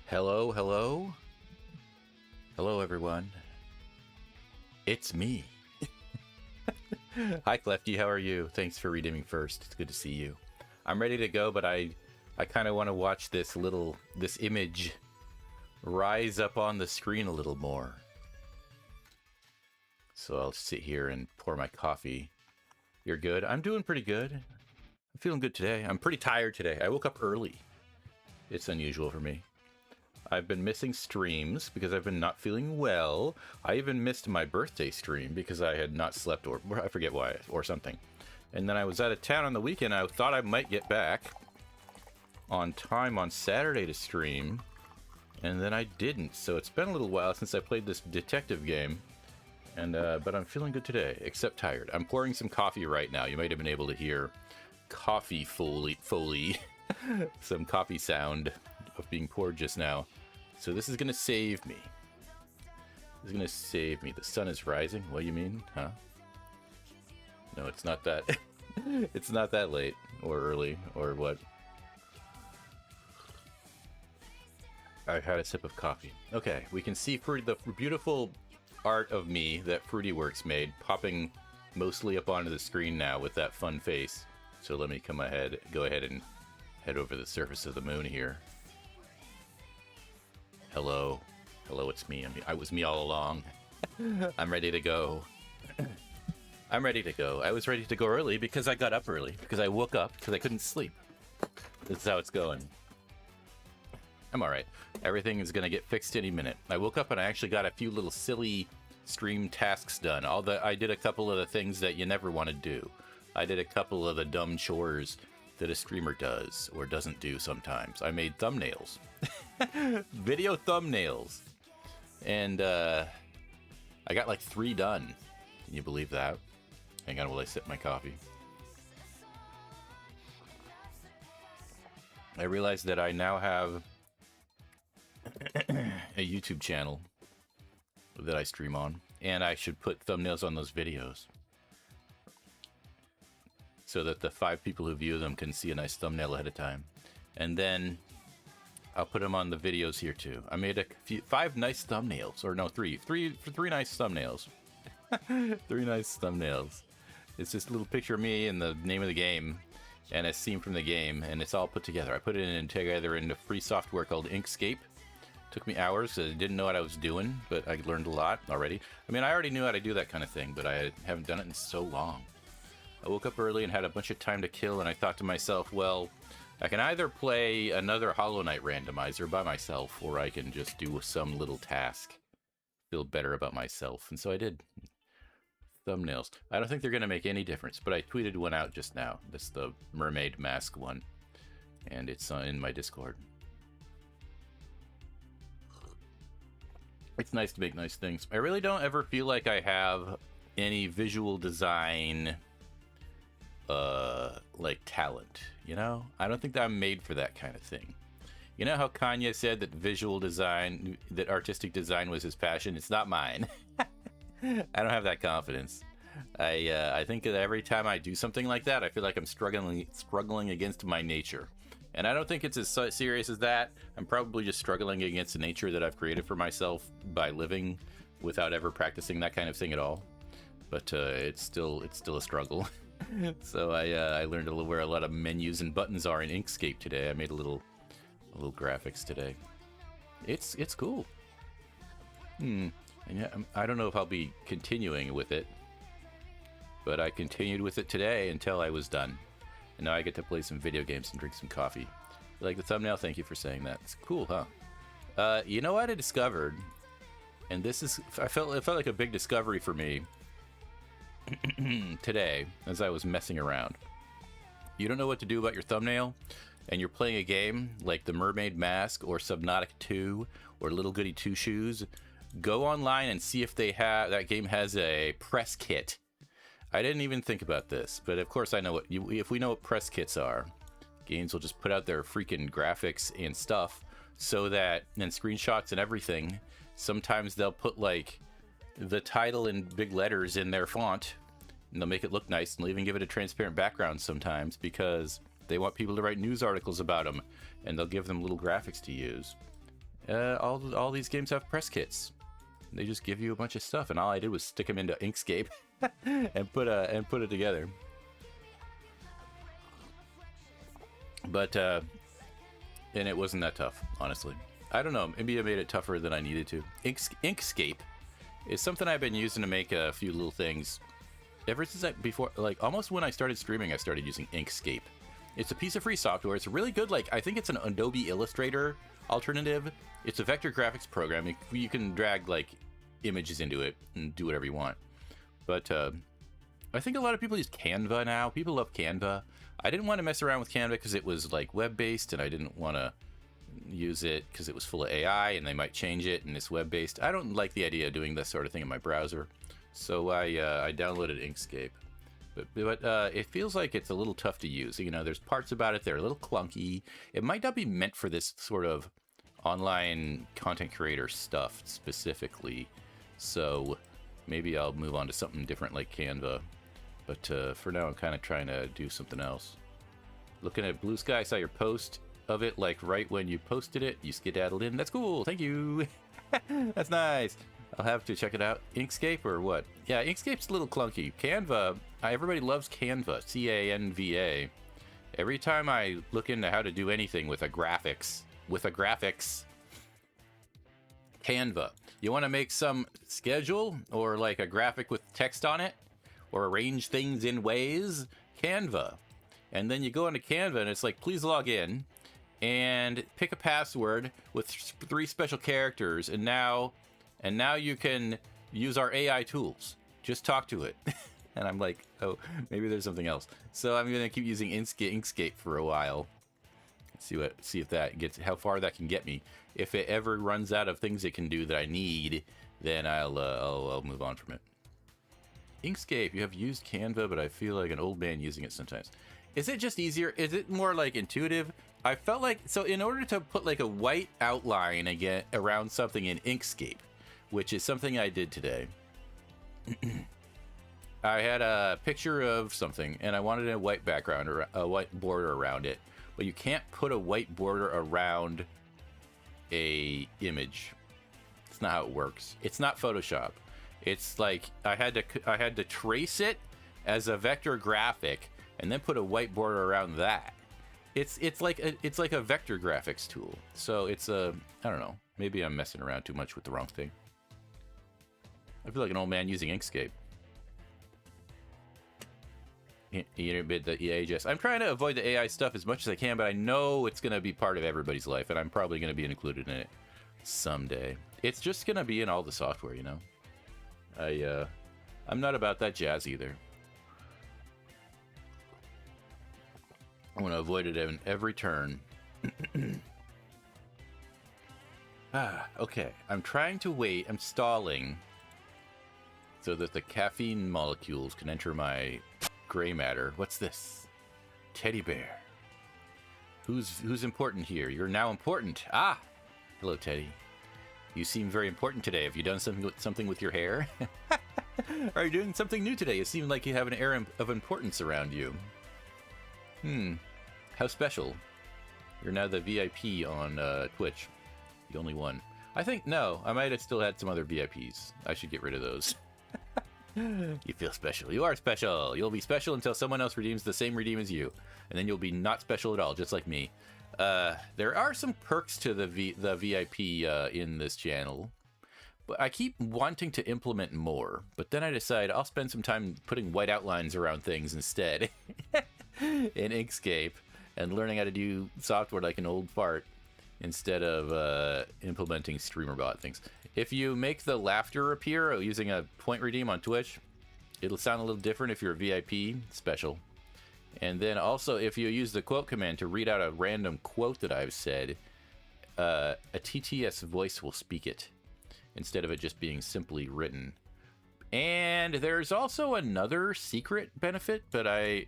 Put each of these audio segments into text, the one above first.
Hello, hello. Hello, everyone. It's me. Hi, Clefty. How are you? Thanks for redeeming first. It's good to see you. I'm ready to go, but I kind of want to watch this image rise up on the screen a little more. So I'll sit here and pour my coffee. You're good? I'm doing pretty good. I'm feeling good today. I'm pretty tired today. I woke up early. It's unusual for me. I've been missing streams because I've been not feeling well. I even missed my birthday stream because I had not slept, or I forget why, or something. And then I was out of town on the weekend. I thought I might get back on time on Saturday to stream, and then I didn't. So it's been a little while since I played this detective game, and but I'm feeling good today, except tired. I'm pouring some coffee right now. You might have been able to hear coffee foley some coffee sound of being poured just now. So this is gonna save me. This is gonna save me. The sun is rising. What do you mean? Huh? No, it's not that. It's not that late or early or what. I've had a sip of coffee. Okay, we can see the beautiful art of me that FruityWorks made popping mostly up onto the screen now with that fun face. So let me go ahead and head over the surface of the moon here. Hello. Hello, it's me. I was me all along. I'm ready to go. I'm ready to go. I was ready to go early because I got up early. Because I woke up because I couldn't sleep. This is how it's going. I'm alright. Everything is going to get fixed any minute. I woke up and I actually got a few little silly stream tasks done. I did a couple of the things that you never want to do. I did a couple of the dumb chores that a streamer does or doesn't do sometimes. I made thumbnails. Video thumbnails. And I got like 3 done. Can you believe that? Hang on while I sip my coffee. I realized that I now have a YouTube channel that I stream on, and I should put thumbnails on those videos so that the 5 people who view them can see a nice thumbnail ahead of time. And then I'll put them on the videos here too. I made 5 nice thumbnails, or no, 3 nice thumbnails. 3 nice thumbnails. It's just a little picture of me and the name of the game and a scene from the game, and it's all put together. I put it together in a free software called Inkscape. Took me hours. I didn't know what I was doing, but I learned a lot already. I mean, I already knew how to do that kind of thing, but I haven't done it in so long. I woke up early and had a bunch of time to kill, and I thought to myself, well, I can either play another Hollow Knight randomizer by myself, or I can just do some little task. Feel better about myself, and so I did. Thumbnails. I don't think they're going to make any difference, but I tweeted one out just now. That's the mermaid mask one, and it's in my Discord. It's nice to make nice things. I really don't ever feel like I have any visual design like talent, you know? I don't think that I'm made for that kind of thing. You know how Kanye said that visual design, that artistic design was his passion? It's not mine. I don't have that confidence. I think that every time I do something like that, I feel like I'm struggling against my nature. And I don't think it's as serious as that. I'm probably just struggling against the nature that I've created for myself by living without ever practicing that kind of thing at all. But it's still a struggle. So I learned where a lot of menus and buttons are in Inkscape today. I made a little graphics today. It's cool. And yeah, I don't know if I'll be continuing with it, but I continued with it today until I was done. And now I get to play some video games and drink some coffee. You like the thumbnail? Thank you for saying that. It's cool, huh? You know what I discovered? And it felt like a big discovery for me today as I was messing around. You don't know what to do about your thumbnail, and you're playing a game like the Mermaid Mask or Subnautica 2 or Little Goody Two Shoes. Go online and see if that game has a press kit. I didn't even think about this, but of course I know if we know what press kits are, games will just put out their freaking graphics and stuff so that, and screenshots and everything. Sometimes they'll put like the title in big letters in their font, and they'll make it look nice, and they'll even give it a transparent background sometimes because they want people to write news articles about them, and they'll give them little graphics to use. All these games have press kits. They just give you a bunch of stuff, and all I did was stick them into Inkscape and put it together. But and it wasn't that tough, honestly. I don't know. Maybe I made it tougher than I needed to. Inkscape is something I've been using to make a few little things ever since like almost when I started streaming. I started using Inkscape. It's a piece of free software. It's really good. Like, I think it's an Adobe Illustrator alternative. It's a vector graphics program. You can drag like images into it and do whatever you want. But I think a lot of people use Canva now. People love Canva. I didn't want to mess around with Canva because it was like web-based, and I didn't want to use it because it was full of AI and they might change it and it's web-based. I don't like the idea of doing this sort of thing in my browser, so I downloaded Inkscape. But it feels like it's a little tough to use. You know, there's parts about it that are a little clunky. It might not be meant for this sort of online content creator stuff specifically, so maybe I'll move on to something different like Canva. But for now, I'm kind of trying to do something else. Looking at Blue Sky, I saw your post of it, like right when you posted it, you skedaddled in. That's cool. Thank you. That's nice. I'll have to check it out. Inkscape or what? Yeah, Inkscape's a little clunky. Canva, everybody loves Canva. Canva. Every time I look into how to do anything with a graphics, Canva. You want to make some schedule or like a graphic with text on it, or arrange things in ways? Canva. And then you go into Canva and it's like, please log in and pick a password with 3 special characters, and now you can use our AI tools. Just talk to it. And I'm like, oh, maybe there's something else. So I'm gonna keep using Inkscape for a while. See if that gets, how far that can get me. If it ever runs out of things it can do that I need, then I'll move on from it. Inkscape, you have used Canva, but I feel like an old man using it sometimes. Is it just easier? Is it more like intuitive? I felt like, so in order to put like a white outline again around something in Inkscape, which is something I did today, I had a picture of something and I wanted a white background or a white border around it, but you can't put a white border around a image. It's not how it works. It's not Photoshop. It's like I had to trace it as a vector graphic and then put a white border around that. It's like a vector graphics tool. So it's I don't know. Maybe I'm messing around too much with the wrong thing. I feel like an old man using Inkscape. I'm trying to avoid the AI stuff as much as I can, but I know it's going to be part of everybody's life, and I'm probably going to be included in it someday. It's just going to be in all the software, you know? I'm not about that jazz either. I want to avoid it in every turn. Okay. I'm trying to wait. I'm stalling so that the caffeine molecules can enter my gray matter. What's this? Teddy bear. Who's important here? You're now important. Ah! Hello, Teddy. You seem very important today. Have you done something with your hair? Are you doing something new today? It seemed like you have an air of importance around you. How special. You're now the VIP on Twitch. The only one. I think, no, I might have still had some other VIPs. I should get rid of those. You feel special. You are special. You'll be special until someone else redeems the same redeem as you. And then you'll be not special at all, just like me. There are some perks to the VIP in this channel. But I keep wanting to implement more. But then I decide I'll spend some time putting white outlines around things instead. In Inkscape. And learning how to do software like an old fart. Instead of implementing streamer bot things. If you make the laughter appear using a point redeem on Twitch, it'll sound a little different if you're a VIP special. And then also, if you use the quote command to read out a random quote that I've said, a TTS voice will speak it instead of it just being simply written. And there's also another secret benefit, but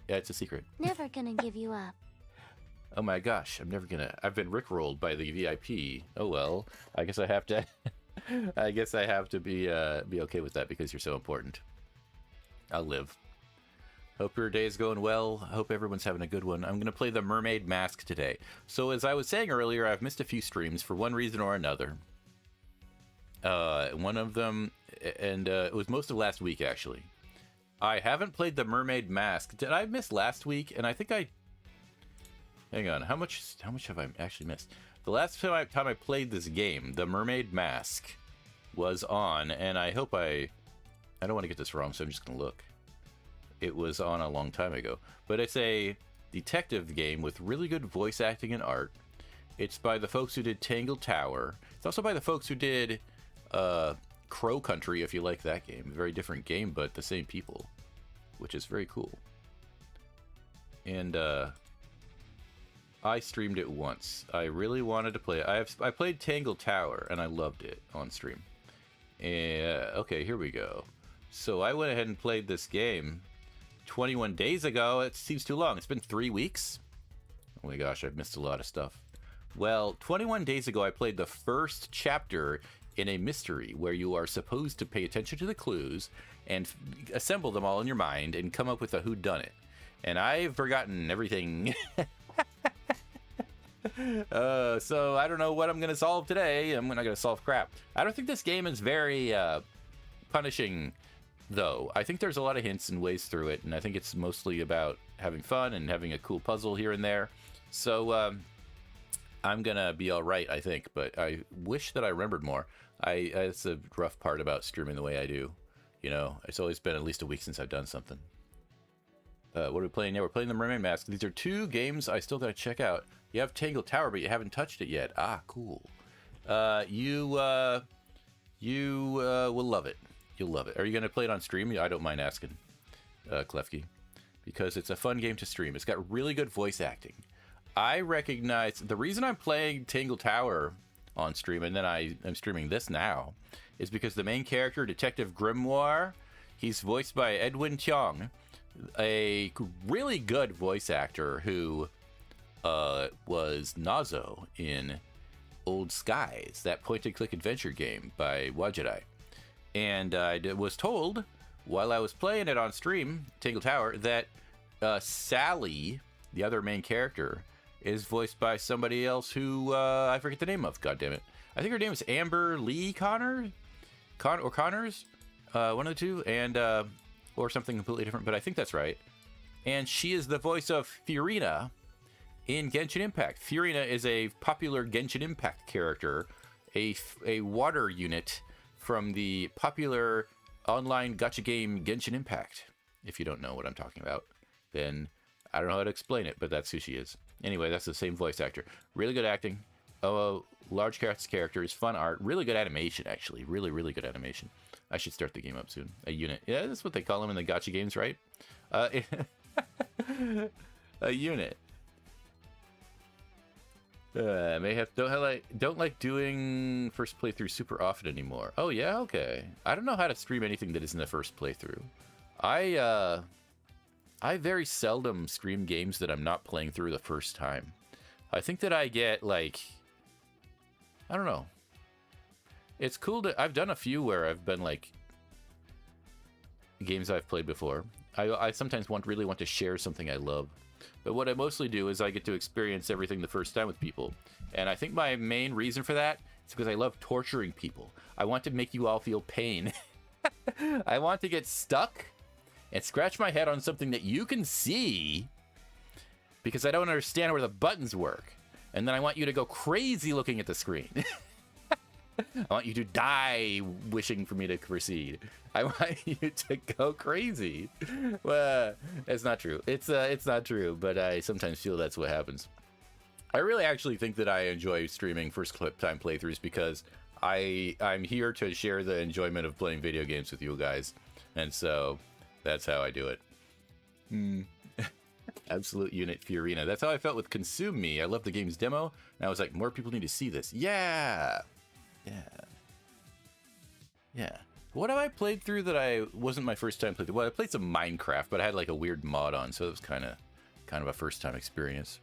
it's a secret. Never gonna give you up. Oh my gosh, I've been rickrolled by the VIP. Oh well, I guess I have to, be okay with that because you're so important. I'll live. Hope your day is going well. I hope everyone's having a good one. I'm going to play the Mermaid Mask today. So as I was saying earlier, I've missed a few streams for one reason or another. One of them, and it was most of last week, actually. I haven't played the Mermaid Mask. Did I miss last week? And I think I... Hang on, how much have I actually missed? The last time I played this game, the Mermaid Mask, was on, and I hope I don't want to get this wrong, so I'm just going to look. It was on a long time ago. But it's a detective game with really good voice acting and art. It's by the folks who did Tangled Tower. It's also by the folks who did Crow Country, if you like that game. Very different game, but the same people, which is very cool. And I streamed it once. I really wanted to play it. I played Tangled Tower, and I loved it on stream. Okay, here we go. So I went ahead and played this game 21 days ago. It seems too long. It's been 3 weeks. Oh my gosh, I've missed a lot of stuff. Well, 21 days ago, I played the first chapter in a mystery where you are supposed to pay attention to the clues and assemble them all in your mind and come up with a whodunit. And I've forgotten everything. So I don't know what I'm going to solve today. I'm not going to solve crap. I don't think this game is very punishing, though. I think there's a lot of hints and ways through it, and I think it's mostly about having fun and having a cool puzzle here and there. So I'm going to be all right, I think, but I wish that I remembered more. It's a rough part about streaming the way I do. You know, it's always been at least a week since I've done something. What are we playing now? We're playing the Mermaid Mask. These are 2 games I still got to check out. You have Tangled Tower, but you haven't touched it yet. Ah, cool. You will love it. You'll love it. Are you going to play it on stream? I don't mind asking, Klefki, because it's a fun game to stream. It's got really good voice acting. I recognize the reason I'm playing Tangled Tower on stream, and then I'm streaming this now, is because the main character, Detective Grimoire, he's voiced by Edwin Tiong, a really good voice actor who was Nazo in Old Skies, that point-and-click adventure game by Wajidai. And I was told while I was playing it on stream, Tangled Tower, that Sally, the other main character, is voiced by somebody else who I forget the name of. God damn it! I think her name is Amber Lee Connors, one of the two, and or something completely different. But I think that's right. And she is the voice of Fiorina in Genshin Impact. Fiorina is a popular Genshin Impact character, a water unit from the popular online gacha game Genshin Impact. If you don't know what I'm talking about, then I don't know how to explain it, but that's who she is. Anyway, that's the same voice actor. Really good acting. Large characters, fun art, really good animation, actually. Really, really good animation. I should start the game up soon. A unit. Yeah, that's what they call them in the gacha games, right? A unit. Don't like doing first playthrough super often anymore. Oh yeah, okay. I don't know how to stream anything that isn't a first playthrough. I very seldom stream games that I'm not playing through the first time. I think that I get like, I don't know. It's cool to, I've done a few where I've been like games I've played before. I sometimes really want to share something I love. But what I mostly do is I get to experience everything the first time with people. And I think my main reason for that is because I love torturing people. I want to make you all feel pain. I want to get stuck and scratch my head on something that you can see because I don't understand where the buttons work. And then I want you to go crazy looking at the screen. I want you to die wishing for me to proceed. I want you to go crazy. Well, it's not true. It's not true, but I sometimes feel that's what happens. I really actually think that I enjoy streaming first time playthroughs because I'm here to share the enjoyment of playing video games with you guys. And so that's how I do it. Absolute unit Fiorina. That's how I felt with Consume Me. I loved the game's demo, and I was like, more people need to see this. Yeah. What have I played through that I wasn't my first time playthrough? Well, I played some Minecraft, but I had like a weird mod on, so it was kind of a first time experience.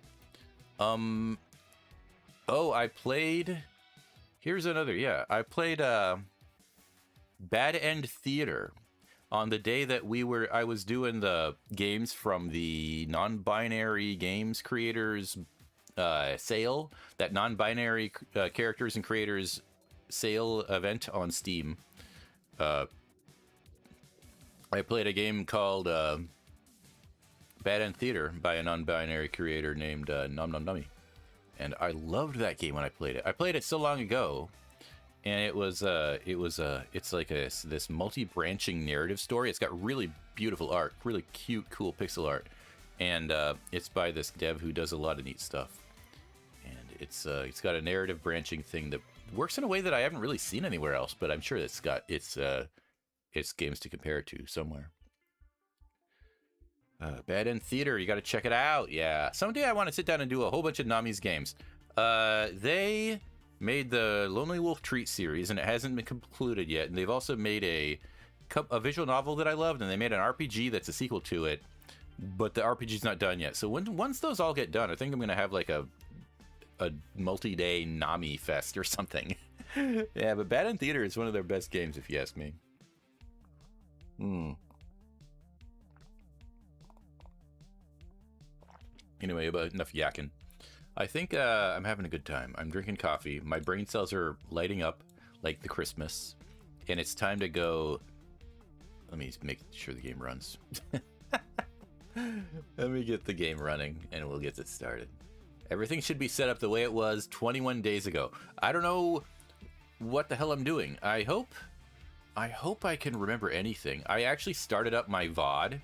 Oh, I played. Here's another. Yeah, I played Bad End Theater on the day that I was doing the games from the non-binary games creators sale, that non-binary characters and creators sale event on Steam. I played a game called Bad End Theater by a non-binary creator named Nom Nom Nummy, and I loved that game when I played it. I played it so long ago, and it's like this multi-branching narrative story. It's got really beautiful art, really cute, cool pixel art, and it's by this dev who does a lot of neat stuff. And it's got a narrative branching thing that works in a way that I haven't really seen anywhere else, but I'm sure it's got its games to compare it to somewhere. Bad End Theater, you got to check it out. Yeah, someday I want to sit down and do a whole bunch of Nami's games. They made the Lonely Wolf Treat series, and it hasn't been concluded yet. And they've also made a visual novel that I loved, and they made an RPG that's a sequel to it, but the RPG's not done yet. So once those all get done, I think I'm gonna have like a multi-day Nami fest or something. Yeah, but Bad End Theater is one of their best games, if you ask me. Anyway, about enough yakking. I think I'm having a good time. I'm drinking coffee. My brain cells are lighting up like the Christmas. And it's time to go... Let me make sure the game runs. Let me get the game running and we'll get it started. Everything should be set up the way it was 21 days ago. I don't know what the hell I'm doing. I hope I can remember anything. I actually started up my VOD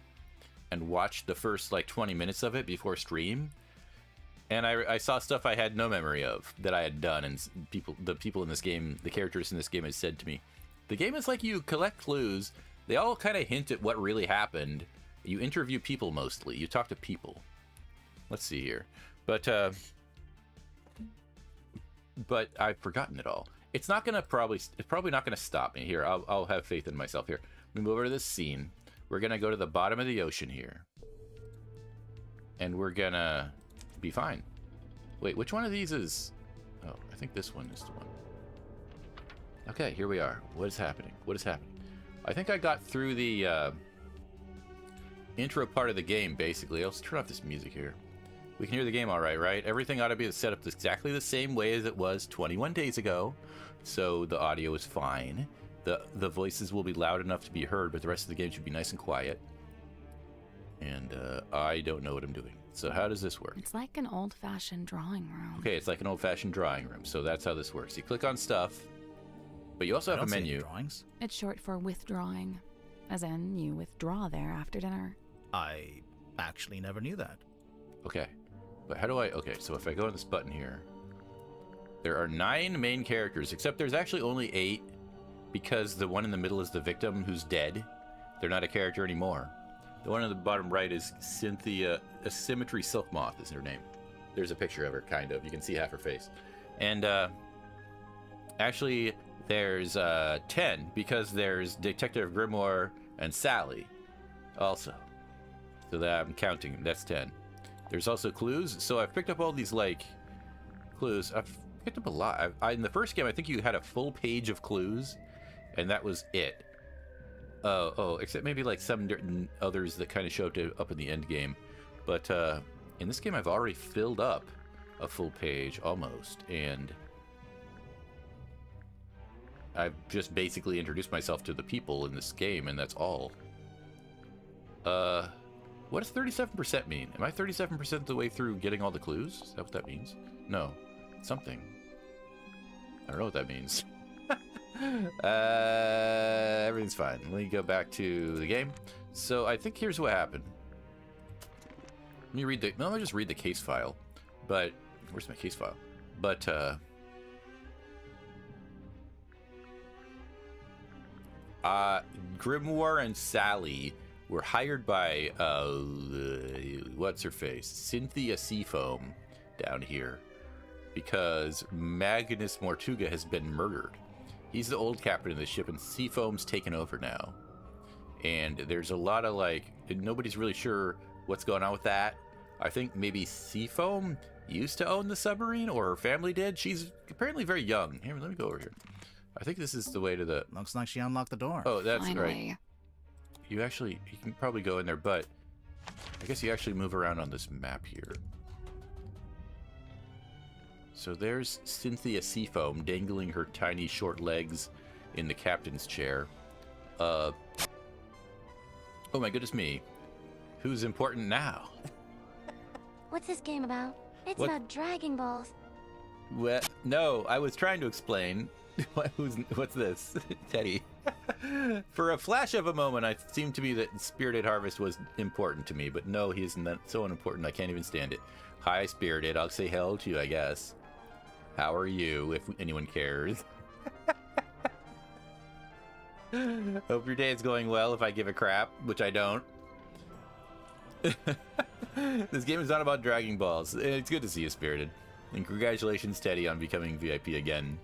and watched the first like 20 minutes of it before stream, and I saw stuff I had no memory of that I had done, and the people in this game, the characters in this game, had said to me, the game is like you collect clues, they all kind of hint at what really happened, you interview people mostly, you talk to people. Let's see here, but I've forgotten it all. It's probably not gonna stop me here. I'll have faith in myself here. Let me move over to this scene. We're gonna go to the bottom of the ocean here, and we're gonna be fine. Wait, which one of these is... Oh, I think this one is the one. Okay, here we are. What is happening? What is happening? I think I got through the intro part of the game, basically. Let's turn off this music here. We can hear the game all right, right? Everything ought to be set up exactly the same way as it was 21 days ago, so the audio is fine. The voices will be loud enough to be heard, but the rest of the game should be nice and quiet. And I don't know what I'm doing. So how does this work? It's like an old-fashioned drawing room. Okay, it's like an old-fashioned drawing room. So that's how this works. You click on stuff, but you also have a menu. Drawings. It's short for withdrawing, as in you withdraw there after dinner. I actually never knew that. Okay, but how do I... Okay, so if I go on this button here, there are 9 main characters, except there's actually only 8, because the one in the middle is the victim who's dead. They're not a character anymore. The one on the bottom right is Cynthia Asymmetry Silkmoth is her name. There's a picture of her, kind of. You can see half her face. And actually, there's 10, because there's Detective Grimoire and Sally also. So that I'm counting, that's 10. There's also clues. So I've picked up all these, like, clues. I've picked up a lot. In the first game, I think you had a full page of clues, and that was it. Except maybe like some others that kind of showed up in the end game. But in this game, I've already filled up a full page almost, and I've just basically introduced myself to the people in this game, and that's all. What does 37% mean? Am I 37% of the way through getting all the clues? Is that what that means? No, something. I don't know what that means. Everything's fine. Let me go back to the game. So I think here's what happened. Let me read let me just read the case file. But where's my case file? But Grimoire and Sally were hired by what's her face? Cynthia Seafoam down here, because Magnus Mortuga has been murdered. He's the old captain of the ship, and Seafoam's taken over now. And there's a lot of, like, nobody's really sure what's going on with that. I think maybe Seafoam used to own the submarine, or her family did. She's apparently very young. Here, let me go over here. I think this is the way to the... Looks like she unlocked the door. Oh, that's Finally. right. you can probably go in there, but I guess you actually move around on this map here. So there's Cynthia Seafoam dangling her tiny short legs in the captain's chair. Oh my goodness me. Who's important now? What's this game about? It's What? about Dragon Balls. Well, no, I was trying to explain. What's this? Teddy. For a flash of a moment, I seemed to be that Spirited Harvest was important to me, but no, he's not so unimportant I can't even stand it. Hi, Spirited. I'll say hello to you, I guess. How are you, if anyone cares? Hope your day is going well if I give a crap, which I don't. This game is not about Dragon Balls. It's good to see you, Spirited. And congratulations, Teddy, on becoming VIP again.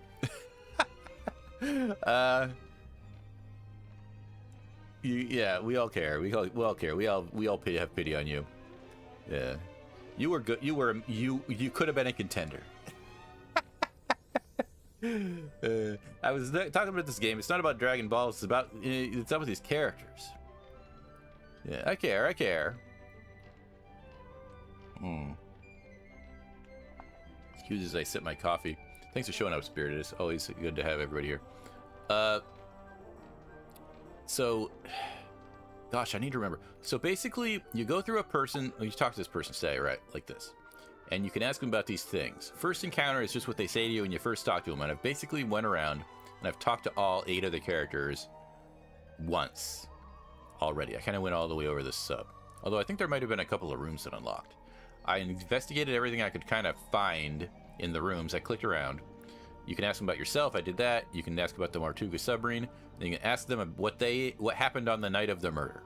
Yeah, we all care. We all care. We all have pity on you. Yeah, you were good. You could have been a contender. I was talking about this game. It's not about Dragon Balls. It's about these characters. Yeah, I care. Excuse as I sip my coffee. Thanks for showing up, Spirited. It's always good to have everybody here. So, gosh, I need to remember. So basically, you go through a person, you talk to this person, say, right, like this. And you can ask them about these things. First encounter is just what they say to you when you first talk to them. And I've basically went around and I've talked to all 8 of the characters once already. I kind of went all the way over this sub. Although I think there might have been a couple of rooms that unlocked. I investigated everything I could kind of find in the rooms. I clicked around. You can ask them about yourself. I did that. You can ask about the Martuga submarine. And you can ask them what happened on the night of the murder.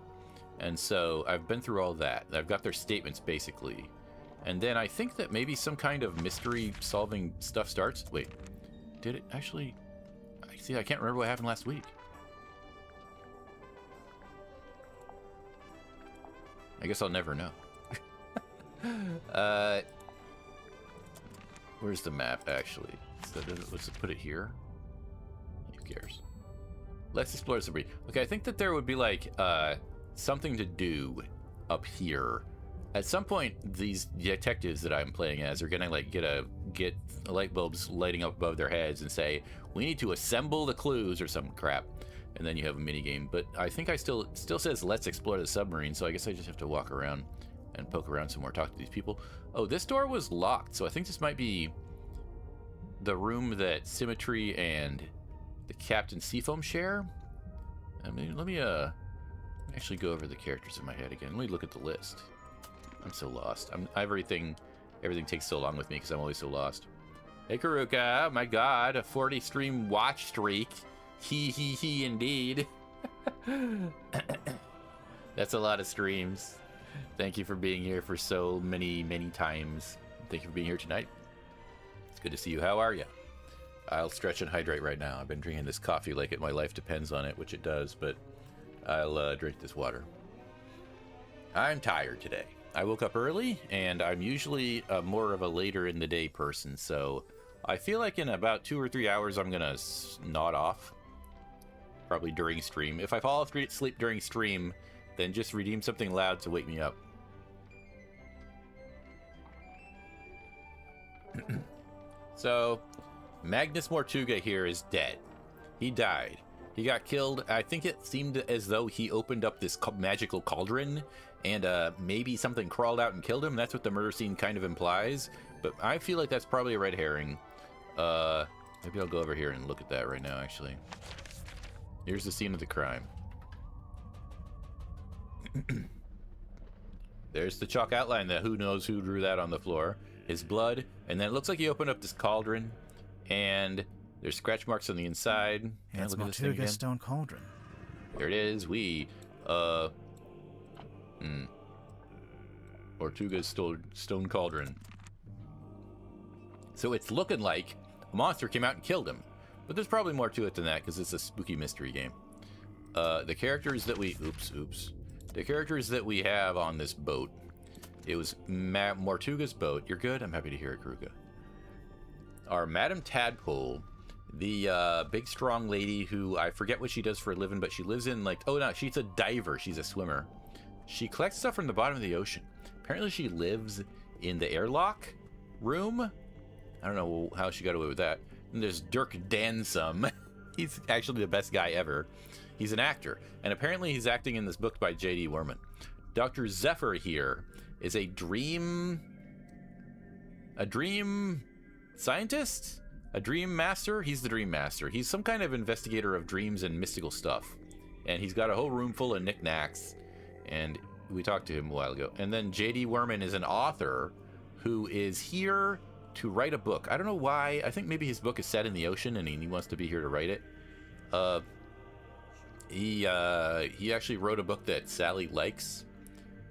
And so I've been through all that. I've got their statements basically. And then I think that maybe some kind of mystery solving stuff starts. Wait, did it actually? I can't remember what happened last week. I guess I'll never know. Where's the map actually? So let's put it here. Who cares? Let's explore the submarine. Okay, I think that there would be like something to do up here. At some point, these detectives that I'm playing as are gonna like get light bulbs lighting up above their heads and say, "We need to assemble the clues" or some crap, and then you have a mini game. But I think I still says let's explore the submarine, so I guess I just have to walk around and poke around some more, talk to these people. Oh, this door was locked, so I think this might be the room that Symmetry and the Captain Seafoam share. I mean, let me actually go over the characters in my head again. Let me look at the list. I'm so lost. Everything takes so long with me because I'm always so lost. Hey Karuka, oh my god, a 40 stream watch streak. He indeed. That's a lot of streams. Thank you for being here for so many times. Thank you for being here tonight. It's good to see you. How are you? I'll stretch and hydrate right now. I've been drinking this coffee like my life depends on it, which it does, but I'll drink this water. I'm tired today. I woke up early, and I'm usually more of a later in the day person, so I feel like in about 2 or 3 hours I'm gonna nod off. Probably during stream. If I fall asleep during stream, then just redeem something loud to wake me up. So, Magnus Mortuga here is dead. He died. He got killed. I think it seemed as though he opened up this magical cauldron and maybe something crawled out and killed him. That's what the murder scene kind of implies. But I feel like that's probably a red herring. Maybe I'll go over here and look at that right now, actually. Here's the scene of the crime. There's the chalk outline that who knows who drew that on the floor. His blood. And then it looks like he opened up this cauldron. And there's scratch marks on the inside. Yeah, it's Mortuga's stone cauldron. There it is. Mortuga's stone cauldron. So it's looking like a monster came out and killed him. But there's probably more to it than that because it's a spooky mystery game. The characters that we... Oops. The characters that we have on this boat. It was Mortuga's boat. You're good? I'm happy to hear it, Kruga. Are Madame Tadpole, The big strong lady who I forget what she does for a living, but she lives in like, oh no, she's a diver. She's a swimmer. She collects stuff from the bottom of the ocean. Apparently she lives in the airlock room. I don't know how she got away with that. And there's Dirk Dansum. He's actually the best guy ever. He's an actor, and apparently he's acting in this book by J.D. Worman. Dr. Zephyr here is a dream scientist? A dream master? He's the dream master. He's some kind of investigator of dreams and mystical stuff. And he's got a whole room full of knickknacks. And we talked to him a while ago. And then J.D. Worman is an author who is here to write a book. I don't know why. I think maybe his book is set in the ocean and he wants to be here to write it. He actually wrote a book that Sally likes.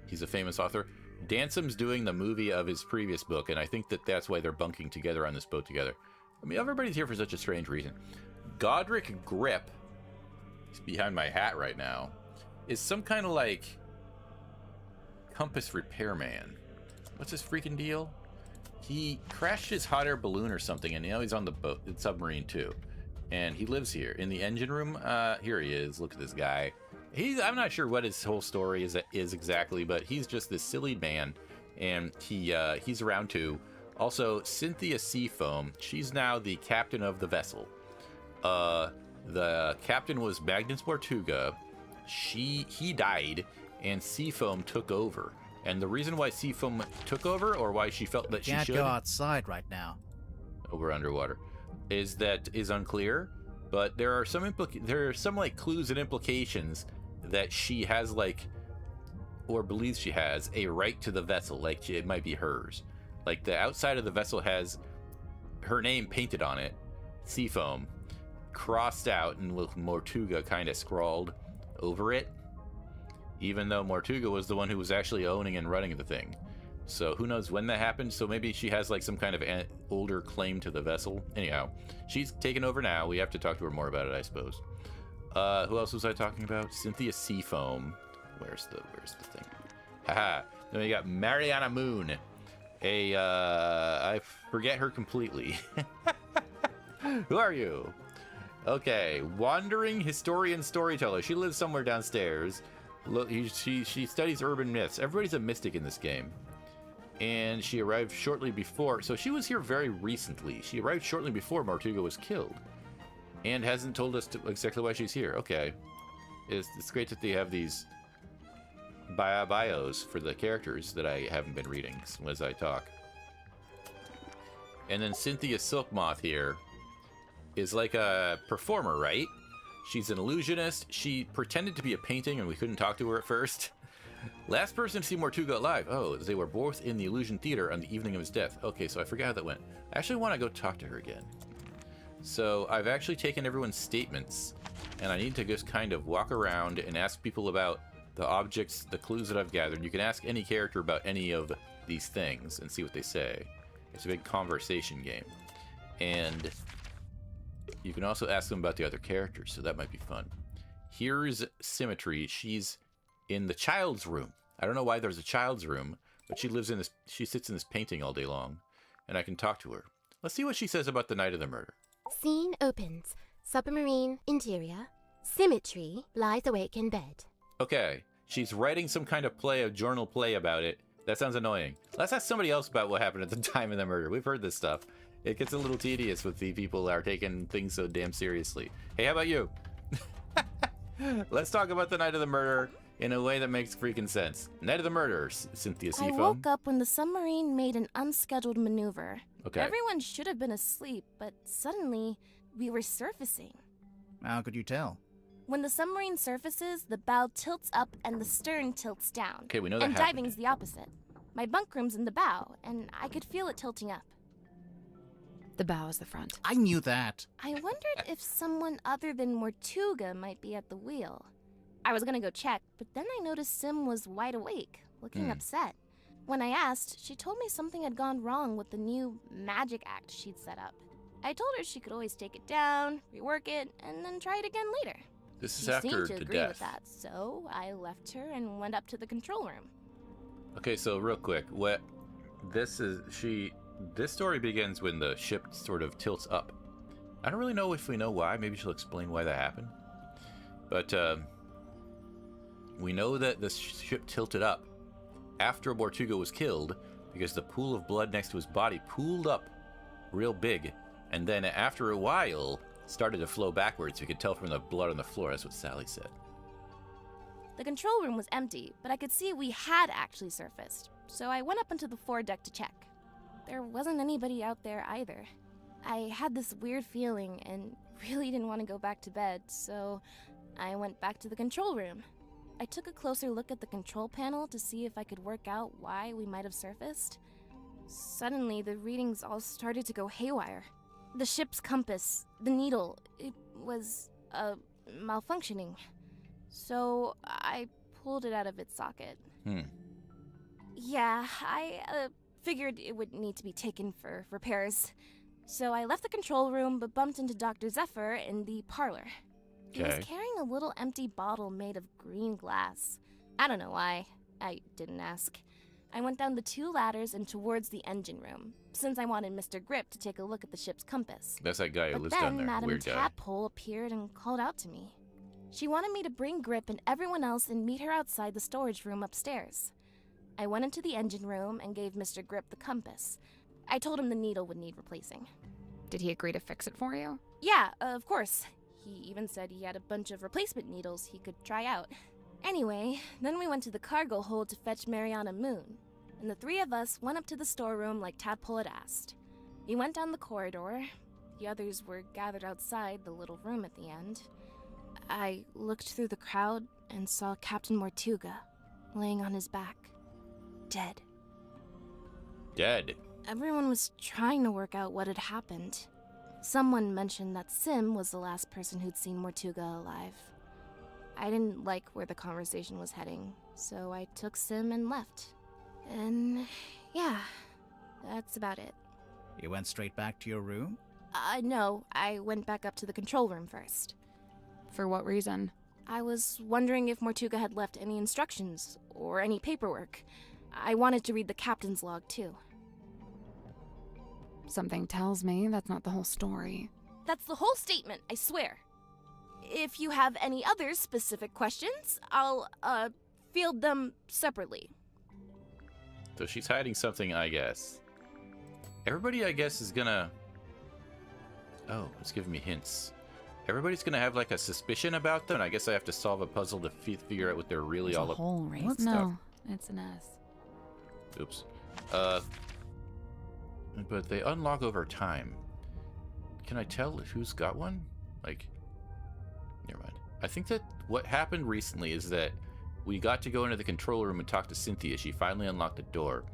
He's a famous author. Dansom's doing the movie of his previous book, and I think that that's why they're bunking together on this boat together. I mean, everybody's here for such a strange reason. Godric Grip, he's behind my hat right now, is some kind of like compass repairman. What's his freaking deal? He crashed his hot air balloon or something, and now he's on the boat, the submarine too. And he lives here in the engine room. Here he is. Look at this guy. I'm not sure what his whole story is exactly, but he's just this silly man, and he's around too. Also, Cynthia Seafoam, she's now the captain of the vessel. The captain was Magnus Mortuga. He died, and Seafoam took over. And the reason why Seafoam took over, or why she felt that she should... Can't go outside right now. Oh, we're underwater. Is unclear, but there are some like clues and implications that she has like, or believes she has a right to the vessel, like it might be hers. Like the outside of the vessel has her name painted on it, Seafoam, crossed out and with Mortuga kind of scrawled over it, even though Mortuga was the one who was actually owning and running the thing. So who knows when that happened. So maybe she has like some kind of older claim to the vessel. Anyhow, she's taken over now. We have to talk to her more about it, I suppose. Who else was I talking about? Cynthia Seafoam. Where's the thing? Haha. Then we got Mariana Moon. I forget her completely. Who are you? Okay, wandering historian storyteller. She lives somewhere downstairs. Look, she studies urban myths. Everybody's a mystic in this game. And she arrived shortly before, so she was here very recently. She arrived shortly before Mortuga was killed, and hasn't told us exactly why she's here. Okay, it's great that they have these bios for the characters that I haven't been reading as I talk. And then Cynthia Silkmoth here is like a performer, right? She's an illusionist. She pretended to be a painting, and we couldn't talk to her at first. Last person to see Mortuga alive. Oh, they were both in the Illusion Theater on the evening of his death. Okay, so I forgot how that went. I actually want to go talk to her again. So I've actually taken everyone's statements, and I need to just kind of walk around and ask people about the objects, the clues that I've gathered. You can ask any character about any of these things and see what they say. It's a big conversation game. And you can also ask them about the other characters, so that might be fun. Here's Symmetry. She's in the child's room. I don't know why there's a child's room, but she sits in this painting all day long, and I can talk to her. Let's see what she says about the night of the murder. Scene opens. Submarine interior. Symmetry lies awake in bed. Okay, she's writing some kind of play, a journal play about it. That sounds annoying. Let's ask somebody else about what happened at the time of the murder. We've heard this stuff. It gets a little tedious with the people that are taking things so damn seriously. Hey, how about you? Let's talk about the night of the murder in a way that makes freaking sense. Night of the murder, Cynthia Seafoam. I woke up when the submarine made an unscheduled maneuver. Okay. Everyone should have been asleep, but suddenly we were surfacing. How could you tell? When the submarine surfaces, the bow tilts up and the stern tilts down. Okay, we know that And happened. diving's the opposite. My bunk room's in the bow, and I could feel it tilting up. The bow is the front. I knew that. I wondered if someone other than Mortuga might be at the wheel. I was gonna go check, but then I noticed Sim was wide awake, looking upset. When I asked, she told me something had gone wrong with the new magic act she'd set up. I told her she could always take it down, rework it, and then try it again later. This is She after seemed to the agree death. with that, so I left her and went up to the control room. Okay, so real quick, this story begins when the ship sort of tilts up, I don't really know if we know why. Maybe she'll explain why that happened. But we know that the ship tilted up after Mortuga was killed because the pool of blood next to his body pooled up real big. And then after a while, started to flow backwards. You could tell from the blood on the floor. That's what Sally said. The control room was empty, but I could see we had actually surfaced, so I went up onto the foredeck to check. There wasn't anybody out there either. I had this weird feeling and really didn't want to go back to bed, so I went back to the control room. I took a closer look at the control panel to see if I could work out why we might have surfaced. Suddenly, the readings all started to go haywire. The ship's compass, the needle, it was, malfunctioning. So I pulled it out of its socket. Yeah, I figured it would need to be taken for repairs. So I left the control room but bumped into Dr. Zephyr in the parlor. He was carrying a little empty bottle made of green glass. I don't know why. I didn't ask. I went down the 2 ladders and towards the engine room, since I wanted Mr. Grip to take a look at the ship's compass. That's that guy who But lives down then there. Madame Weird guy. Tadpole appeared and called out to me. She wanted me to bring Grip and everyone else and meet her outside the storage room upstairs. I went into the engine room and gave Mr. Grip the compass. I told him the needle would need replacing. Did he agree to fix it for you? Yeah, of course. He even said he had a bunch of replacement needles he could try out. Anyway, then we went to the cargo hold to fetch Mariana Moon, and the 3 of us went up to the storeroom like Tadpole had asked. We went down the corridor. The others were gathered outside the little room at the end. I looked through the crowd and saw Captain Mortuga laying on his back, dead. Dead. Everyone was trying to work out what had happened. Someone mentioned that Sim was the last person who'd seen Mortuga alive. I didn't like where the conversation was heading, so I took Sim and left. And yeah, that's about it. You went straight back to your room? No, I went back up to the control room first. For what reason? I was wondering if Mortuga had left any instructions or any paperwork. I wanted to read the captain's log too. Something tells me that's not the whole story. That's the whole statement, I swear. If you have any other specific questions, I'll, field them separately. So she's hiding something, I guess. Everybody, I guess, is gonna... Oh, it's giving me hints. Everybody's gonna have, like, a suspicion about them, and I guess I have to solve a puzzle to figure out what they're really It's all a whole race. What No, stuff? it's an S. Oops. But they unlock over time. Can I tell who's got one? Like, never mind. I think that what happened recently is that we got to go into the control room and talk to Cynthia. She finally unlocked the door.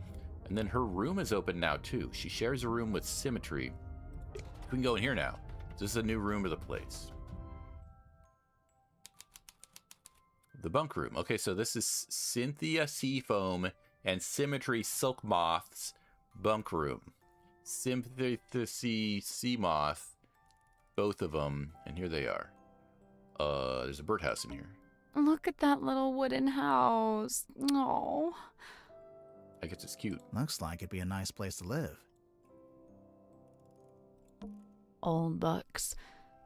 And then her room is open now, too. She shares a room with Symmetry. We can go in here now. This is a new room of the place. The bunk room. Okay, so this is Cynthia Seafoam and Symmetry Silk Moth's bunk room. Sympathy Sea Moth, both of them, and here they are. There's a birdhouse in here. Look at that little wooden house. Oh. I guess it's cute. Looks like it'd be a nice place to live. Old books.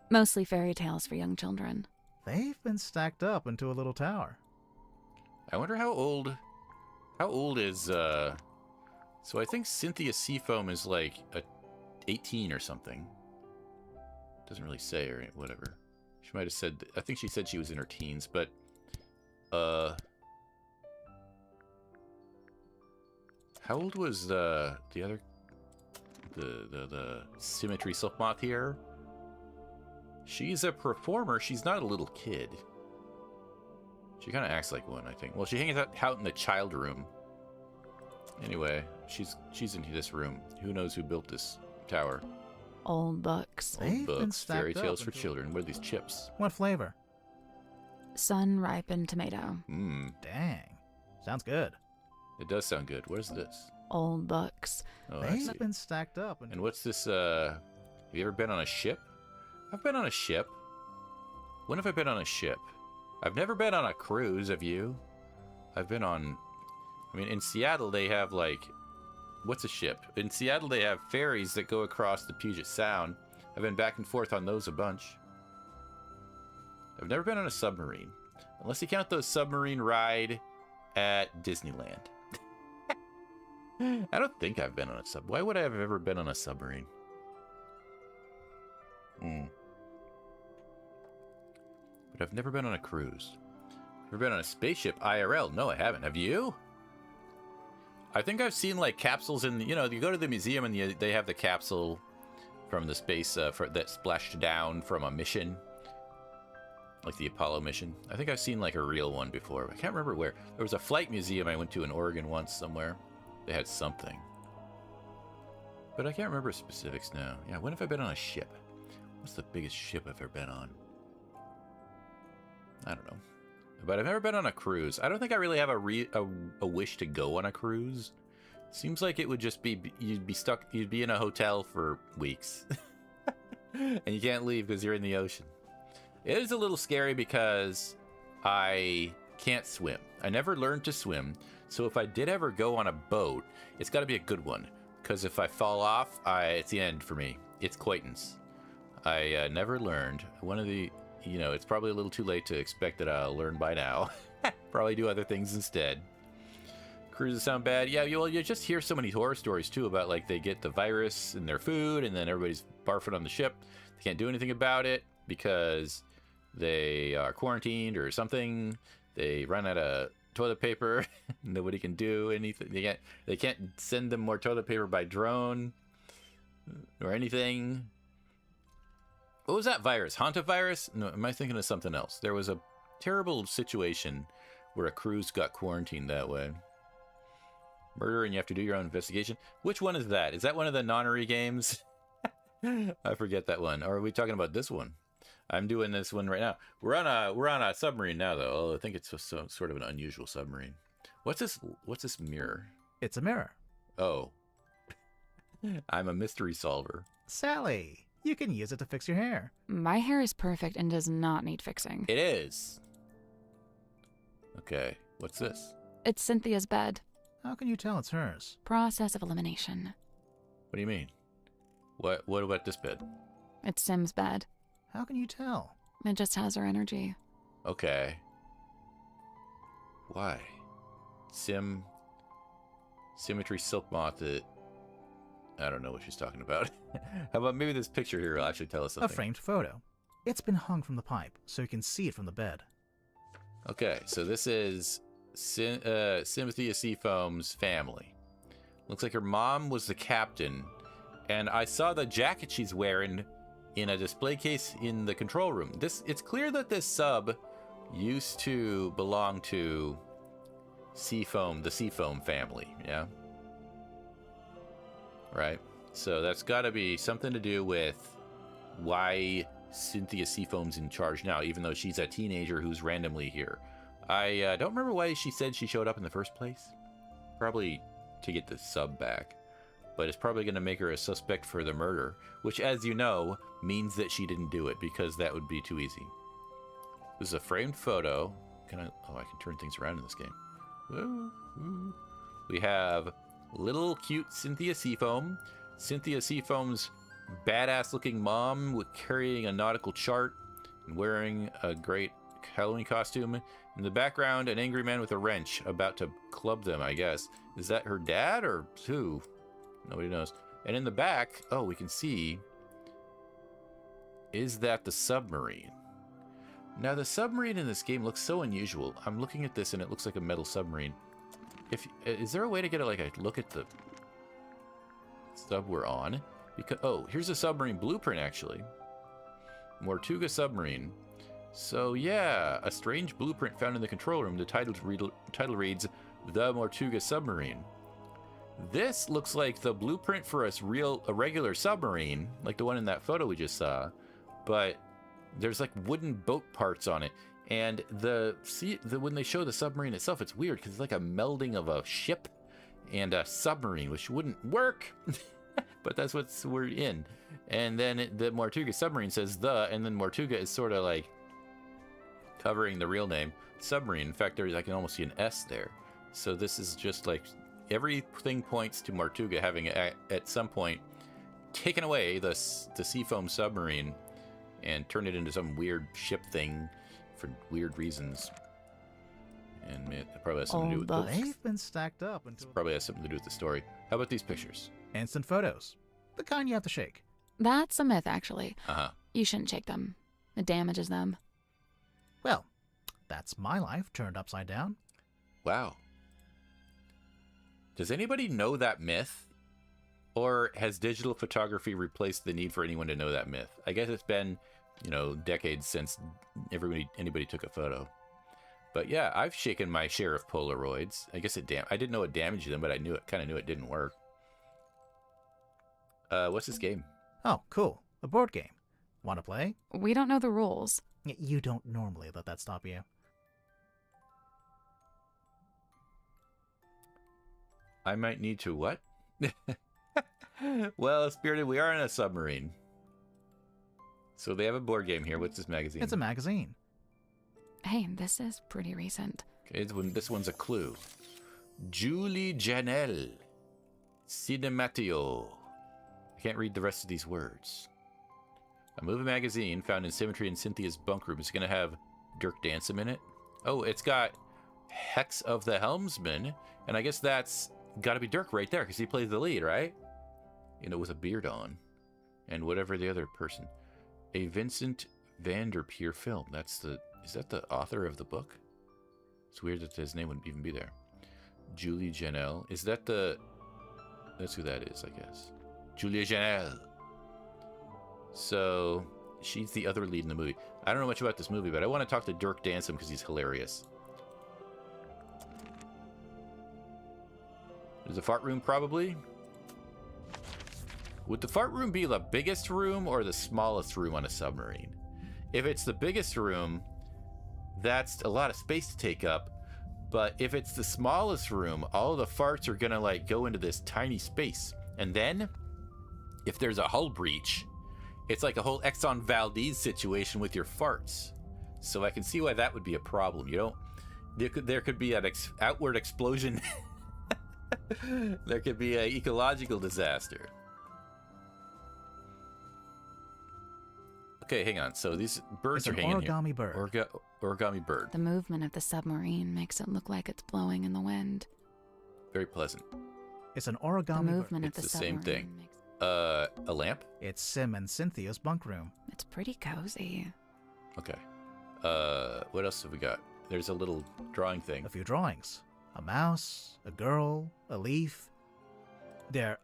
Mostly fairy tales for young children. They've been stacked up into a little tower. I wonder how old is so I think Cynthia Seafoam is like 18 or something. Doesn't really say or whatever. She might have said, I think she said she was in her teens, but how old was the other the Symmetry Silk Moth here? She's a performer. She's not a little kid. She kind of acts like one, I think. Well, she hangs out in the child room. Anyway, she's in this room. Who knows who built this tower? Old books. They've Old been books, stacked fairy up tales for into- children. What are these chips? What flavor? Sun-ripened tomato. Mmm, Dang. Sounds good. it does sound good. What is this? Old books. Oh, I see. They've been stacked up. And what's this, have you ever been on a ship? I've been on a ship. When have I been on a ship? I've never been on a cruise, have you? I've been on... I mean, in Seattle, they have, like... What's a ship? In Seattle, they have ferries that go across the Puget Sound. I've been back and forth on those a bunch. I've never been on a submarine. Unless you count the submarine ride at Disneyland. I don't think I've been on a sub. Why would I have ever been on a submarine? But I've never been on a cruise. Ever been on a spaceship IRL? No, I haven't. Have you? I think I've seen like capsules in, you go to the museum and they have the capsule from the space that splashed down from a mission, like the Apollo mission. I think I've seen like a real one before. I can't remember where. There was a flight museum I went to in Oregon once somewhere. They had something, but I can't remember specifics now. Yeah, when have I been on a ship? What's the biggest ship I've ever been on? I don't know. But I've never been on a cruise. I don't think I really have a wish to go on a cruise. Seems like it would just be, you'd be stuck, you'd be in a hotel for weeks. And you can't leave because you're in the ocean. It is a little scary because I can't swim. I never learned to swim. So if I did ever go on a boat, it's got to be a good one. Because if I fall off, it's the end for me. It's acquaintance. I never learned. One of the... it's probably a little too late to expect that I'll learn by now. Probably do other things instead. Cruises sound bad. Yeah, you just hear so many horror stories, too, about, like, they get the virus in their food, and then everybody's barfing on the ship. They can't do anything about it because they are quarantined or something. They run out of toilet paper. Nobody can do anything. They can't send them more toilet paper by drone or anything. What was that virus? Hantavirus? No, am I thinking of something else? There was a terrible situation where a cruise got quarantined that way. Murder and you have to do your own investigation. Which one is that? Is that one of the nonary games? I forget that one. Or are we talking about this one? I'm doing this one right now. We're on a submarine now, though. Oh, I think it's sort of an unusual submarine. What's this mirror? It's a mirror. Oh. I'm a mystery solver. Sally, you can use it to fix your hair. My hair is perfect and does not need fixing. It is. Okay, what's this? It's Cynthia's bed. How can you tell it's hers? Process of elimination. What do you mean? What about this bed? It's Sim's bed. How can you tell? It just has her energy. Okay. Why? Symmetry silk moth. I don't know what she's talking about. How about maybe this picture here will actually tell us something? A framed photo. It's been hung from the pipe, so you can see it from the bed. Okay, so this is Cynthia Seafoam's family. Looks like her mom was the captain, and I saw the jacket she's wearing in a display case in the control room. It's clear that this sub used to belong to the Seafoam family, yeah? Right? So that's got to be something to do with why Cynthia Seafoam's in charge now, even though she's a teenager who's randomly here. I don't remember why she said she showed up in the first place. Probably to get the sub back. But it's probably going to make her a suspect for the murder, which, as you know, means that she didn't do it, because that would be too easy. This is a framed photo. I can turn things around in this game. Woo. We have little cute Cynthia Seafoam. Cynthia Seafoam's badass-looking mom carrying a nautical chart and wearing a great Halloween costume. In the background, an angry man with a wrench about to club them, I guess. Is that her dad or who? Nobody knows. And in the back, oh, we can see, is that the submarine? Now, the submarine in this game looks so unusual. I'm looking at this and it looks like a metal submarine. Is there a way to get a look at the sub we're on? Because here's a submarine blueprint, actually. Mortuga submarine. So yeah, a strange blueprint found in the control room. The title reads, "The Mortuga Submarine." This looks like the blueprint for a regular submarine, like the one in that photo we just saw, but there's like wooden boat parts on it. And when they show the submarine itself, it's weird because it's like a melding of a ship and a submarine, which wouldn't work. But that's what we're in. And then the Mortuga submarine says and then Mortuga is sort of like covering the real name submarine. In fact, I can almost see an S there. So this is just like everything points to Mortuga having at some point taken away the seafoam submarine and turned it into some weird ship thing for weird reasons. And it probably has something to do with Books. They've been stacked up until probably has something to do with the story. How about these pictures? instant photos. The kind you have to shake. That's a myth, actually. Uh-huh. You shouldn't shake them. It damages them. Well, that's my life turned upside down. Wow. Does anybody know that myth? Or has digital photography replaced the need for anyone to know that myth? I guess it's been, decades since anybody took a photo. But yeah, I've shaken my share of Polaroids. I guess I didn't know it damaged them, but I kind of knew it didn't work. What's this game? Oh, cool. A board game. Want to play? We don't know the rules. You don't normally let that stop you. I might need to what? Well, Spirited, we are in a submarine. So they have a board game here. What's this magazine? It's a magazine. Hey, this is pretty recent. Okay, this one's a clue. Julie Janelle. Cinematio. I can't read the rest of these words. A movie magazine found in Symmetry and Cynthia's bunk room. Is going to have Dirk Dansom in it. Oh, it's got Hex of the Helmsman. And I guess that's got to be Dirk right there because he plays the lead, right? With a beard on. And whatever the other person. A Vincent Vanderpeer film. Is that the author of the book? It's weird that his name wouldn't even be there. Julie Janelle. Is that that's who that is, I guess. Julia Janelle. So, she's the other lead in the movie. I don't know much about this movie, but I want to talk to Dirk Dansom because he's hilarious. There's a fart room, probably. Would the fart room be the biggest room or the smallest room on a submarine? If it's the biggest room, that's a lot of space to take up. But if it's the smallest room, all of the farts are gonna go into this tiny space. And then, if there's a hull breach, it's like a whole Exxon Valdez situation with your farts. So I can see why that would be a problem. There could be an outward explosion. There could be an ecological disaster. Okay, hang on. So these birds It's are an hanging here. origami bird. Origami bird. The movement of the submarine makes it look like it's blowing in the wind. Very pleasant. It's an The origami bird. movement of It's the the same submarine thing. makes A lamp? It's Sim and Cynthia's bunk room. it's pretty cozy. Okay. What else have we got? There's a little drawing thing. A few drawings. A mouse, a girl, a leaf. They're,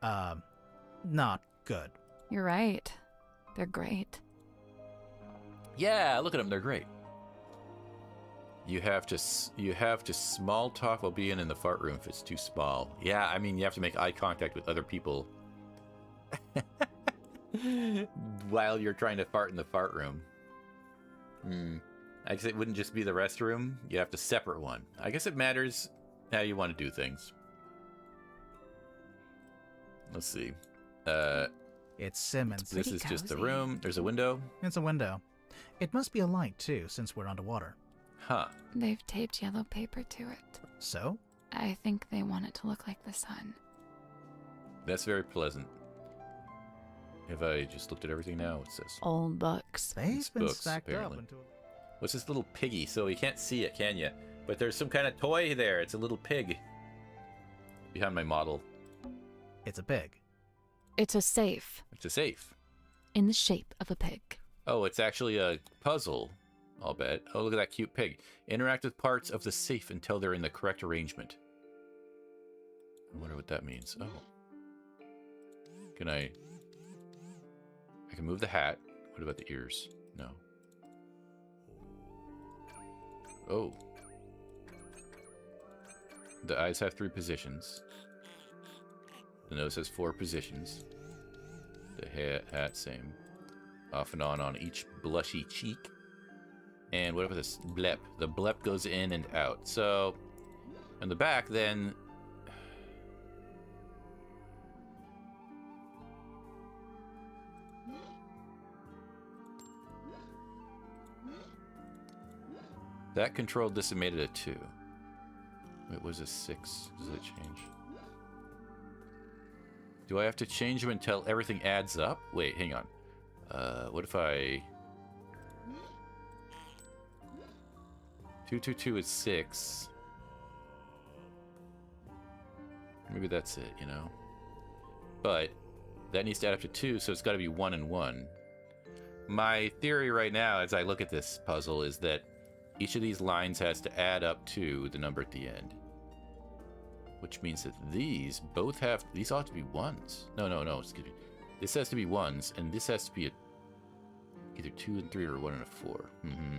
not good. You're right. They're great. Yeah, look at them. They're great. You have to small talk while being in the fart room if it's too small. Yeah, I mean, you have to make eye contact with other people while you're trying to fart in the fart room. I guess it wouldn't just be the restroom. You have to separate one. I guess it matters how you want to do things. Let's see. It's Sim and It's This pretty is just the cozy. room. There's a window. It's a window. It must be a light, too, since we're underwater. Huh. They've taped yellow paper to it. So? I think they want it to look like the sun. That's very pleasant. Have I just looked at everything now? What's this? Old books. They've It's been books, stacked apparently. up into What's this little piggy? So you can't see it, can you? But there's some kind of toy there. It's a little pig. Behind my model. It's a pig. It's a safe It's a safe. in the shape of a pig. Oh, it's actually a puzzle, I'll bet. Oh, look at that cute pig. Interact with parts of the safe until they're in the correct arrangement. I wonder what that means. Oh. Can I can move the hat. What about the ears? No. Oh. The eyes have 3 positions. The nose has 4 positions. The hat, same. Off and on each blushy cheek. And what about this blep? The blep goes in and out. So, in the back, then... That controlled this and made it a 2. It was a 6. Does it change? Do I have to change them until everything adds up? Wait, hang on. What if I... 222 is 6. Maybe that's it, you know? But that needs to add up to 2, so it's got to be 1 and 1. My theory right now, as I look at this puzzle, is that each of these lines has to add up to the number at the end. Which means that these both have... These ought to be 1s. No, excuse me. This has to be 1s, and this has to be either 2 and 3 or 1 and a 4. Mm-hmm.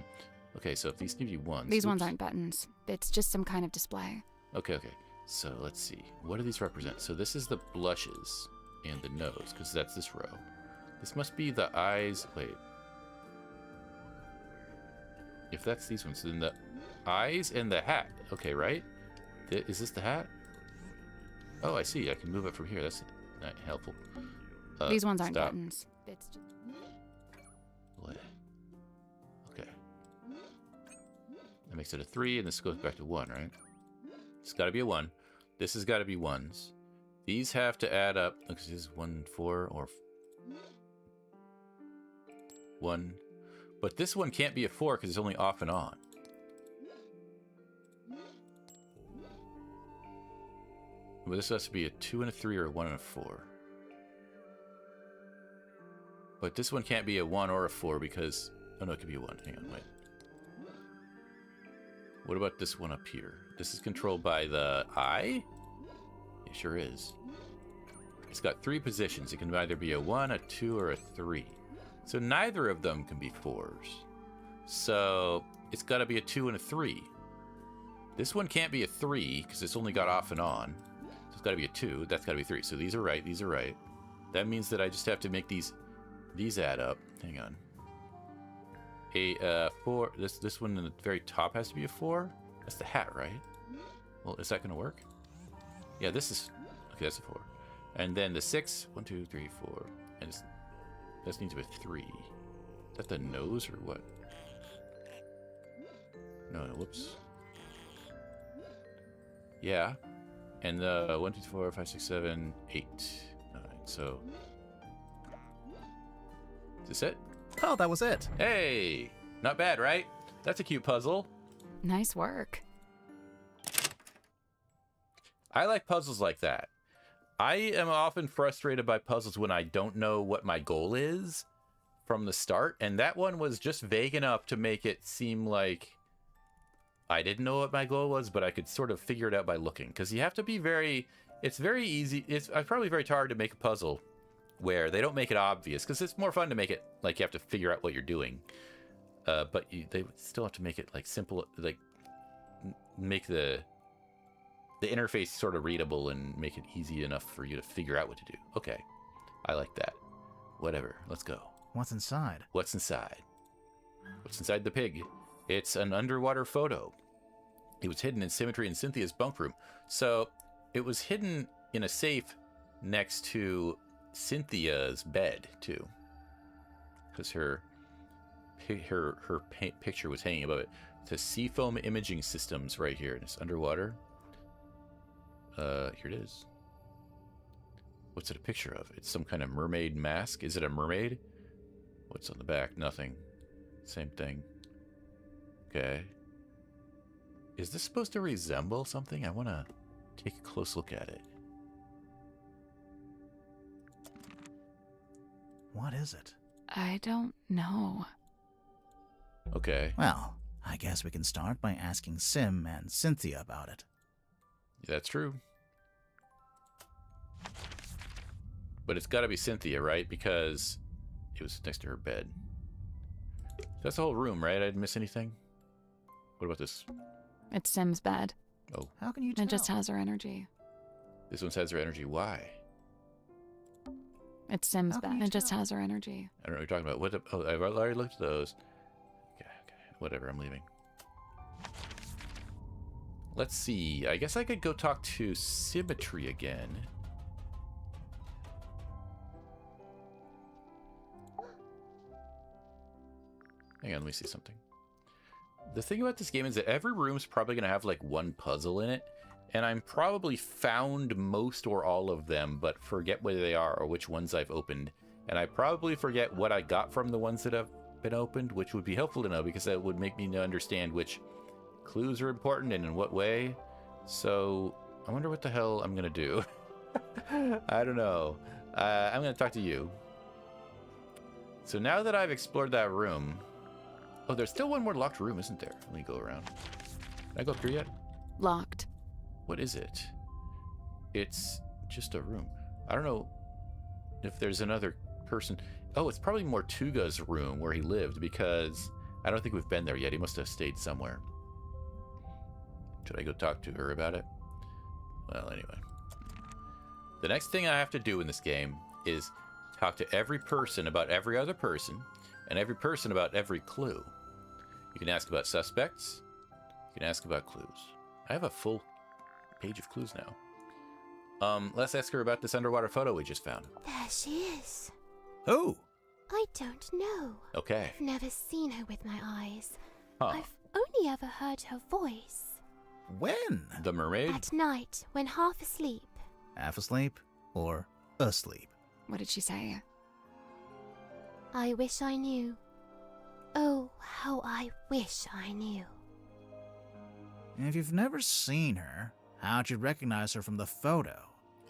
Okay, so if these need to be 1s... These ones aren't buttons. It's just some kind of display. Okay. So let's see. What do these represent? So this is the blushes and the nose, because that's this row. This must be the eyes... Wait. If that's these ones, then the eyes and the hat. Okay, right? Is this the hat? Oh, I see. I can move it from here. That's not helpful. These ones aren't stop. buttons. It's just... What? Okay. That makes it a 3, and this goes back to 1, right? It's got to be a 1. This has got to be 1s. These have to add up. Look, this is 1, 4, or 1. But this one can't be a 4 because it's only off and on. But this has to be a 2 and a 3 or a 1 and a 4. But this one can't be a 1 or a 4 because... Oh no, it could be a 1. Hang on, wait. What about this one up here? This is controlled by the eye? It sure is. It's got 3 positions. It can either be a 1, a 2, or a 3. So neither of them can be 4s. So it's got to be a 2 and a 3. This one can't be a 3 because it's only got off and on. So it's got to be a 2. That's got to be 3. So these are right. These are right. That means that I just have to make these add up. Hang on. A 4. This one in the very top has to be a 4. That's the hat, right? Well, is that going to work? Yeah, this is... Okay, that's a 4. And then the 6. 1, 2, 3, 4. And this needs to be a 3. Is that the nose or what? No, whoops. Yeah. And 1, 2, 3, 4, 5, 6, 7, 8. 9. So... Is this it? Oh, that was it. Hey! Not bad, right? That's a cute puzzle. Nice work. I like puzzles like that. I am often frustrated by puzzles when I don't know what my goal is from the start, and that one was just vague enough to make it seem like I didn't know what my goal was, but I could sort of figure it out by looking. Because you have to be very... It's very easy... It's probably very hard to make a puzzle where they don't make it obvious, because it's more fun to make it like you have to figure out what you're doing. But they still have to make it like simple, like make the interface sort of readable and make it easy enough for you to figure out what to do. Okay, I like that. Whatever, let's go. What's inside? What's inside? What's inside the pig? It's an underwater photo. It was hidden in Symmetry and Cynthia's bunk room. So it was hidden in a safe next to Cynthia's bed too, because her picture was hanging above it. It says Seafoam Imaging Systems right here, and it's underwater. Here it is. What's it a picture of? It's some kind of mermaid mask. Is it a mermaid? What's on the back? Nothing. Same thing. Okay. Is this supposed to resemble something? I want to take a close look at it. What is it? I don't know. Okay. Well, I guess we can start by asking Sim and Cynthia about it. That's true. But it's got to be Cynthia, right? Because it was next to her bed. That's the whole room, right? I didn't miss anything? What about this? It's Sim's bed. Oh, How can you tell? It just has her energy. this one has her energy. Why? It's Sim's How can bed. you It just tell? has her energy. I don't know what you're talking about. Oh, I've already looked at those. Okay. Whatever, I'm leaving. Let's see. I guess I could go talk to Symmetry again. Hang on, let me see something. The thing about this game is that every room's probably going to have like one puzzle in it, And I'm probably found most or all of them, but forget where they are or which ones I've opened. And I probably forget what I got from the ones that have been opened, which would be helpful to know because that would make me understand which clues are important and in what way. So I wonder what the hell I'm going to do. I don't know. I'm going to talk to you. So now that I've explored that room... Oh, there's still one more locked room, isn't there? Let me go around. Can I go through yet? Locked. What is it? It's just a room. I don't know if there's another person. Oh, it's probably Mortuga's room where he lived because I don't think we've been there yet. He must have stayed somewhere. Should I go talk to her about it? Well, anyway. The next thing I have to do in this game is talk to every person about every other person and every person about every clue. You can ask about suspects. You can ask about clues. I have a full page of clues now. Let's ask her about this underwater photo we just found. There she is. Who? I don't know. Okay. I've never seen her with my eyes. Huh. I've only ever heard her voice. When? The mermaid? At night, when half asleep. Half asleep or asleep? What did she say? I wish I knew. Oh, how I wish I knew. If you've never seen her, how'd you recognize her from the photo?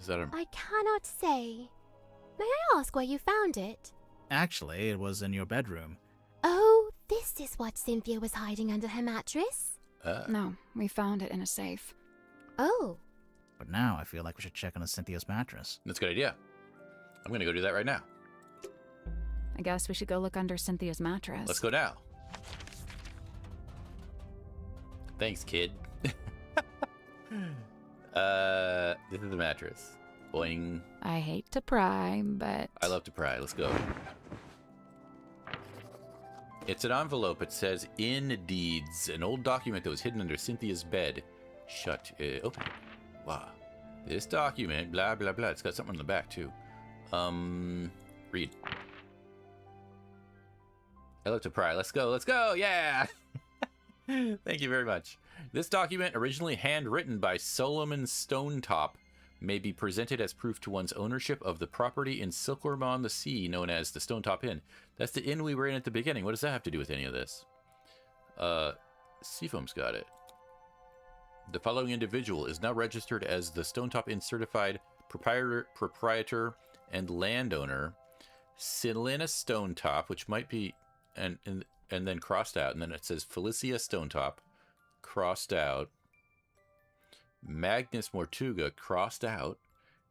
Is that a... I cannot say. May I ask where you found it? Actually, it was in your bedroom. Oh, this is what Cynthia was hiding under her mattress? No, we found it in a safe. Oh. But now I feel like we should check on Cynthia's mattress. That's a good idea. I'm going to go do that right now. I guess we should go look under Cynthia's mattress. Let's go now. Thanks, kid. This is the mattress. Boing. I hate to pry, but... I love to pry. Let's go. It's an envelope. It says, in deeds. An old document that was hidden under Cynthia's bed. Shut. Open. Wow. This document, blah, blah, blah. It's got something on the back, too. Read. I love to pry. Let's go. Let's go. Yeah. Thank you very much. This document, originally handwritten by Solomon Stonetop, may be presented as proof to one's ownership of the property in Silkworm on the Sea, known as the Stonetop Inn. That's the inn we were in at the beginning. What does that have to do with any of this? Seafoam's got it. The following individual is now registered as the Stonetop Inn certified proprietor and landowner, Selena Stonetop, which might be, and then crossed out, and then it says Felicia Stonetop, crossed out, Magnus Mortuga, crossed out,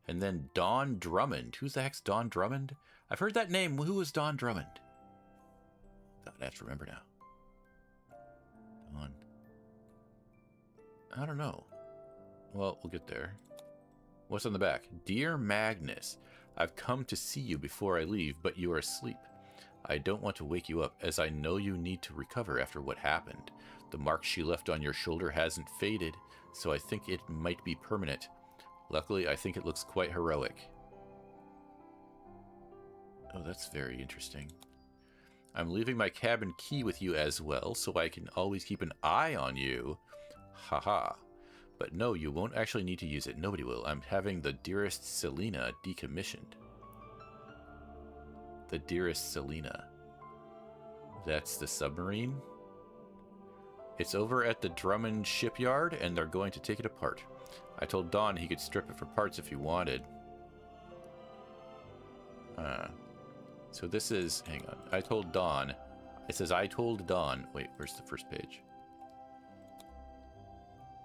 and then Don Drummond. Who's the heck's Don Drummond? I've heard that name. Who was Don Drummond? God, I have to remember now. Don. I don't know. Well, we'll get there. What's on the back? Dear Magnus, I've come to see you before I leave, but you are asleep. I don't want to wake you up, as I know you need to recover after what happened. The mark she left on your shoulder hasn't faded, so I think it might be permanent. Luckily, I think it looks quite heroic. Oh, that's very interesting. I'm leaving my cabin key with you as well, so I can always keep an eye on you. Haha. But no, you won't actually need to use it. Nobody will. I'm having the Dearest Selena decommissioned. The Dearest Selena. That's the submarine? It's over at the Drummond shipyard, and they're going to take it apart. I told Don he could strip it for parts if he wanted. So this is... Hang on. I told Don. It says, I told Don... Wait, where's the first page?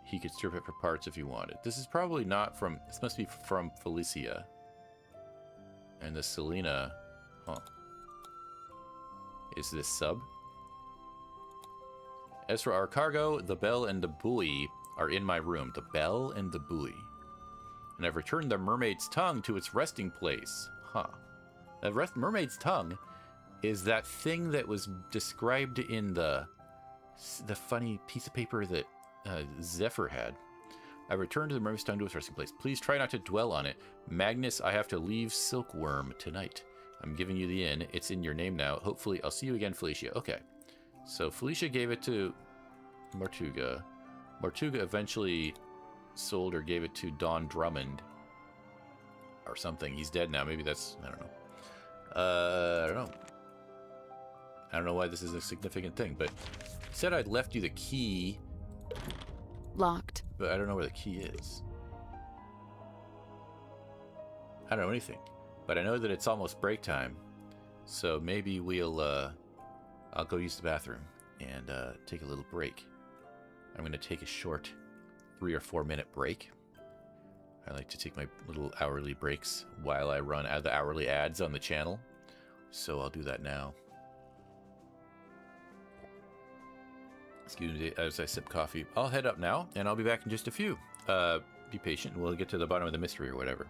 He could strip it for parts if he wanted. This is probably not from... This must be from Felicia. And the Selena... Huh. Is this sub? As for our cargo, the bell and the buoy are in my room. The bell and the buoy. And I've returned the mermaid's tongue to its resting place. Huh. The mermaid's tongue is that thing that was described in the funny piece of paper that Zephyr had. I returned to the mermaid's tongue to its resting place. Please try not to dwell on it. Magnus, I have to leave Silkworm tonight. I'm giving you the inn. It's in your name now. Hopefully, I'll see you again, Felicia. Okay. So Felicia gave it to Mortuga. Mortuga eventually sold or gave it to Don Drummond or something. He's dead now. Maybe that's, I don't know. I don't know. I don't know why this is a significant thing, but he said I'd left you the key, Locked. but I don't know where the key is. I don't know anything, but I know that it's almost break time, so maybe I'll go use the bathroom and take a little break. I'm going to take a short 3 or 4 minute break. I like to take my little hourly breaks while I run the hourly ads on the channel, so I'll do that now. Excuse me as I sip coffee. I'll head up now, and I'll be back in just a few. Be patient, we'll get to the bottom of the mystery or whatever.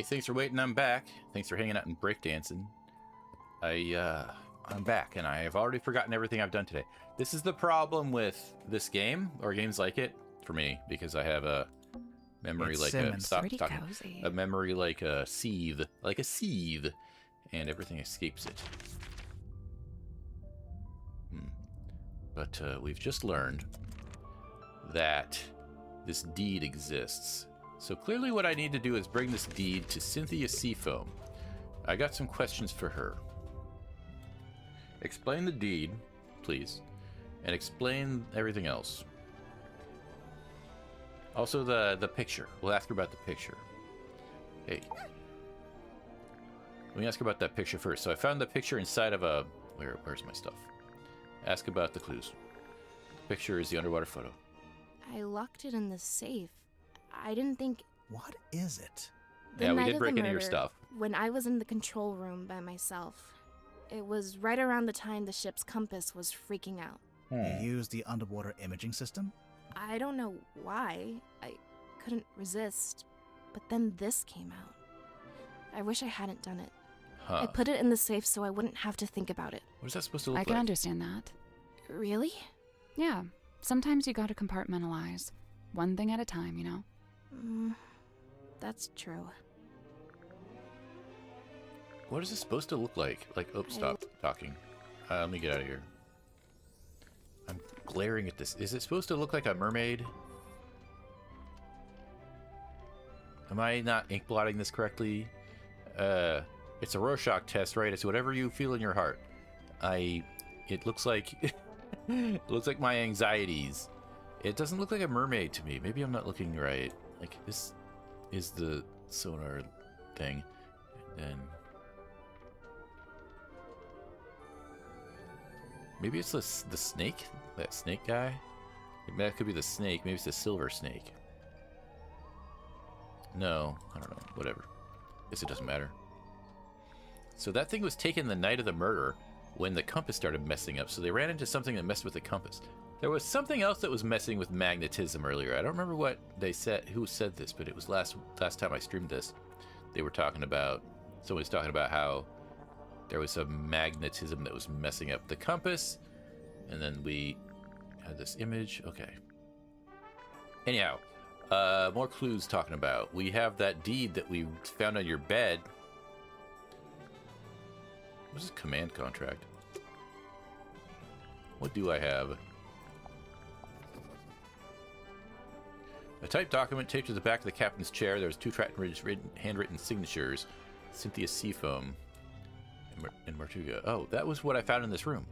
Hey, thanks for waiting. I'm back. Thanks for hanging out and breakdancing. I'm back, and I have already forgotten everything I've done today. This is the problem with this game, or games like it, for me, because I have a memory It's like Simmons. a... Stop Pretty talking. cozy. A memory like a sieve. Like a sieve. And everything escapes it. But we've just learned that this deed exists. So clearly what I need to do is bring this deed to Cynthia Seafoam. I got some questions for her. Explain the deed, please, and explain everything else. Also the picture. We'll ask her about the picture. Hey. Let me ask her about that picture first. So I found the picture inside of a... Where's my stuff? Ask about the clues. The picture is the underwater photo. I locked it in the safe. I didn't think... What is it? The Yeah, we night did of break the into your murder, stuff. When I was in the control room by myself, it was right around the time the ship's compass was freaking out. You used the underwater imaging system? I don't know why. I couldn't resist. But then this came out. I wish I hadn't done it. I put it in the safe so I wouldn't have to think about it. What is that supposed to look I can like? understand that. Really? Yeah, sometimes you gotta compartmentalize. One thing at a time, you know? That's true. What is this supposed to look like? Like, oh, stop talking. Let me get out of here. I'm glaring at this. Is it supposed to look like a mermaid? Am I not ink blotting this correctly? It's a Rorschach test, right? It's whatever you feel in your heart. It looks like... it looks like my anxieties. It doesn't look like a mermaid to me. Maybe I'm not looking right. Like, this is the sonar thing. And then... Maybe it's the snake? That snake guy? That could be the snake. Maybe it's the silver snake. No, I don't know. Whatever. Guess it doesn't matter. So that thing was taken the night of the murder when the compass started messing up. So they ran into something that messed with the compass. There was something else that was messing with magnetism earlier. I don't remember what they said, who said this, but it was last time I streamed this. They were talking about, someone was talking about how there was some magnetism that was messing up the compass. And then we had this image. Okay. Anyhow, more clues talking about. We have that deed that we found on your bed. What's this command contract? What do I have? A typed document taped to the back of the captain's chair. There was two handwritten signatures. Cynthia Seafoam and Martuga. Oh, that was what I found in this room.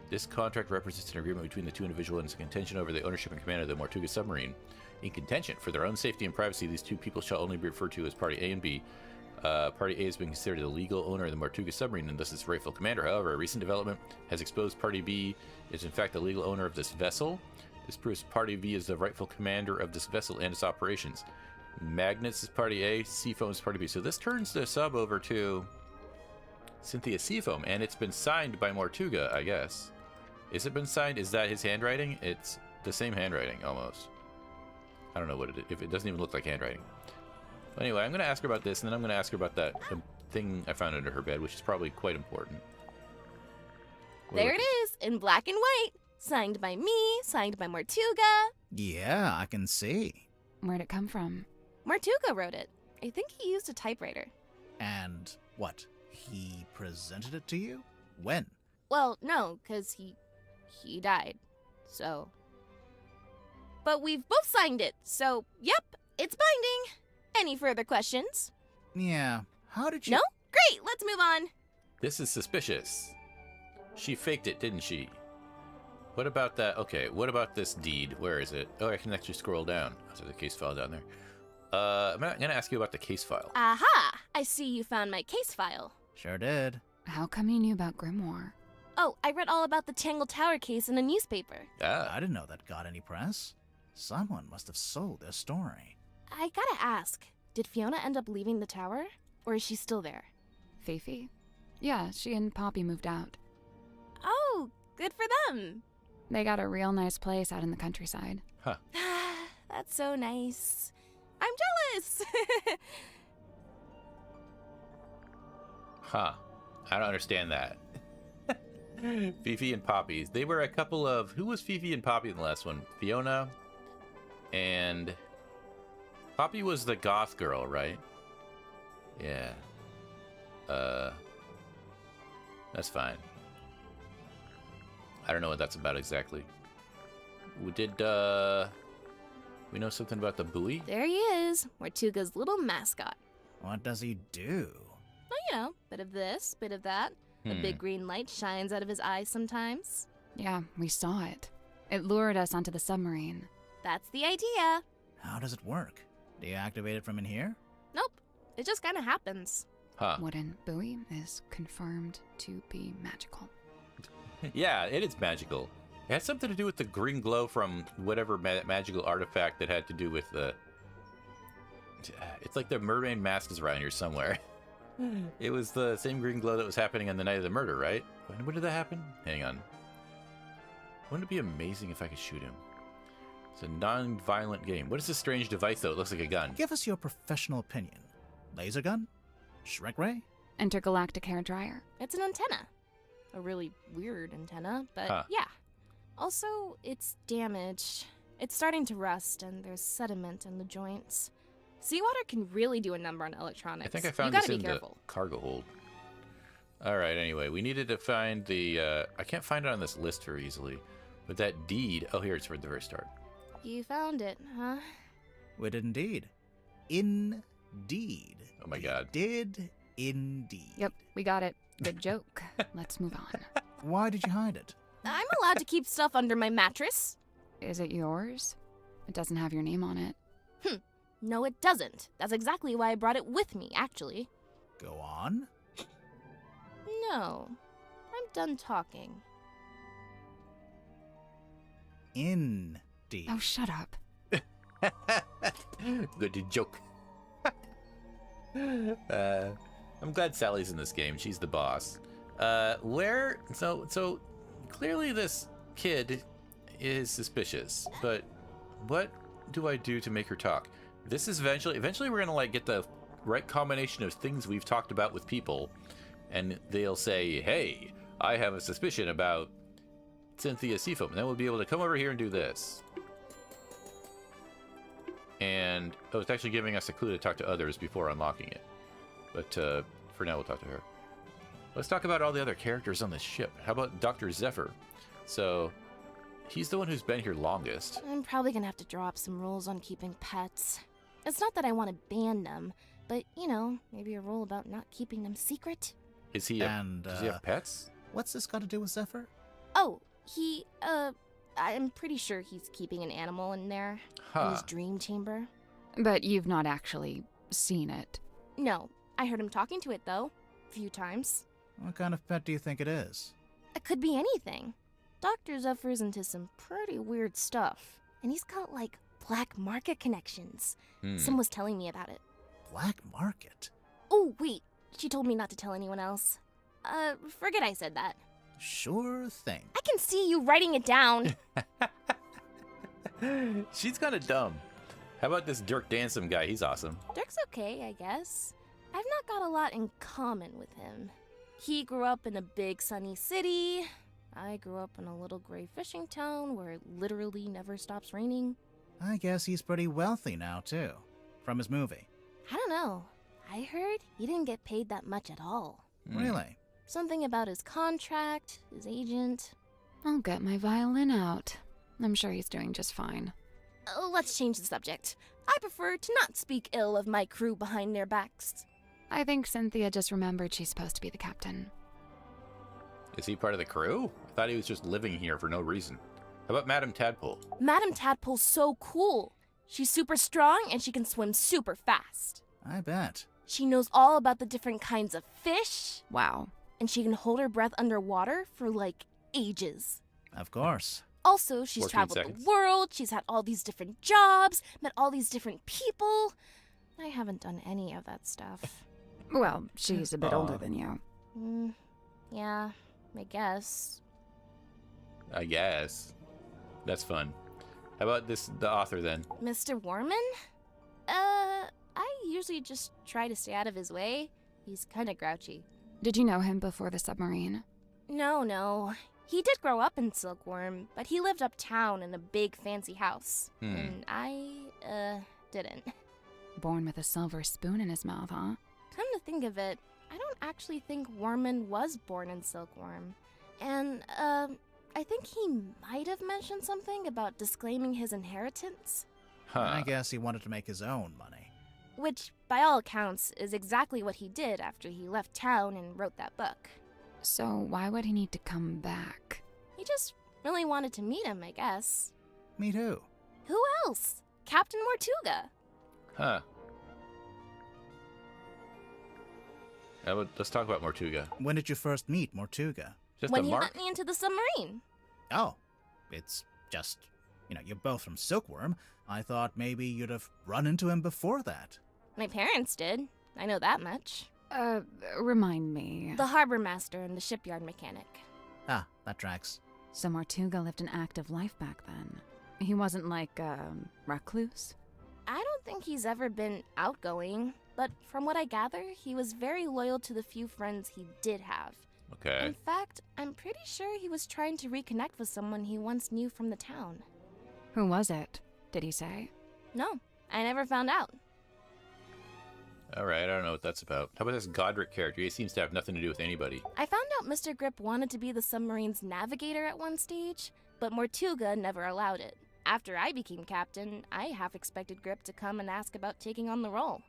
This contract represents an agreement between the two individuals in contention over the ownership and command of the Martuga submarine. In contention, for their own safety and privacy, these two people shall only be referred to as Party A and B. Party A has been considered the legal owner of the Martuga submarine and thus its rightful commander. However, a recent development has exposed Party B is in fact the legal owner of this vessel. This proves Party B is the rightful commander of this vessel and its operations. Magnets is Party A, Seafoam is Party B. So this turns the sub over to Cynthia Seafoam, and it's been signed by Martuga, I guess. Is it been signed? Is that his handwriting? It's the same handwriting, almost. I don't know what it is. If it doesn't even look like handwriting. But anyway, I'm going to ask her about this, and then I'm going to ask her about that thing I found under her bed, which is probably quite important. There it is, in black and white. Signed by me, signed by Martuga. Yeah, I can see. Where'd it come from? Martuga wrote it. I think he used a typewriter. And what? He presented it to you? When? Well, no, because he died. So. But we've both signed it, so yep, it's binding. Any further questions? Yeah. How did you... No? Great, let's move on. This is suspicious. She faked it, didn't she? What about that? Okay, what about this deed? Where is it? Oh, I can actually scroll down. Oh, there's a case file down there. I'm going to ask you about the case file. Aha! I see you found my case file. Sure did. How come you knew about Grimoire? Oh, I read all about the Tangle Tower case in a newspaper. Ah, I didn't know that got any press. Someone must have sold their story. I gotta ask, did Fiona end up leaving the tower? Or is she still there? Fifi? Yeah, she and Poppy moved out. Oh, good for them. They got a real nice place out in the countryside. huh. That's so nice. I'm jealous. Huh. I don't understand that. Fifi and Poppy. They were a couple of... Who was Fifi and Poppy in the last one? Fiona and... Poppy was the goth girl, right? Yeah. That's fine. I don't know what that's about exactly. Did, we know something about the buoy? There he is, Mortuga's little mascot. What does he do? Well, you know, bit of this, bit of that. A big green light shines out of his eyes sometimes. Yeah, we saw it. It lured us onto the submarine. That's the idea. How does it work? Do you activate it from in here? Nope, it just kind of happens. Huh. Wooden buoy is confirmed to be magical. Yeah, it is magical. It has something to do with the green glow from whatever magical artifact that had to do with the... It's like the mermaid mask is around here somewhere. It was the same green glow that was happening on the night of the murder, right? When did that happen? Hang on. Wouldn't it be amazing if I could shoot him? It's a non-violent game. What is this strange device, though? It looks like a gun. Give us your professional opinion. Laser gun? Shrek ray? Intergalactic hair dryer. It's an antenna. A really weird antenna, but Huh. yeah. Also, it's damaged. It's starting to rust, and there's sediment in the joints. Seawater can really do a number on electronics. I think I found you this gotta in be careful. the cargo hold. All right, anyway, we needed to find the... I can't find it on this list very easily. But that deed... Oh, here, it's at the very start. You found it, huh? We did indeed. Indeed. Oh my We God. Did indeed. Yep, we got it. Good joke. Let's move on. Why did you hide it? I'm allowed to keep stuff under my mattress. Is it yours? It doesn't have your name on it. No, it doesn't. That's exactly why I brought it with me, actually. Go on. No. I'm done talking. Indeed. Oh, shut up. Good joke. I'm glad Sally's in this game. She's the boss. So clearly this kid is suspicious, but what do I do to make her talk? This is eventually we're gonna like get the right combination of things we've talked about with people, and they'll say, hey, I have a suspicion about Cynthia Seafoam, and then we'll be able to come over here and do this. And oh, it's actually giving us a clue to talk to others before unlocking it. But for now, we'll talk to her. Let's talk about all the other characters on this ship. How about Dr. Zephyr? So, he's the one who's been here longest. I'm probably gonna have to draw up some rules on keeping pets. It's not that I want to ban them, but, you know, maybe a rule about not keeping them secret. Is he? Does he have pets? What's this got to do with Zephyr? Oh, I'm pretty sure he's keeping an animal in there. In his dream chamber. But you've not actually seen it. No, I heard him talking to it, though. A few times. What kind of pet do you think it is? It could be anything. Dr. Zephyr's into some pretty weird stuff. And he's got, like, black market connections. Sim was telling me about it. Black market? Oh, wait. She told me not to tell anyone else. Forget I said that. Sure thing. I can see you writing it down. She's kind of dumb. How about this Dirk Dansom guy? He's awesome. Dirk's okay, I guess. I've not got a lot in common with him. He grew up in a big sunny city. I grew up in a little gray fishing town where it literally never stops raining. I guess he's pretty wealthy now, too. From his movie. I don't know. I heard he didn't get paid that much at all. Really? Something about his contract, his agent. I'll get my violin out. I'm sure he's doing just fine. Let's change the subject. I prefer to not speak ill of my crew behind their backs. I think Cynthia just remembered she's supposed to be the captain. Is he part of the crew? I thought he was just living here for no reason. How about Madame Tadpole? Madame Tadpole's so cool. She's super strong and she can swim super fast. I bet. She knows all about the different kinds of fish, Wow. and she can hold her breath underwater for like ages. Of course. Also, she's 14 traveled seconds. the world, she's had all these different jobs, met all these different people. I haven't done any of that stuff. Well, she's a bit older than you. Yeah, I guess. I guess. That's fun. How about the author then? Mr. Warman? I usually just try to stay out of his way. He's kind of grouchy. Did you know him before the submarine? No. He did grow up in Silkworm, but he lived uptown in a big fancy house. And I didn't. Born with a silver spoon in his mouth, huh? Come to think of it, I don't actually think Worman was born in Silkworm. And, I think he might have mentioned something about disclaiming his inheritance. Huh. I guess he wanted to make his own money. Which, by all accounts, is exactly what he did after he left town and wrote that book. So why would he need to come back? He just really wanted to meet him, I guess. Meet who? Who else? Captain Mortuga. Huh. Let's talk about Mortuga. When did you first meet Mortuga? Just When a he mark? let me into the submarine. Oh, it's just, you're both from Silkworm. I thought maybe you'd have run into him before that. My parents did. I know that much. Remind me. The harbor master and the shipyard mechanic. Ah, that tracks. So Mortuga lived an active life back then. He wasn't like, recluse? I don't think he's ever been outgoing, but from what I gather, he was very loyal to the few friends he did have. Okay. In fact, I'm pretty sure he was trying to reconnect with someone he once knew from the town. Who was it? Did he say? No, I never found out. All right, I don't know what that's about. How about this Godric character? He seems to have nothing to do with anybody. I found out Mr. Grip wanted to be the submarine's navigator at one stage, but Mortuga never allowed it. After I became captain, I half expected Grip to come and ask about taking on the role.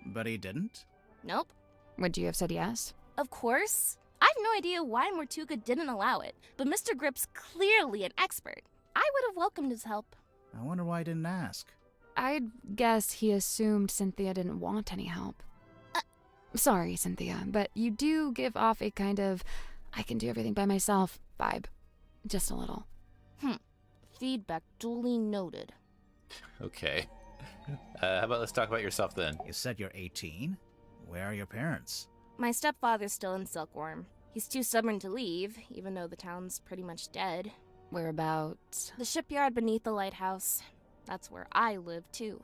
But he didn't? Nope. Would you have said yes? Of course. I have no idea why Mortuga didn't allow it, but Mr. Grip's clearly an expert. I would have welcomed his help. I wonder why he didn't ask. I'd guess he assumed Cynthia didn't want any help. Sorry, Cynthia, but you do give off a kind of I can do everything by myself vibe. Just a little. Feedback duly noted. Okay. How about let's talk about yourself then? You said you're 18? Where are your parents? My stepfather's still in Silkworm. He's too stubborn to leave, even though the town's pretty much dead. Whereabouts? The shipyard beneath the lighthouse. That's where I live, too.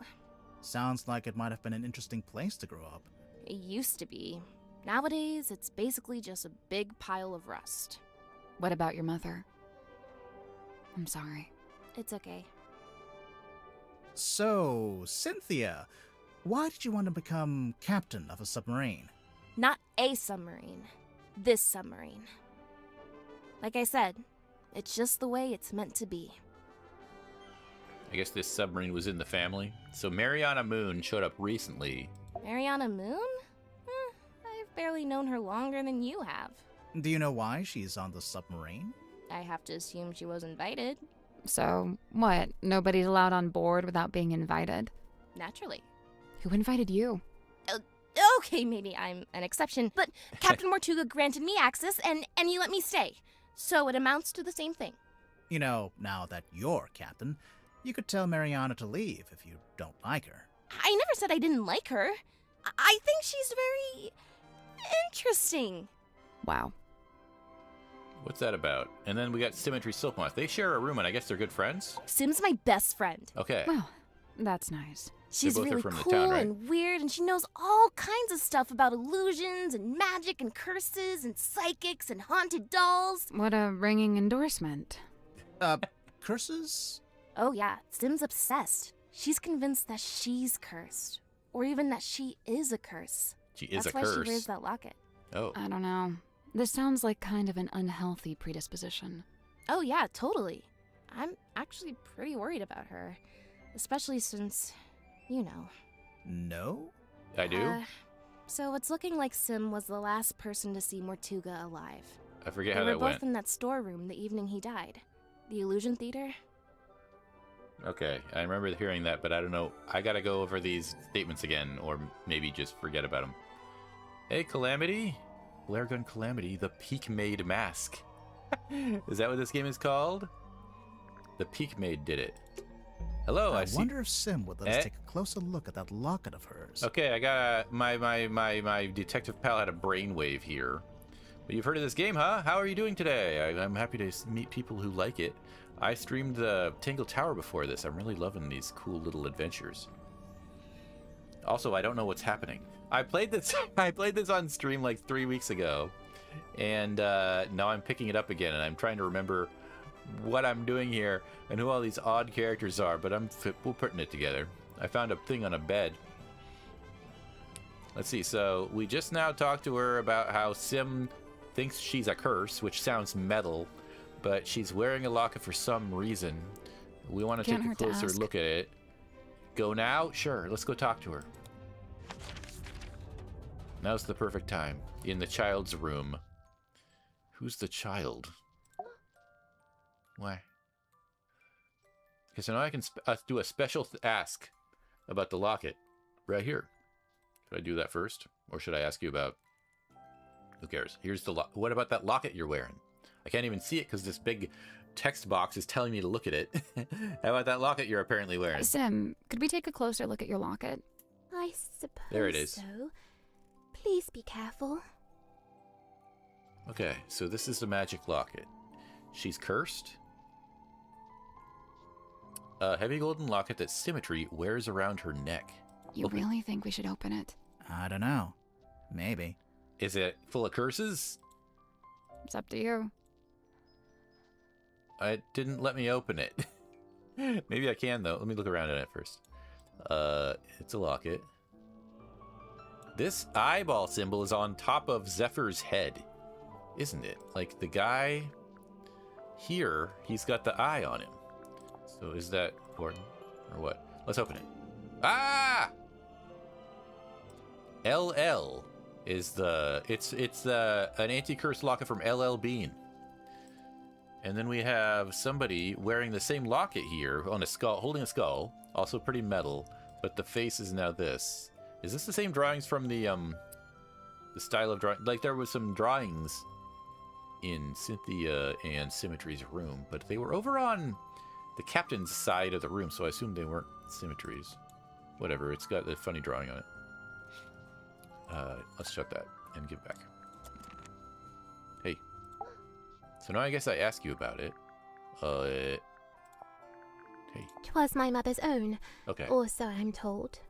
Sounds like it might have been an interesting place to grow up. It used to be. Nowadays, it's basically just a big pile of rust. What about your mother? I'm sorry. It's okay. So, Cynthia, why did you want to become captain of a submarine? Not a submarine. This submarine. Like I said, it's just the way it's meant to be. I guess this submarine was in the family. So Mariana Moon showed up recently. Mariana Moon? I've barely known her longer than you have. Do you know why she's on the submarine? I have to assume she was invited. So, what? Nobody's allowed on board without being invited? Naturally. Who invited you? Okay, maybe I'm an exception, but Captain Mortuga granted me access and he let me stay. So it amounts to the same thing. You know, now that you're captain, you could tell Mariana to leave if you don't like her. I never said I didn't like her. I think she's very interesting. Wow. What's that about? And then we got Symmetry Silkmoth. They share a room, and I guess they're good friends? Sim's my best friend. Okay. Well, that's nice. She's both are really from the cool town, right? and weird, and she knows all kinds of stuff about illusions and magic and curses and psychics and haunted dolls. What a ringing endorsement. Curses? Oh yeah, Sim's obsessed. She's convinced that she's cursed, or even that she is a curse. She is That's a why curse. she wears that locket. Oh. I don't know. This sounds like kind of an unhealthy predisposition. Oh yeah, totally. I'm actually pretty worried about her, especially since, you know. No? I do? So it's looking like Sim was the last person to see Mortuga alive. I forget They how were that both went. in that storeroom the evening he died. The Illusion Theater. Okay, I remember hearing that, but I don't know. I gotta go over these statements again, or maybe just forget about them. Hey, Calamity. Flare Gun Calamity, the Peak Maid Mask. Is that what this game is called? The Peak Maid did it. Hello, I see. wonder if Sim would let us take a closer look at that locket of hers. Okay, I got my detective pal had a brainwave here. But you've heard of this game, huh? How are you doing today? I'm happy to meet people who like it. I streamed the Tangle Tower before this. I'm really loving these cool little adventures. Also, I don't know what's happening. I played this. I played this on stream like 3 weeks ago, and now I'm picking it up again, and I'm trying to remember what I'm doing here and who all these odd characters are. But we're putting it together. I found a thing on a bed. Let's see. So we just now talked to her about how Sim thinks she's a curse, which sounds metal, but she's wearing a locket for some reason. We want to take a closer look at it. Go now? Sure. Let's go talk to her. Now's the perfect time. In the child's room. Who's the child? Why? Okay, so now I can do a special ask about the locket. Right here. Should I do that first? Or should I ask you about... Who cares? Here's the what about that locket you're wearing? I can't even see it because this big text box is telling me to look at it. How about that locket you're apparently wearing? Sim, could we take a closer look at your locket? I suppose There it is. so. Please be careful. Okay, so this is the magic locket. She's cursed. A heavy golden locket that Symmetry wears around her neck. You really think we should open it? I don't know. Maybe. Is it full of curses? It's up to you. It didn't let me open it. Maybe I can, though. Let me look around at it first. It's a locket. This eyeball symbol is on top of Zephyr's head, isn't it? Like, the guy here, he's got the eye on him. So is that important? Or what? Let's open it. Ah! LL is the... It's an anti-curse locket from LL Bean. And then we have somebody wearing the same locket here on a skull, holding a skull, also pretty metal, but the face is now this. Is this the same drawings from the style of drawing? Like, there was some drawings in Cynthia and Symmetry's room, but they were over on the captain's side of the room, so I assumed they weren't Symmetry's. Whatever, it's got a funny drawing on it. Let's shut that and give back. Hey. So now I guess I ask you about it. Hey. 'Twas my mother's own, Okay. or so I'm told.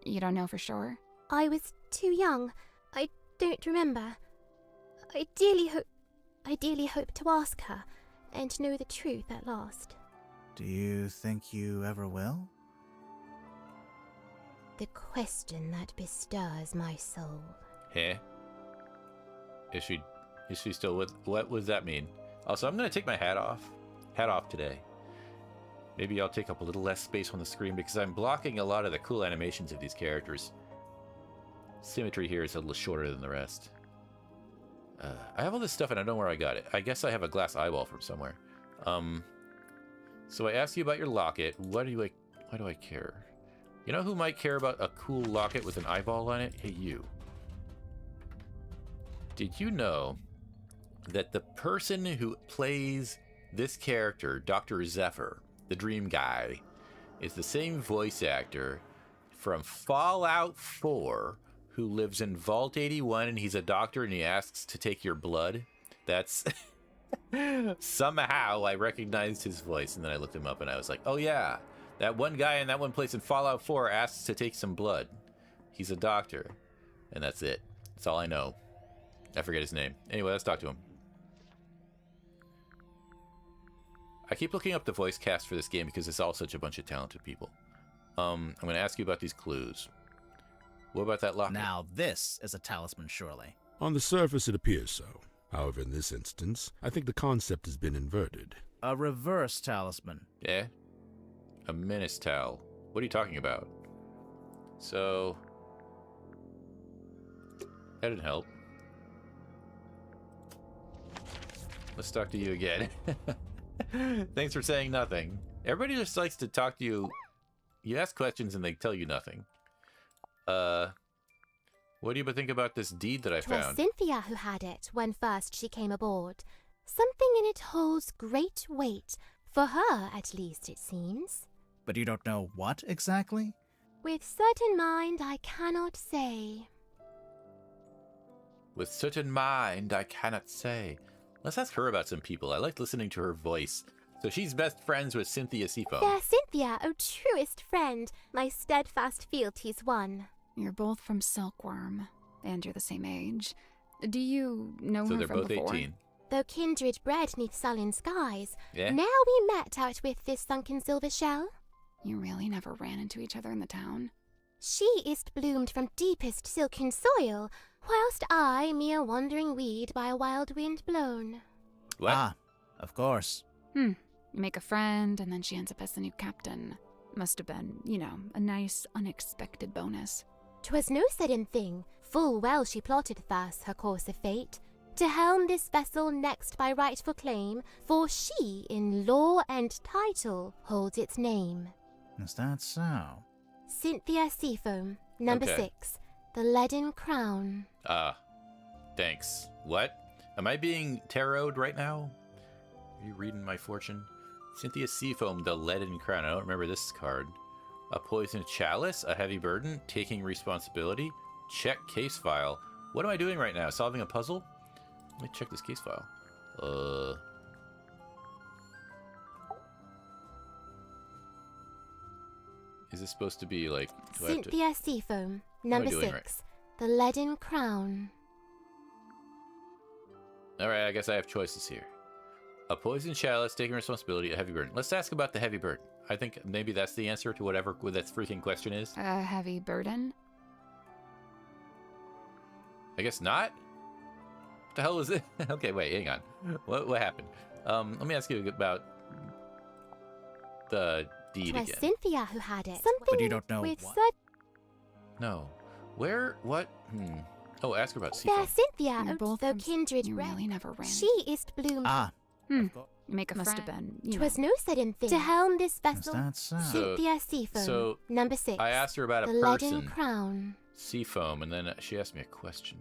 You don't know for sure? I was too young. I don't remember. I dearly hope to ask her and know the truth at last. Do you think you ever will? The question that bestirs my soul. Hey. Is she still with... What does that mean? Also, I'm going to take my hat off. Hat off today. Maybe I'll take up a little less space on the screen because I'm blocking a lot of the cool animations of these characters. Symmetry here is a little shorter than the rest. I have all this stuff and I don't know where I got it. I guess I have a glass eyeball from somewhere. So I asked you about your locket. Why do I care? You know who might care about a cool locket with an eyeball on it? Hey, you. Did you know that the person who plays this character, Dr. Zephyr, the dream guy, is the same voice actor from Fallout 4 who lives in Vault 81, and he's a doctor and he asks to take your blood? That's... Somehow I recognized his voice, and then I looked him up and I was like, oh yeah, that one guy in that one place in Fallout 4 asks to take some blood. He's a doctor. And that's it. That's all I know. I forget his name. Anyway, let's talk to him. I keep looking up the voice cast for this game because it's all such a bunch of talented people. I'm going to ask you about these clues. What about that locket? Now this is a talisman, surely. On the surface, it appears so. However, in this instance, I think the concept has been inverted. A reverse talisman. Yeah? A menace towel. What are you talking about? So... that didn't help. Let's talk to you again. Thanks for saying nothing. Everybody just likes to talk to you. You ask questions and they tell you nothing. What do you think about this deed that I 'Twas found? Cynthia who had it when first she came aboard. Something in it holds great weight. For her, at least, it seems. But you don't know what exactly? With certain mind, I cannot say. With certain mind, I cannot say. Let's ask her about some people. I like listening to her voice. So she's best friends with Cynthia Seafoam. Fair Cynthia, O truest friend, my steadfast fealty's one. You're both from Silkworm, and you're the same age. Do you know So her they're from both before? 18. Though kindred bred neath sullen skies, Yeah. now we met out with this sunken silver shell. You really never ran into each other in the town? She is bloomed from deepest silken soil, whilst I, mere wandering weed by a wild wind blown. What? Ah, of course. You make a friend, and then she ends up as the new captain. Must have been, a nice, unexpected bonus. 'Twas no sudden thing, full well she plotted thus her course of fate, to helm this vessel next by rightful claim, for she in law and title holds its name. Is that so? Cynthia Seafoam, number Okay. 6, the leaden crown. Thanks. What? Am I being tarot'd right now? Are you reading my fortune? Cynthia Seafoam, the leaden crown. I don't remember this card. A poisoned chalice, a heavy burden, taking responsibility, check case file. What am I doing right now? Solving a puzzle? Let me check this case file. Is this supposed to be like... do I have to- Cynthia Seafoam, I number doing 6, right? the leaden crown. Alright, I guess I have choices here. A poisoned chalice, taking responsibility, a heavy burden. Let's ask about the heavy burden. I think maybe that's the answer to whatever that freaking question is. A heavy burden? I guess not? What the hell is it? Okay, wait, hang on. What happened? Let me ask you about the deed 'Twas again. Cynthia who had it. Something But you don't know with what? such No. Where? What? Oh, ask her about fair Seafoam. Cynthia, You're both though from... kindred You bred. really never ran She is bloomed. Ah, Hmm. of course. You make a Must friend. have been, 'Twas no sudden thing. To helm this Is vessel, that so? Cynthia Seafoam, so number 6, I asked her about a the leaden person, crown. Seafoam, and then she asked me a question.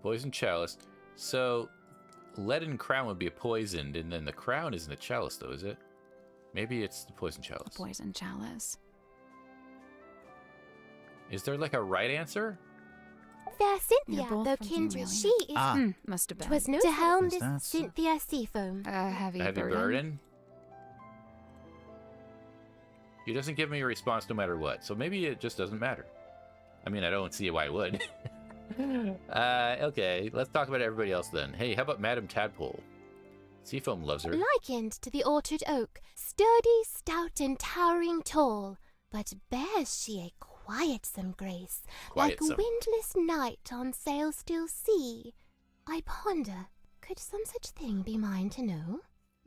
Poison chalice. So, leaden crown would be a poisoned, and then the crown isn't a chalice, though, is it? Maybe it's the poison a chalice. poison chalice. Is there like a right answer? Fair Cynthia, You're both though from kindred, Really she is. Ah, Must have been. 'Twas no to helm Is this that so? Cynthia Seafoam. A heavy, A heavy burden? He doesn't give me a response no matter what, so maybe it just doesn't matter. I mean, I don't see why it would. Okay, let's talk about everybody else then. Hey, how about Madame Tadpole? Seafoam loves her. Likened to the orchard oak, sturdy, stout, and towering tall, but bears she a quietsome grace, Quietsome. like windless night on sail still sea. I ponder, could some such thing be mine to know?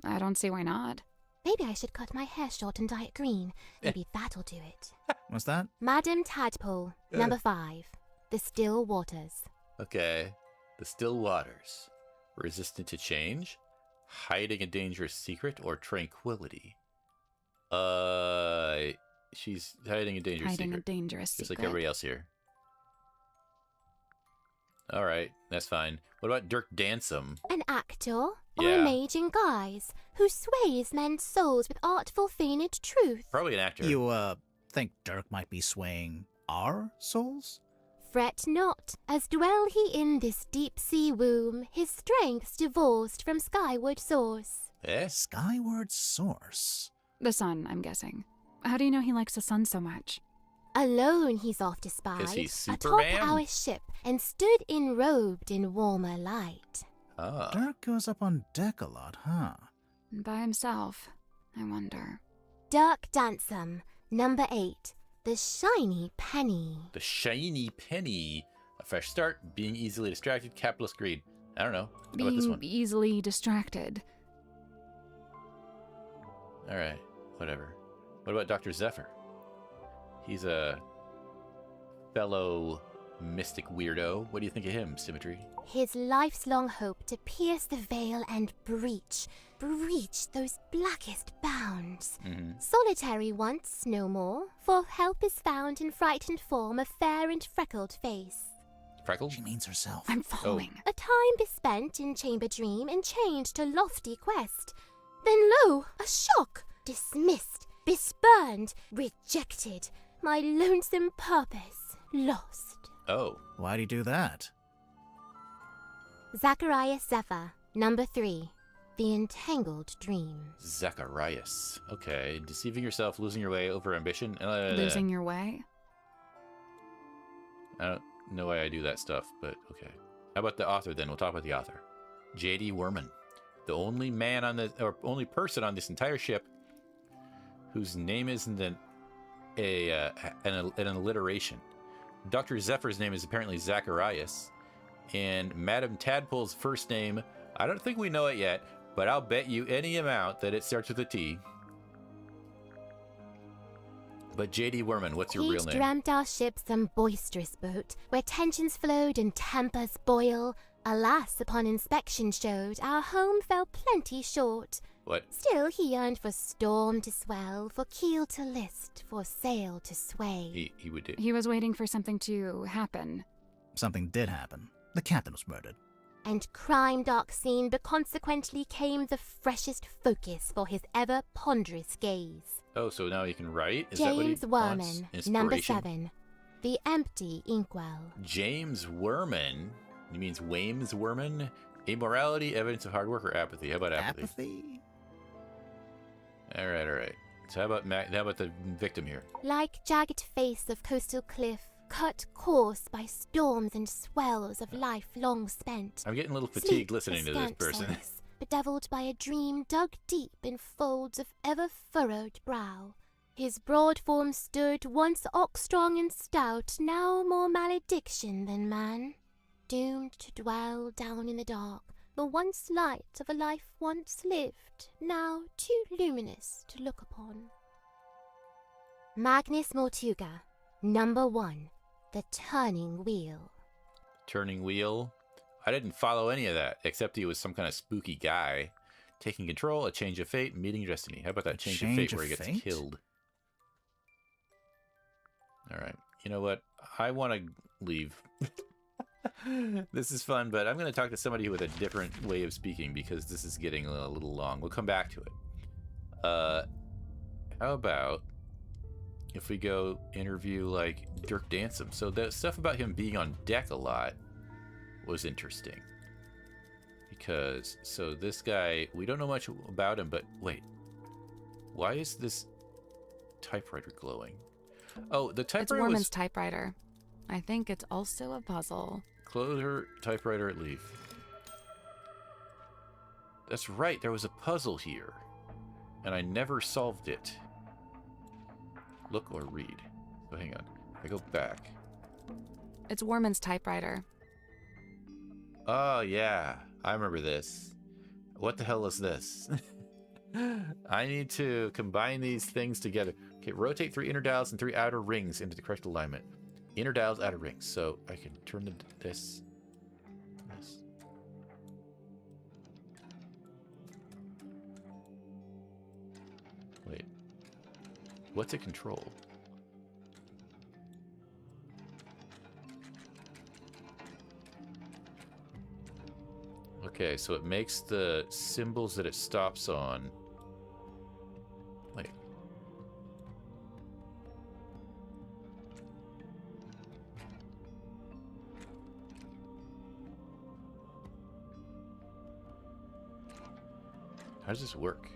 I don't see why not. Maybe I should cut my hair short and dye it green. Maybe that'll do it. What's that? Madam Tadpole, number 5, the still waters. Okay. The still waters. Resistant to change? Hiding a dangerous secret or tranquility? She's hiding a dangerous Hiding secret. a dangerous Just secret. like everybody else here. Alright, that's fine. What about Dirk Dansome? An actor or Yeah. a mage in guise, who sways men's souls with artful feigned truth. Probably an actor. You, think Dirk might be swaying our souls? Fret not, as dwell he in this deep sea womb, his strength's divorced from skyward source. Eh? Skyward source. The sun, I'm guessing. How do you know he likes the sun so much? Alone he's oft 'Cause espied, he's atop Superman? our ship, and stood enrobed in warmer light. Ah. Dirk goes up on deck a lot, huh? By himself, I wonder. Dirk Dansome, number 8, the shiny penny. The shiny penny. A fresh start, being easily distracted, capitalist greed. I don't know. How about this Being one? easily distracted. Alright, whatever. What about Dr. Zephyr? He's a fellow mystic weirdo. What do you think of him, Symmetry? His life's long hope to pierce the veil and breach those blackest bounds. Mm-hmm. Solitary once, no more, for help is found in frightened form of fair and freckled face. Freckled? She means herself. I'm following. A time bespent in chamber dream and chained to lofty quest. Then lo, a shock! Dismissed, bespurned, rejected, my lonesome purpose lost. Oh. Why'd he do that? Zacharias Zephyr, number 3, the entangled dream. Zacharias. Okay. Deceiving yourself, losing your way, over ambition. Losing your way? I don't know why I do that stuff, but okay. How about the author then? We'll talk about the author. J.D. Werman. The only man on the, or only person on this entire ship whose name isn't an alliteration. Dr. Zephyr's name is apparently Zacharias, and Madame Tadpole's first name, I don't think we know it yet, but I'll bet you any amount that it starts with a T. But J.D. Werman, what's your real name? He'd dreamt our ship some boisterous boat, where tensions flowed and tempers boil. Alas, upon inspection showed, our home fell plenty short. What? Still he yearned for storm to swell, for keel to list, for sail to sway. He would do. He was waiting for something to happen. Something did happen. The captain was murdered. And crime dark seen, but consequently came the freshest focus for his ever ponderous gaze. Oh, so now he can write? Is that what he James wants? Werman, number Inspiration? 7. The Empty Inkwell. James Werman? He means Wames Werman? Immorality, evidence of hard work, or apathy? How about apathy? Apathy? All right. So how about the victim here? Like jagged face of coastal cliff, cut coarse by storms and swells of life long spent. I'm getting a little Sleep fatigued listening for to this scant person. solace, bedeviled by a dream dug deep in folds of ever-furrowed brow. His broad form stood, once ox-strong and stout, now more malediction than man. Doomed to dwell down in the dark, the once light of a life once lived, now too luminous to look upon. Magnus Mortuga, number 1, The Turning Wheel. Turning wheel? I didn't follow any of that, except he was some kind of spooky guy. Taking control, a change of fate, meeting your destiny. How about that change of fate where he gets killed? All right. You know what? I want to leave. This is fun, but I'm going to talk to somebody with a different way of speaking because this is getting a little long. We'll come back to it. How about if we go interview like Dirk Dansom? So the stuff about him being on deck a lot was interesting. Because, so this guy, we don't know much about him, but wait. Why is this typewriter glowing? Oh, the typewriter It's Werman's was... typewriter. I think it's also a puzzle. Close her typewriter, leave. That's right, there was a puzzle here. And I never solved it. Look or read. So hang on. I go back. It's Werman's typewriter. Oh, yeah. I remember this. What the hell is this? I need to combine these things together. Okay, rotate 3 inner dials and 3 outer rings into the correct alignment. Inner dials, outer rings. So I can turn this. Wait. What's it control? Okay, so it makes the symbols that it stops on. Wait. How does this work?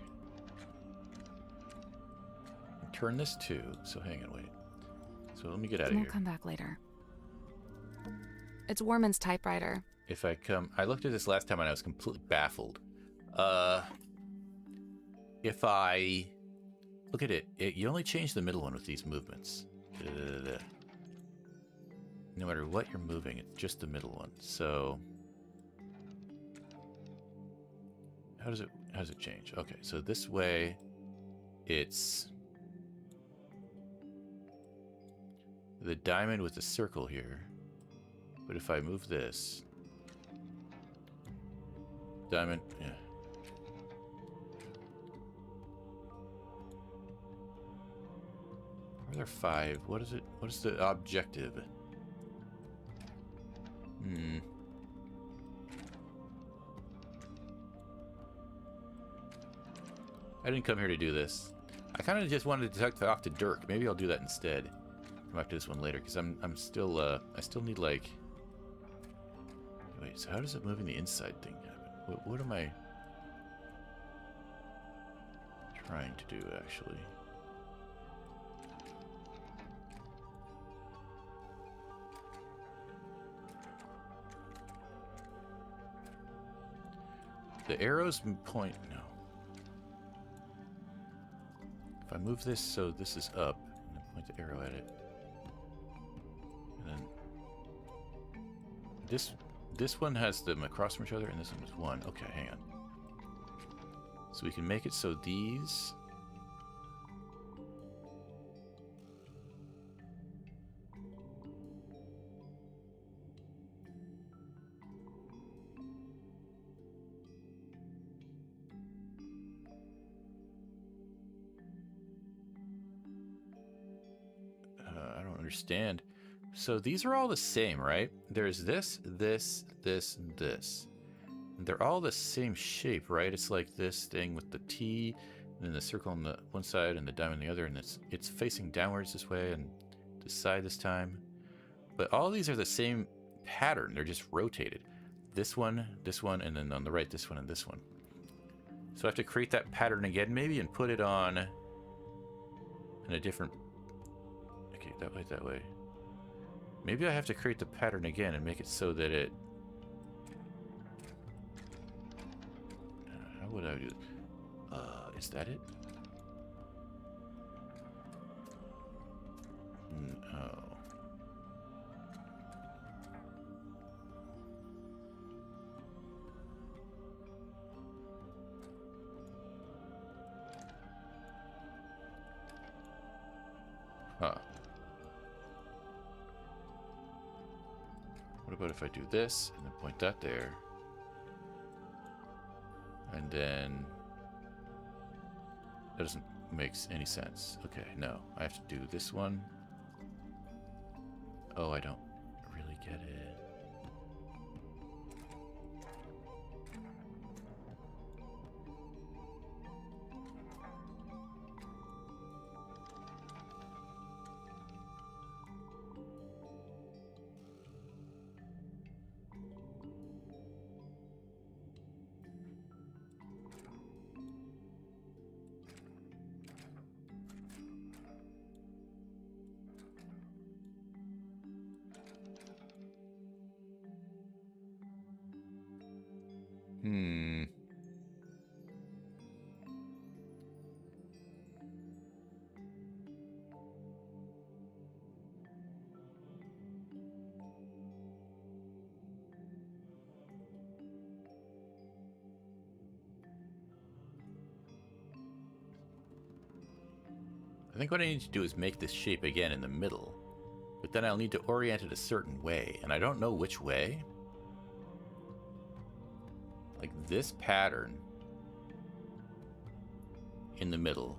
Turn this to, so hang on, wait. So let me get out of We'll here. come back later. It's Werman's typewriter. If I come, I looked at this last time and I was completely baffled. If I look at it, you only change the middle one with these movements. No matter what you're moving, it's just the middle one. So how does it change? Okay, so this way it's the diamond with the circle here. But if I move this diamond, yeah. Are there 5? What is it? What is the objective? I didn't come here to do this. I kind of just wanted to talk to Dirk. Maybe I'll do that instead. Come back to this one later because I'm still I still need like. Wait, so how does it moving the inside thing happen? What am I trying to do actually? The arrows point... No. If I move this so this is up, and then point the arrow at it. And then... This one has them across from each other, and this one is one. Okay, hang on. So we can make it so these... I don't understand. So these are all the same, right? There's this, this, this, and this. And they're all the same shape, right? It's like this thing with the T, and then the circle on the one side and the diamond on the other, and it's facing downwards this way and this side this time. But all these are the same pattern. They're just rotated. This one, and then on the right, this one and this one. So I have to create that pattern again, maybe, and put it on in a different... Okay, that way. Maybe I have to create the pattern again and make it so that it... How would I do it? Is that it? No. Huh. What about if I do this and then point that there? And then... That doesn't make any sense. Okay, no. I have to do this one. Oh, I don't really get it. I think what I need to do is make this shape again in the middle. But then I'll need to orient it a certain way, and I don't know which way. Like this pattern in the middle.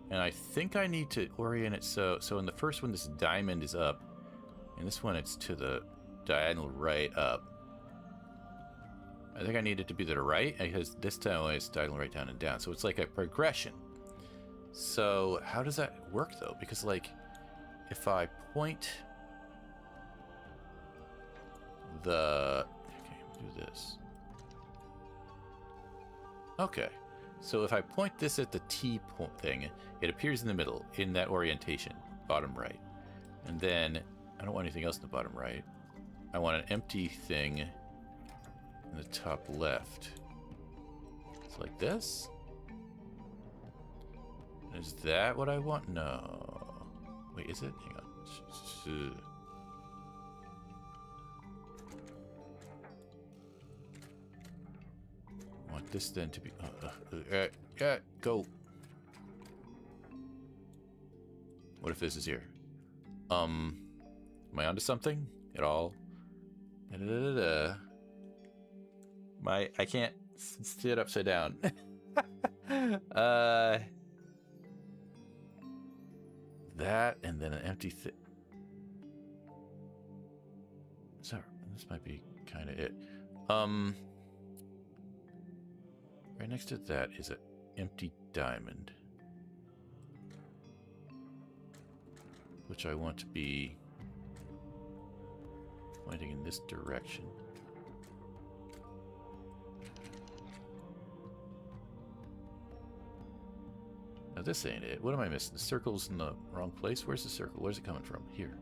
And I think I need to orient it so in the first one this diamond is up, and this one it's to the diagonal right up. I think I need it to be to the right, because this time it's diagonal right down and down. So it's like a progression. So how does that work though? Because like if I point the... Okay, do this. Okay. So if I point this at the T point thing, it appears in the middle, in that orientation, bottom right. And then, I don't want anything else in the bottom right. I want an empty thing in the top left. It's like this? Is that what I want? No. Wait, is it? Hang on. I want this then to be... go. What if this is here? Am I onto something at all? I can't sit upside down. That and then an empty thing. So this might be kind of it. Right next to that is an empty diamond, which I want to be pointing in this direction. Now this ain't it. What am I missing? The circle's in the wrong place? Where's the circle? Where's it coming from? Here.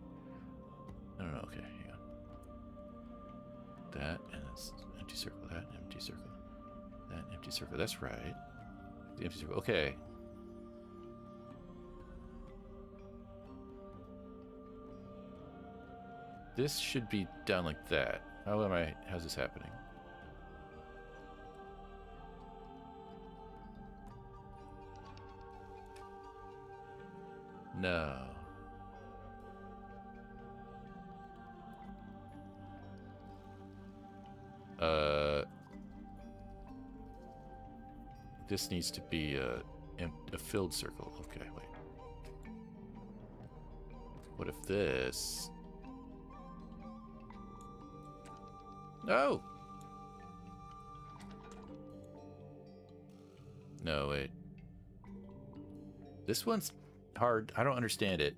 No, okay, hang on. That, and it's empty circle, that, empty circle. That empty circle. That's right. The empty circle. Okay. This should be done like that. How's this happening? No. This needs to be a filled circle. Okay, wait. What if this... No! No, wait. This one's hard. I don't understand it.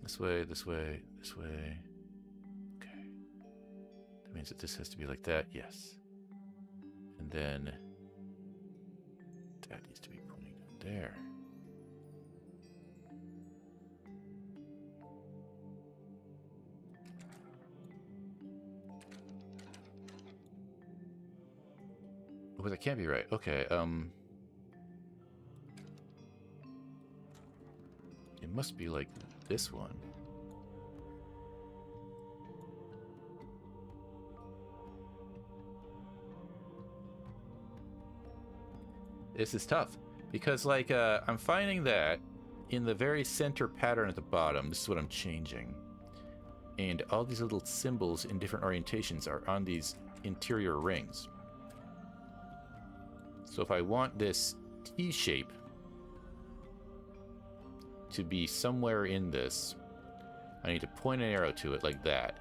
This way, this way, this way. Okay. That means that this has to be like that. Yes. And then that needs to be pointing down there. Oh, that can't be right. Okay, it must be like this one. This is tough because, like, I'm finding that in the very center pattern at the bottom, this is what I'm changing. And all these little symbols in different orientations are on these interior rings. So if I want this T shape to be somewhere in this, I need to point an arrow to it like that.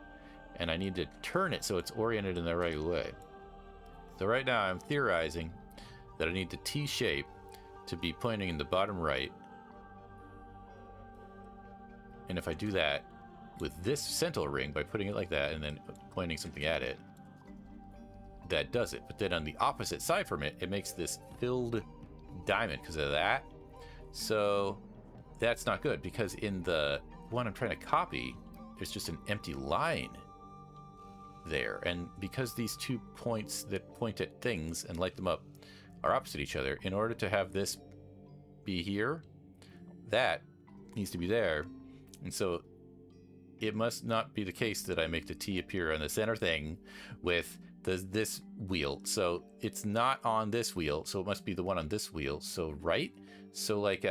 And I need to turn it so it's oriented in the right way. So right now I'm theorizing that I need the T shape to be pointing in the bottom right. And if I do that with this central ring by putting it like that and then pointing something at it, that does it. But then on the opposite side from it, it makes this filled diamond because of that. So that's not good because in the one I'm trying to copy, there's just an empty line there. And because these 2 points that point at things and light them up are opposite each other, in order to have this be here, that needs to be there. And so it must not be the case that I make the T appear on the center thing with this wheel. So it's not on this wheel, so it must be the one on this wheel. So right? So like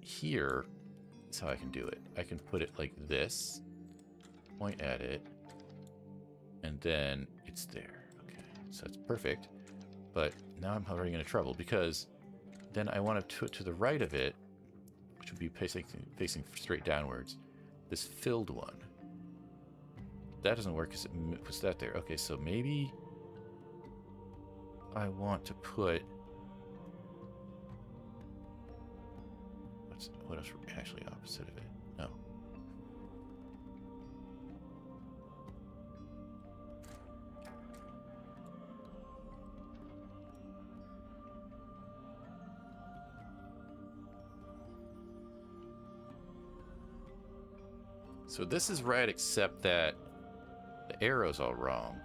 here is how I can do it. I can put it like this, point at it, and then it's there. Okay, so that's perfect. But now I'm running into trouble because then I want to put to the right of it, which would be facing straight downwards, this filled one. That doesn't work because it puts that there. Okay, so maybe I want to put... What else actually opposite of it? No. So this is right, except that the arrow's all wrong.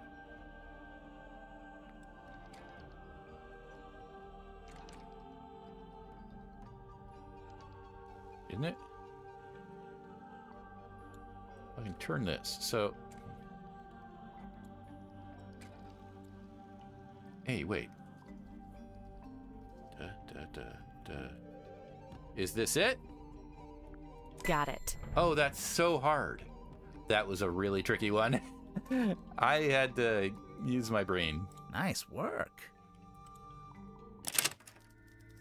Isn't it? I can turn this. So... Hey, wait. Is this it? Got it. Oh, that's so hard. That was a really tricky one. I had to use my brain. Nice work.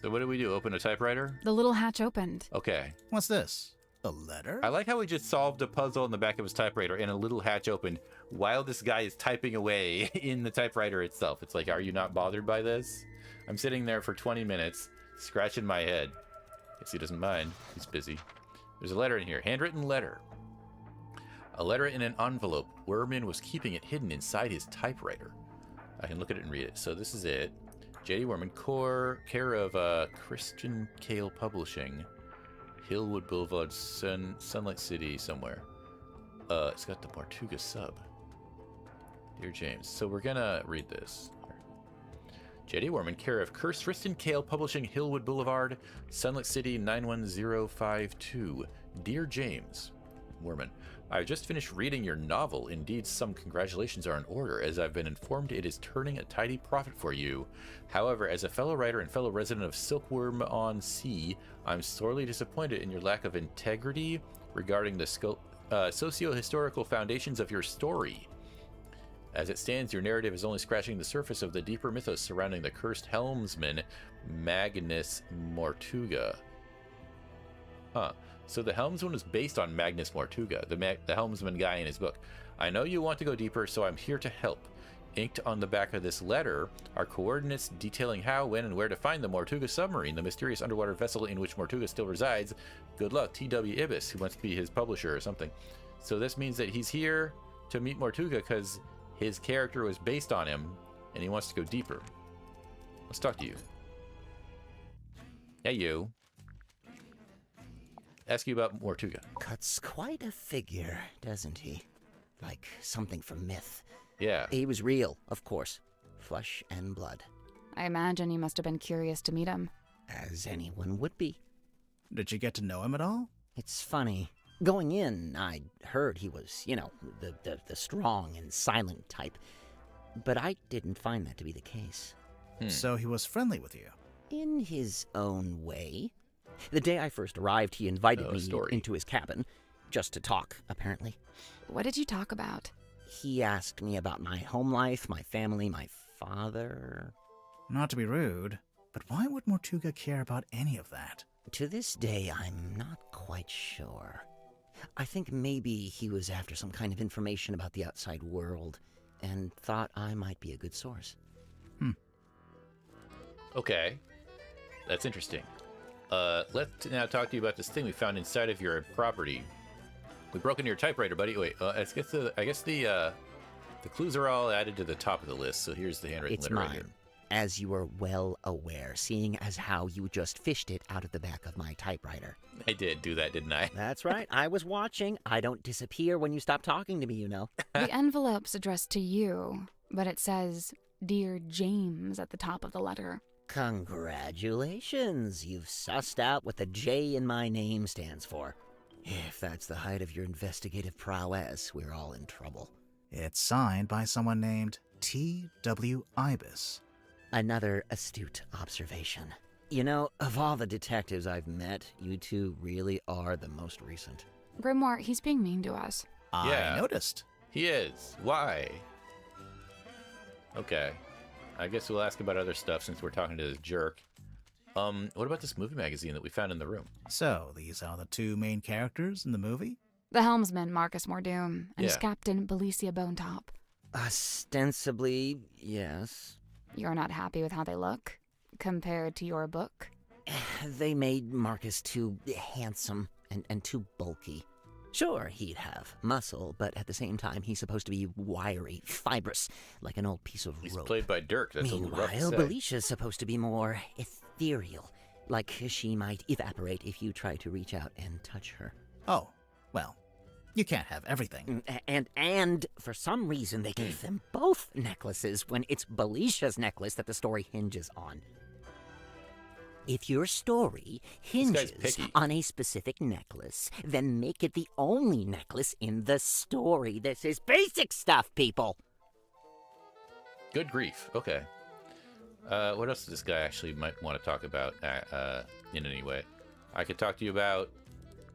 So what do we do? Open a typewriter? The little hatch opened. Okay. What's this? A letter? I like how we just solved a puzzle in the back of his typewriter and a little hatch opened while this guy is typing away in the typewriter itself. It's like, are you not bothered by this? I'm sitting there for 20 minutes, scratching my head. Guess he doesn't mind. He's busy. There's a letter in here. Handwritten letter. A letter in an envelope. Werman was keeping it hidden inside his typewriter. I can look at it and read it. So this is it. J.D. Werman, care of Christian Kale Publishing. Hillwood Boulevard, Sunlight City, somewhere. It's got the Mortuga sub. Dear James. So we're gonna read this. J.D. Warman, care of Curse Tristan Kale, Publishing, Hillwood Boulevard, Sunlit City, 91052. Dear James. Warman, I've just finished reading your novel. Indeed, some congratulations are in order, as I've been informed it is turning a tidy profit for you. However, as a fellow writer and fellow resident of Silkworm on Sea, I'm sorely disappointed in your lack of integrity regarding the socio-historical foundations of your story. As it stands, your narrative is only scratching the surface of the deeper mythos surrounding the cursed helmsman, Magnus Mortuga. Huh. So the helmsman was based on Magnus Mortuga, the helmsman guy in his book. I know you want to go deeper, so I'm here to help. Inked on the back of this letter are coordinates detailing how, when, and where to find the Mortuga submarine, the mysterious underwater vessel in which Mortuga still resides. Good luck, T.W. Ibis, who must be his publisher or something. So this means that he's here to meet Mortuga because his character was based on him, and he wants to go deeper. Let's talk to you. Hey, you. Ask you about Mortuga. Cuts quite a figure, doesn't he? Like something from myth. Yeah. He was real, of course. Flesh and blood. I imagine you must have been curious to meet him. As anyone would be. Did you get to know him at all? It's funny. Going in, I heard he was, the strong and silent type. But I didn't find that to be the case. So he was friendly with you? In his own way. The day I first arrived, he invited me into his cabin. Just to talk, apparently. What did you talk about? He asked me about my home life, my family, my father. Not to be rude, but why would Mortuga care about any of that? To this day, I'm not quite sure. I think maybe he was after some kind of information about the outside world and thought I might be a good source. Okay. That's interesting. Let's now talk to you about this thing we found inside of your property. We broke into your typewriter, buddy. Wait, I guess the clues are all added to the top of the list, so here's the handwritten letter right here. As you are well aware, seeing as how you just fished it out of the back of my typewriter. I did do that, didn't I? That's right. I was watching. I don't disappear when you stop talking to me, you know. The envelope's addressed to you, but it says, Dear James, at the top of the letter. Congratulations. You've sussed out what the J in my name stands for. If that's the height of your investigative prowess, we're all in trouble. It's signed by someone named T.W. Ibis. Another astute observation. You know, of all the detectives I've met, you two really are the most recent. Grimoire, he's being mean to us. Yeah. I noticed. He is. Why? Okay. I guess we'll ask about other stuff since we're talking to this jerk. What about this movie magazine that we found in the room? So, these are the two main characters in the movie? The helmsman, Marcus Mordoom, and his captain, Belicia Bonetop. Ostensibly, yes. You're not happy with how they look, compared to your book? They made Marcus too handsome and too bulky. Sure, he'd have muscle, but at the same time, he's supposed to be wiry, fibrous, like an old piece of rope. He's played by Dirk. That's a little rough to say. Meanwhile, Belicia's supposed to be more ethereal, like she might evaporate if you try to reach out and touch her. Oh, well, you can't have everything. And for some reason, they gave them both necklaces when it's Belicia's necklace that the story hinges on. If your story hinges on a specific necklace, then make it the only necklace in the story. This is basic stuff, people. Good grief. Okay. What else does this guy actually might want to talk about in any way? I could talk to you about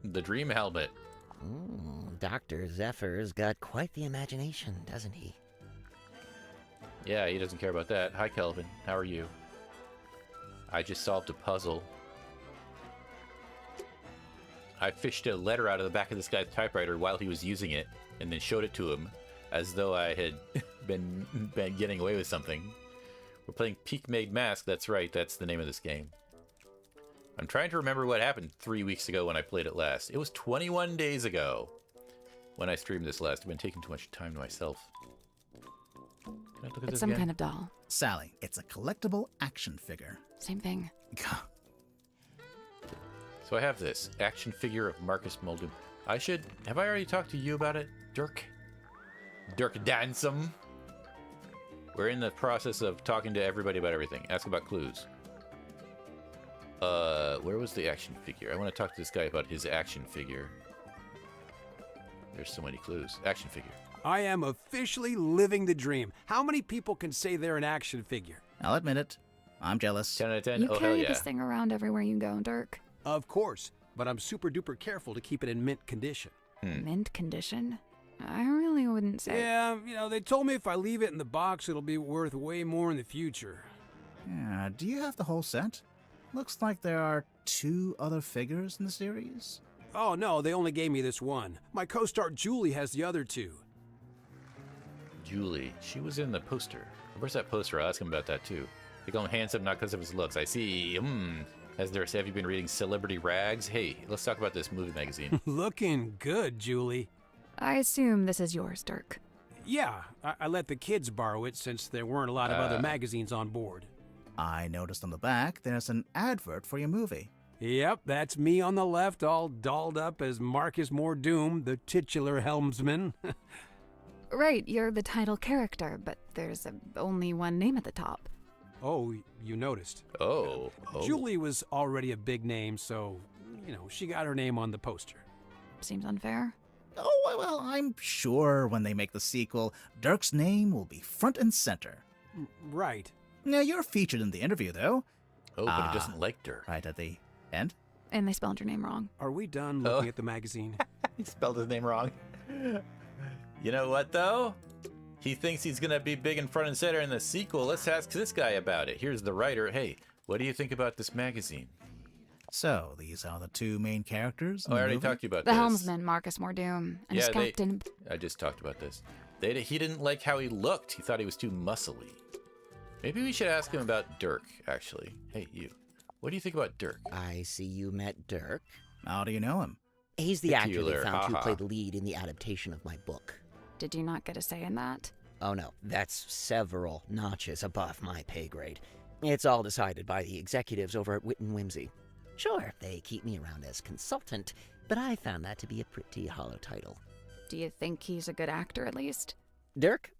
the dream helmet. Dr. Zephyr's got quite the imagination, doesn't he? Yeah, he doesn't care about that. Hi, Kelvin. How are you? I just solved a puzzle. I fished a letter out of the back of this guy's typewriter while he was using it, and then showed it to him as though I had been getting away with something. We're playing Peak Made Mask. That's right. That's the name of this game. I'm trying to remember what happened 3 weeks ago when I played it last. It was 21 days ago when I streamed this last. I've been taking too much time to myself. Can I look at It's this some again? kind of doll. Sally, it's a collectible action figure. Same thing. So I have this action figure of Marcus Muldoon. Have I already talked to you about it, Dirk? Dirk Dansum? We're in the process of talking to everybody about everything. Ask about clues. Where was the action figure? I want to talk to this guy about his action figure. There's so many clues. Action figure. I am officially living the dream. How many people can say they're an action figure? I'll admit it. I'm jealous. 10 out of 10? You Oh, hell carry yeah. this thing around everywhere you go, Dirk. Of course, but I'm super duper careful to keep it in mint condition. Mint condition? I really wouldn't say. Yeah, they told me if I leave it in the box, it'll be worth way more in the future. Yeah, do you have the whole set? Looks like there are 2 other figures in the series. Oh no, they only gave me this one. My co-star Julie has the other 2. Julie. She was in the poster. Where's that poster? I'll ask him about that too. They call him handsome not because of his looks. I see. Have you been reading Celebrity Rags? Hey, let's talk about this movie magazine. Looking good, Julie. I assume this is yours, Dirk. Yeah, I let the kids borrow it since there weren't a lot of other magazines on board. I noticed on the back there's an advert for your movie. Yep, that's me on the left, all dolled up as Marcus Mordoom, the titular helmsman. Right, you're the title character, but there's only one name at the top. Oh, you noticed. Oh. Julie was already a big name, so, she got her name on the poster. Seems unfair. Oh, well, I'm sure when they make the sequel, Dirk's name will be front and center. Right. Now, you're featured in the interview, though. Oh, but he doesn't like Dirk. Right at the end. And they spelled your name wrong. Are we done looking at the magazine? He spelled his name wrong. You know what, though? He thinks he's going to be big in front and center in the sequel. Let's ask this guy about it. Here's the writer. Hey, what do you think about this magazine? So, these are the 2 main characters in Oh, I the already movie? talked to you about The this. helmsman, Marcus Mordoom, and his captain. I just talked about this. He didn't like how he looked. He thought he was too muscly. Maybe we should ask him about Dirk, actually. Hey, you. What do you think about Dirk? I see you met Dirk. How do you know him? He's the actor Peculiar, they found to haha. play the lead in the adaptation of my book. Did you not get a say in that? Oh no, that's several notches above my pay grade. It's all decided by the executives over at Wit and Whimsy. Sure, they keep me around as consultant, but I found that to be a pretty hollow title. Do you think he's a good actor, at least? Dirk?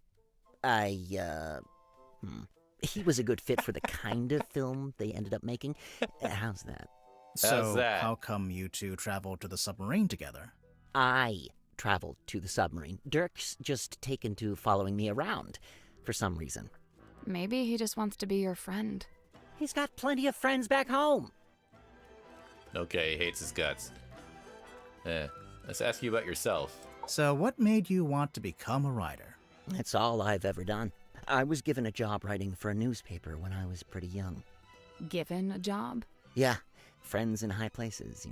He was a good fit for the kind of film they ended up making. How's that? So, that? how come you 2 traveled to the submarine together? I traveled to the submarine. Dirk's just taken to following me around for some reason. Maybe he just wants to be your friend. He's got plenty of friends back home. Okay, he hates his guts. Let's ask you about yourself. So, what made you want to become a writer? That's all I've ever done. I was given a job writing for a newspaper when I was pretty young. Given a job? Yeah, friends in high places,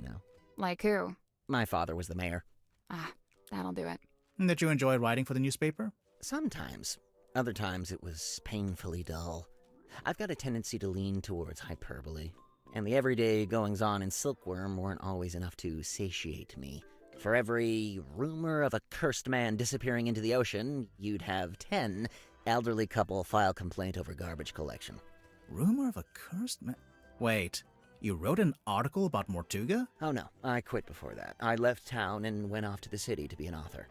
Like who? My father was the mayor. Ah, that'll do it. Did you enjoy writing for the newspaper? Sometimes. Other times it was painfully dull. I've got a tendency to lean towards hyperbole, and the everyday goings-on in Silkworm weren't always enough to satiate me. For every rumor of a cursed man disappearing into the ocean, you'd have 10 elderly couple file complaint over garbage collection. Rumor of a cursed man? Wait, you wrote an article about Mortuga? Oh no, I quit before that. I left town and went off to the city to be an author.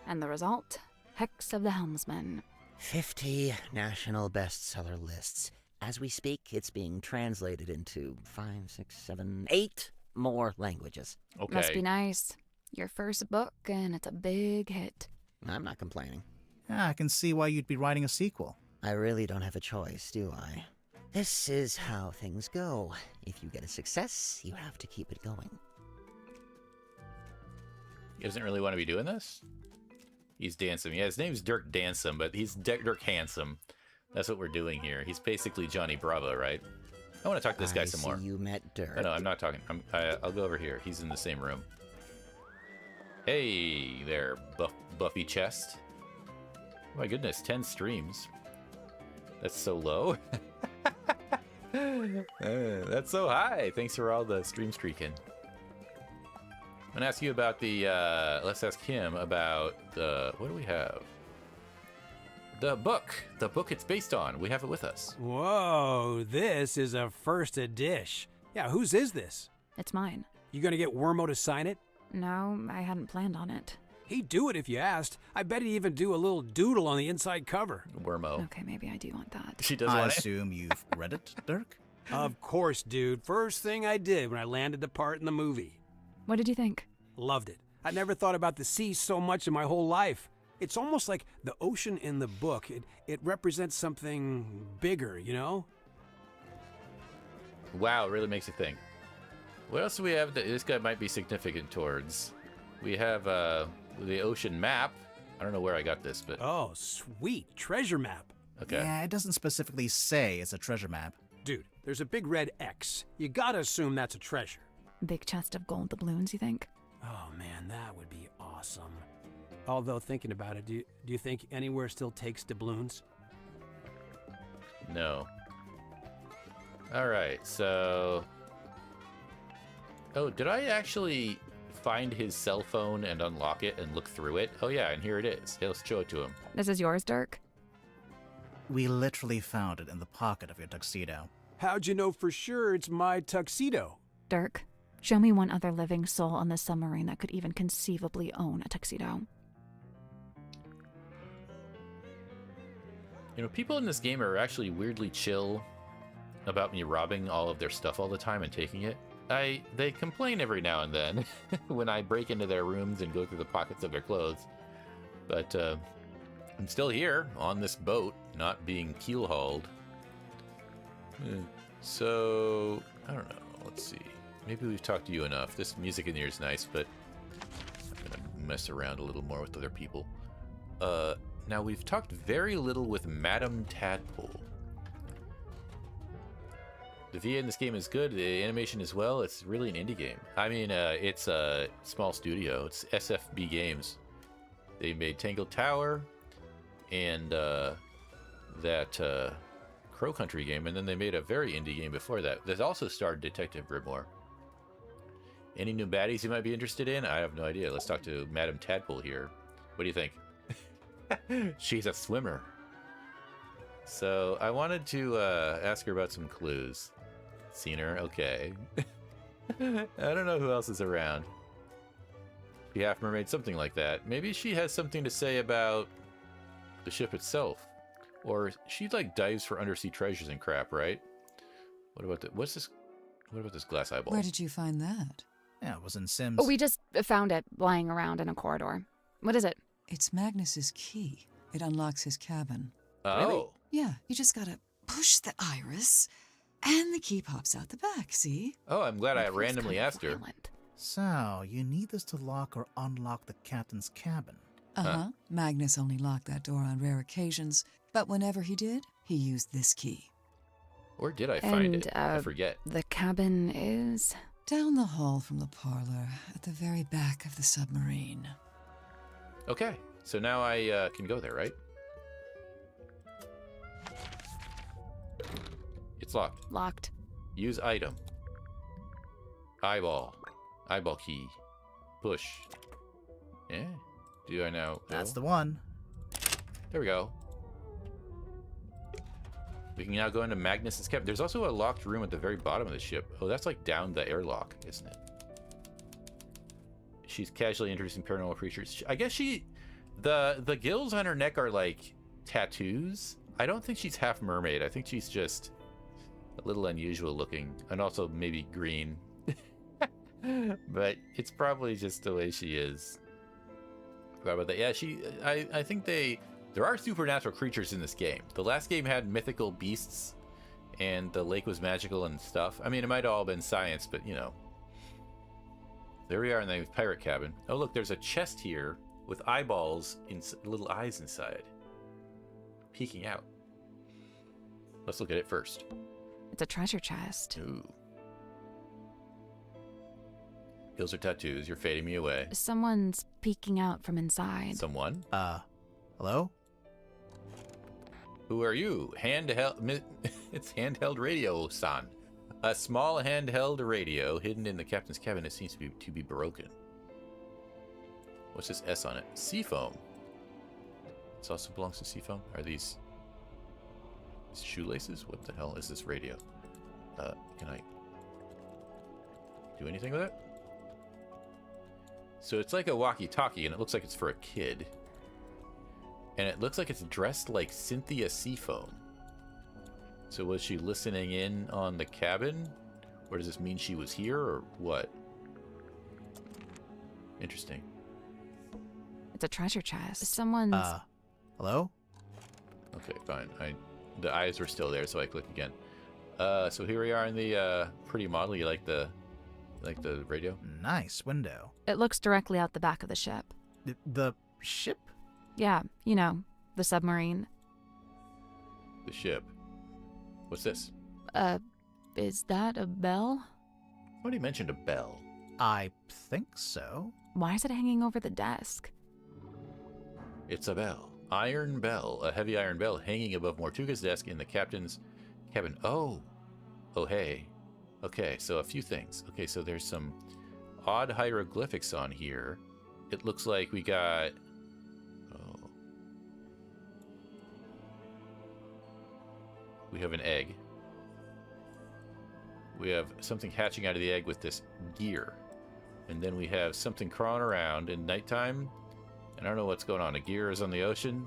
And the result? Hex of the Helmsman. 50 national bestseller lists. As we speak, it's being translated into 5, 6, 7, 8 more languages. Okay. Must be nice. Your first book, and it's a big hit. I'm not complaining. I can see why you'd be writing a sequel. I really don't have a choice, do I? This is how things go. If you get a success, you have to keep it going. He doesn't really want to be doing this? He's Dansome. Yeah, his name's Dirk Dansome, but he's Dirk Handsome. That's what we're doing here. He's basically Johnny Bravo, right? I want to talk to this guy some more. I see you met Dirk. Oh, no, I'm not talking. I'll go over here. He's in the same room. Hey there, Buffy Chest. Oh my goodness, 10 streams. That's so low. That's so high. Thanks for all the stream streaking. I'm gonna ask you about the, let's ask him about the, what do we have? The book it's based on. We have it with us. Whoa, this is a first edition. Yeah, whose is this? It's mine. You gonna get Wormo to sign it? No, I hadn't planned on it. He'd do it if you asked. I bet he'd even do a little doodle on the inside cover. Wormo. Okay, maybe I do want that. She does I want it. assume you've read it, Dirk? Of course, dude. First thing I did when I landed the part in the movie. What did you think? Loved it. I never thought about the sea so much in my whole life. It's almost like the ocean in the book. It represents something bigger, you know? Wow, it really makes you think. What else do we have that this guy might be significant towards? We have the ocean map. I don't know where I got this, but... Oh, sweet. Treasure map. Okay. Yeah, it doesn't specifically say it's a treasure map. Dude, there's a big red X. You gotta assume that's a treasure. Big chest of gold doubloons, you think? Oh man, that would be awesome. Although, thinking about it, do you think anywhere still takes doubloons? No. Alright, so... Oh, did I actually find his cell phone and unlock it and look through it? Oh yeah, and here it is. Hey, let's show it to him. This is yours, Dirk? We literally found it in the pocket of your tuxedo. How'd you know for sure it's my tuxedo? Dirk, show me one other living soul on this submarine that could even conceivably own a tuxedo. You know, people in this game are actually weirdly chill about me robbing all of their stuff all the time and taking it. They complain every now and then when I break into their rooms and go through the pockets of their clothes. But I'm still here on this boat, not being keel-hauled. So, I don't know. Let's see. Maybe we've talked to you enough. This music in here is nice, but I'm going to mess around a little more with other people. Now, we've talked very little with Madame Tadpole. The VA in this game is good. The animation as well. It's really an indie game. I mean, it's a small studio. It's SFB Games. They made Tangled Tower and that Crow Country game, and then they made a very indie game before that. There's also starred Detective Grimoire. Any new baddies you might be interested in? I have no idea. Let's talk to Madame Tadpole here. What do you think? She's a swimmer. So I wanted to ask her about some clues. Seen her? Okay. I don't know who else is around. Be half mermaid, something like that. Maybe she has something to say about the ship itself. Or she like dives for undersea treasures and crap, right? What about the, what's this? What about this glass eyeball? Where did you find that? Yeah, it was in Sims. Oh, we just found it lying around in a corridor. What is it? It's Magnus's key. It unlocks his cabin. Oh. Really? Yeah, you just gotta push the iris, and the key pops out the back, see? Oh, I'm glad I That feels randomly kind of asked her. violent. So, you need this to lock or unlock the captain's cabin. Uh-huh. Magnus only locked that door on rare occasions, but whenever he did, he used this key. Where did I find And, it? I forget. The cabin is... Down the hall from the parlor, at the very back of the submarine. Okay, so now I can go there, right? It's locked. locked. Use item. Eyeball. Eyeball key. Push. Yeah. Do I now? That's go? the one. There we go. We can now go into Magnus's cabin. There's also a locked room at the very bottom of the ship. Oh, that's like down the airlock, isn't it? She's casually introducing paranormal creatures. I guess the gills on her neck are like tattoos. I don't think she's half mermaid. I think she's just a little unusual looking, and also maybe green. But it's probably just the way she is. Forgot about that. Yeah, I think there are supernatural creatures in this game. The last game had mythical beasts, and the lake was magical and stuff. I mean, it might have all been science, but you know. There we are in the pirate cabin. Oh, look, there's a chest here with eyeballs, little eyes inside, peeking out. Let's look at it first. It's a treasure chest. Ooh. Gills are tattoos. You're fading me away. Someone's peeking out from inside. Someone? Hello? Who are you? Handheld. It's handheld radio, son. A small handheld radio hidden in the captain's cabin. It seems to be broken. What's this S on it? Seafoam. This also belongs to Seafoam. Are these shoelaces? What the hell is this radio? Can I do anything with it? So it's like a walkie-talkie, and it looks like it's for a kid. And it looks like it's dressed like Cynthia Seafoam. So was she listening in on the cabin? Or does this mean she was here, or what? Interesting. It's a treasure chest. Someone's... Hello? Okay, fine. The eyes were still there, so I click again. So here we are in the pretty model. You like the radio? Nice window. It looks directly out the back of the ship. The ship? Yeah, you know, the submarine. The ship. What's this? Is that a bell? Somebody mentioned a bell. I think so. Why is it hanging over the desk? It's a bell. Iron bell. A heavy iron bell hanging above Mortuga's desk in the captain's cabin. Oh, hey. Okay, so a few things. Okay, so there's some odd hieroglyphics on here. It looks like we got... Oh. We have an egg. We have something hatching out of the egg with this gear. And then we have something crawling around in nighttime. And I don't know what's going on. A gear is on the ocean.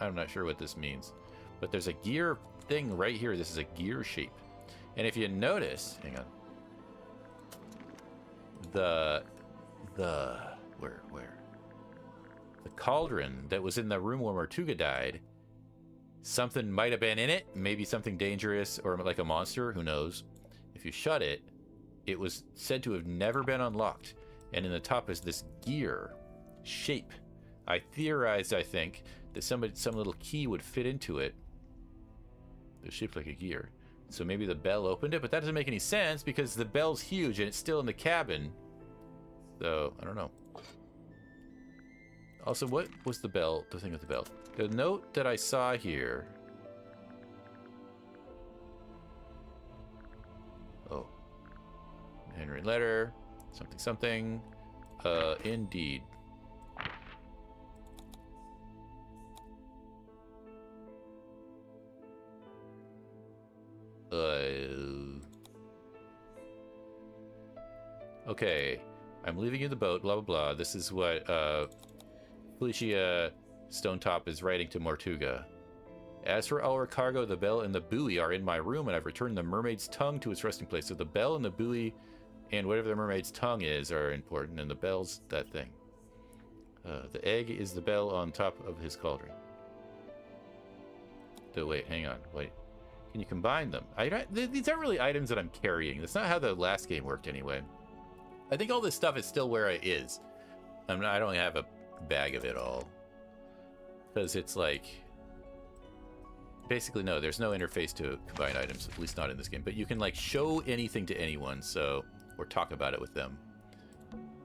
I'm not sure what this means. But there's a gear thing right here. This is a gear shape. And if you notice, hang on. Where? The cauldron that was in the room where Mortuga died. Something might have been in it. Maybe something dangerous or like a monster. Who knows? If you shut it, it was said to have never been unlocked. And in the top is this gear shape. I theorized, I think, that some little key would fit into it. It's shaped like a gear. So maybe the bell opened it, but that doesn't make any sense because the bell's huge and it's still in the cabin. So, I don't know. Also, what was the bell, the thing with the bell? The note that I saw here... Oh. Handwritten letter. Something. Indeed. Okay. I'm leaving you the boat, blah, blah, blah. This is what, Felicia Stonetop is writing to Mortuga. As for our cargo, the bell and the buoy are in my room, and I've returned the mermaid's tongue to its resting place. So the bell and the buoy and whatever the mermaid's tongue is are important, and the bell's that thing. The egg is the bell on top of his cauldron. Wait, hang on. Wait. Can you combine them? These aren't really items that I'm carrying. That's not how the last game worked anyway. I think all this stuff is still where it is. I don't have a bag of it all. Because it's like... Basically, no, there's no interface to combine items, at least not in this game. But you can, like, show anything to anyone, so... Or talk about it with them.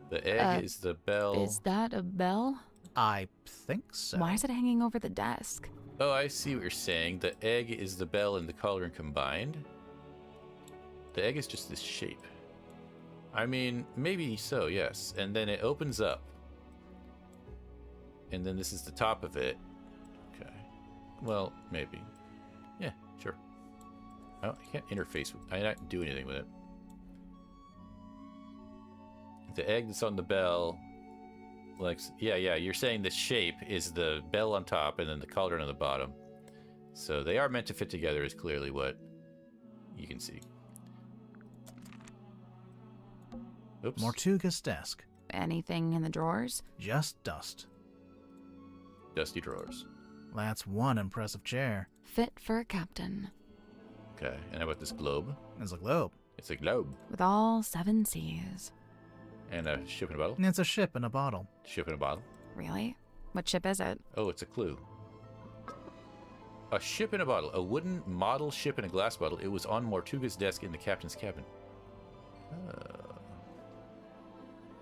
The egg is the bell. Is that a bell? I think so. Why is it hanging over the desk? Oh, I see what you're saying. The egg is the bell and the cauldron combined. The egg is just this shape. I mean, maybe so, yes. And then it opens up. And then this is the top of it. Okay. Well, maybe. Yeah, sure. I can't interface with... I don't do anything with it. The egg that's on the bell... Like, yeah, you're saying the shape is the bell on top and then the cauldron on the bottom. So they are meant to fit together is clearly what you can see. Oops. Mortuga's desk. Anything in the drawers? Just dust. Dusty drawers. That's one impressive chair. Fit for a captain. Okay, and how about this globe? It's a globe. It's a globe. With all 7 seas. And a ship in a bottle? It's a ship in a bottle. Ship in a bottle? Really? What ship is it? Oh, it's a clue. A ship in a bottle. A wooden model ship in a glass bottle. It was on Mortuga's desk in the captain's cabin.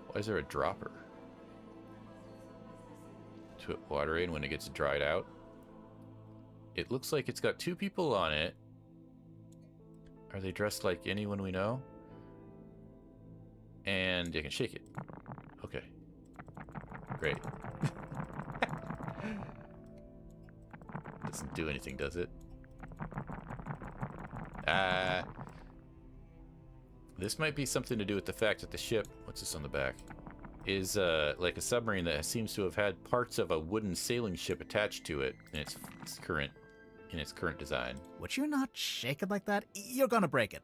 Why is there a dropper? To put water in when it gets dried out. It looks like it's got 2 people on it. Are they dressed like anyone we know? And you can shake it. Okay. Great. Doesn't do anything, does it? This might be something to do with the fact that the ship... What's this on the back? is like a submarine that seems to have had parts of a wooden sailing ship attached to it in its current design. Would you not shake it like that? You're gonna break it.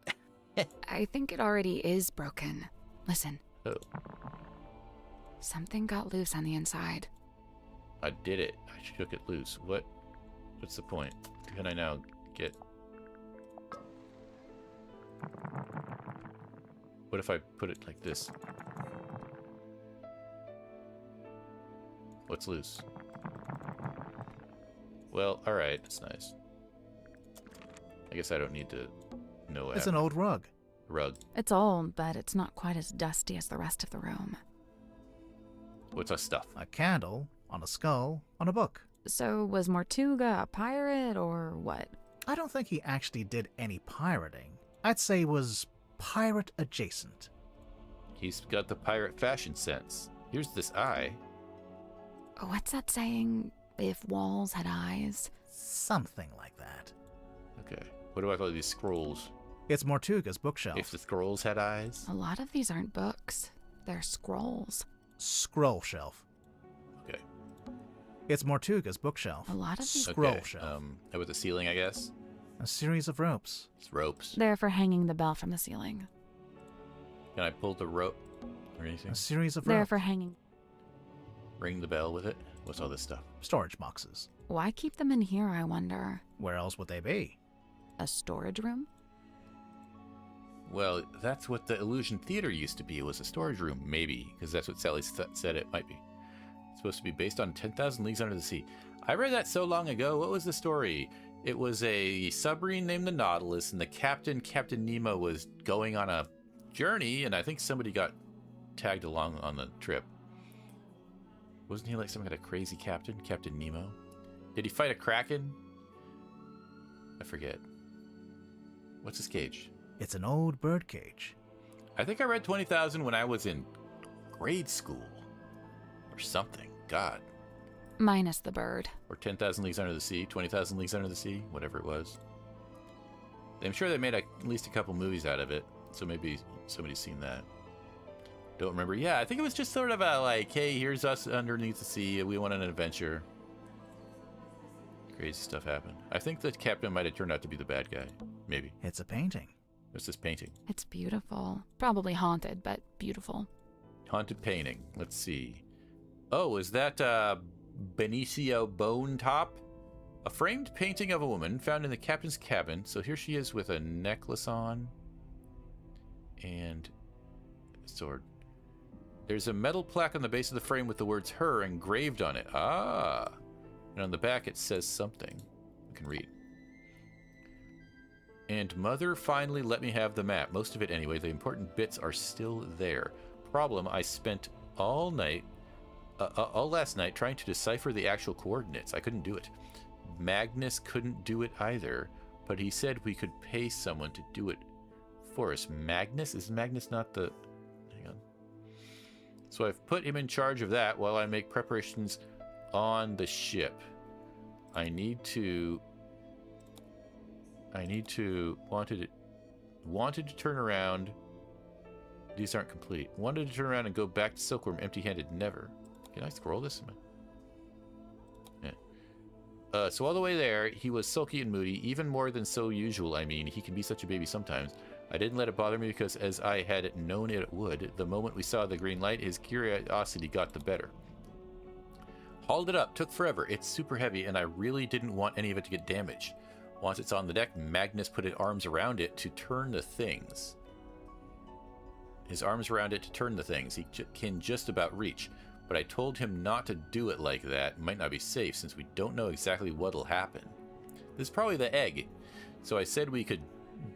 I think it already is broken. Listen. Oh. Something got loose on the inside. I did it. I shook it loose. What's the point? Can I now get... What if I put it like this? What's loose? Well, alright, that's nice. I guess I don't need to know It's an old rug. Rug. It's old, but it's not quite as dusty as the rest of the room. What's our stuff? A candle, on a skull, on a book. So, was Mortuga a pirate, or what? I don't think he actually did any pirating. I'd say he was pirate adjacent. He's got the pirate fashion sense. Here's this eye. What's that saying? If walls had eyes? Something like that. Okay. What about all these scrolls? It's Mortuga's bookshelf. If the scrolls had eyes? A lot of these aren't books. They're scrolls. Scroll shelf. Okay. It's Mortuga's bookshelf. A lot of these... Scroll shelf. How about the ceiling, I guess? A series of ropes. It's ropes. They're for hanging the bell from the ceiling. Can I pull the rope or anything? A series of They're ropes. for hanging... Ring the bell with it? What's all this stuff? Storage boxes. Why keep them in here, I wonder? Where else would they be? A storage room? Well, that's what the Illusion Theater used to be. It was a storage room, maybe, because that's what Sally said it might be. It's supposed to be based on 10,000 Leagues Under the Sea. I read that so long ago. What was the story? It was a submarine named the Nautilus, and the captain, Captain Nemo, was going on a journey, and I think somebody got tagged along on the trip. Wasn't he like some kind of crazy captain, Captain Nemo? Did he fight a kraken? I forget. What's his cage? It's an old bird cage. I think I read 20,000 when I was in grade school. Or something. God. Minus the bird. Or 10,000 Leagues Under the Sea, 20,000 Leagues Under the Sea, whatever it was. I'm sure they made at least a couple movies out of it, so maybe somebody's seen that. Don't remember. Yeah, I think it was just sort of a like, hey, here's us underneath the sea, we want an adventure. Crazy stuff happened. I think the captain might have turned out to be the bad guy. Maybe. It's a painting. What's this painting? It's beautiful. Probably haunted, but beautiful. Haunted painting. Let's see. Oh, is that Benicio Bone Top? A framed painting of a woman found in the captain's cabin. So here she is with a necklace on. And a sword. There's a metal plaque on the base of the frame with the words her engraved on it. Ah. And on the back it says something. I can read. And Mother finally let me have the map. Most of it anyway. The important bits are still there. Problem, I spent all last night trying to decipher the actual coordinates. I couldn't do it. Magnus couldn't do it either, but he said we could pay someone to do it for us. Magnus? Is Magnus not the... Hang on. So I've put him in charge of that while I make preparations on the ship. I need to wanted to turn around. These aren't complete. Wanted to turn around and go back to Silkworm empty-handed. Never. Can I scroll this? Yeah. So all the way there, he was sulky and moody, even more than so usual. I mean, he can be such a baby sometimes. I didn't let it bother me because as I had known it would, the moment we saw the green light, his curiosity got the better. Hauled it up, took forever. It's super heavy, and I really didn't want any of it to get damaged. Once it's on the deck, Magnus put his arms around it to turn the things. His arms around it to turn the things. He can just about reach. But I told him not to do it like that. It might not be safe since we don't know exactly what'll happen. This is probably the egg. So I said we could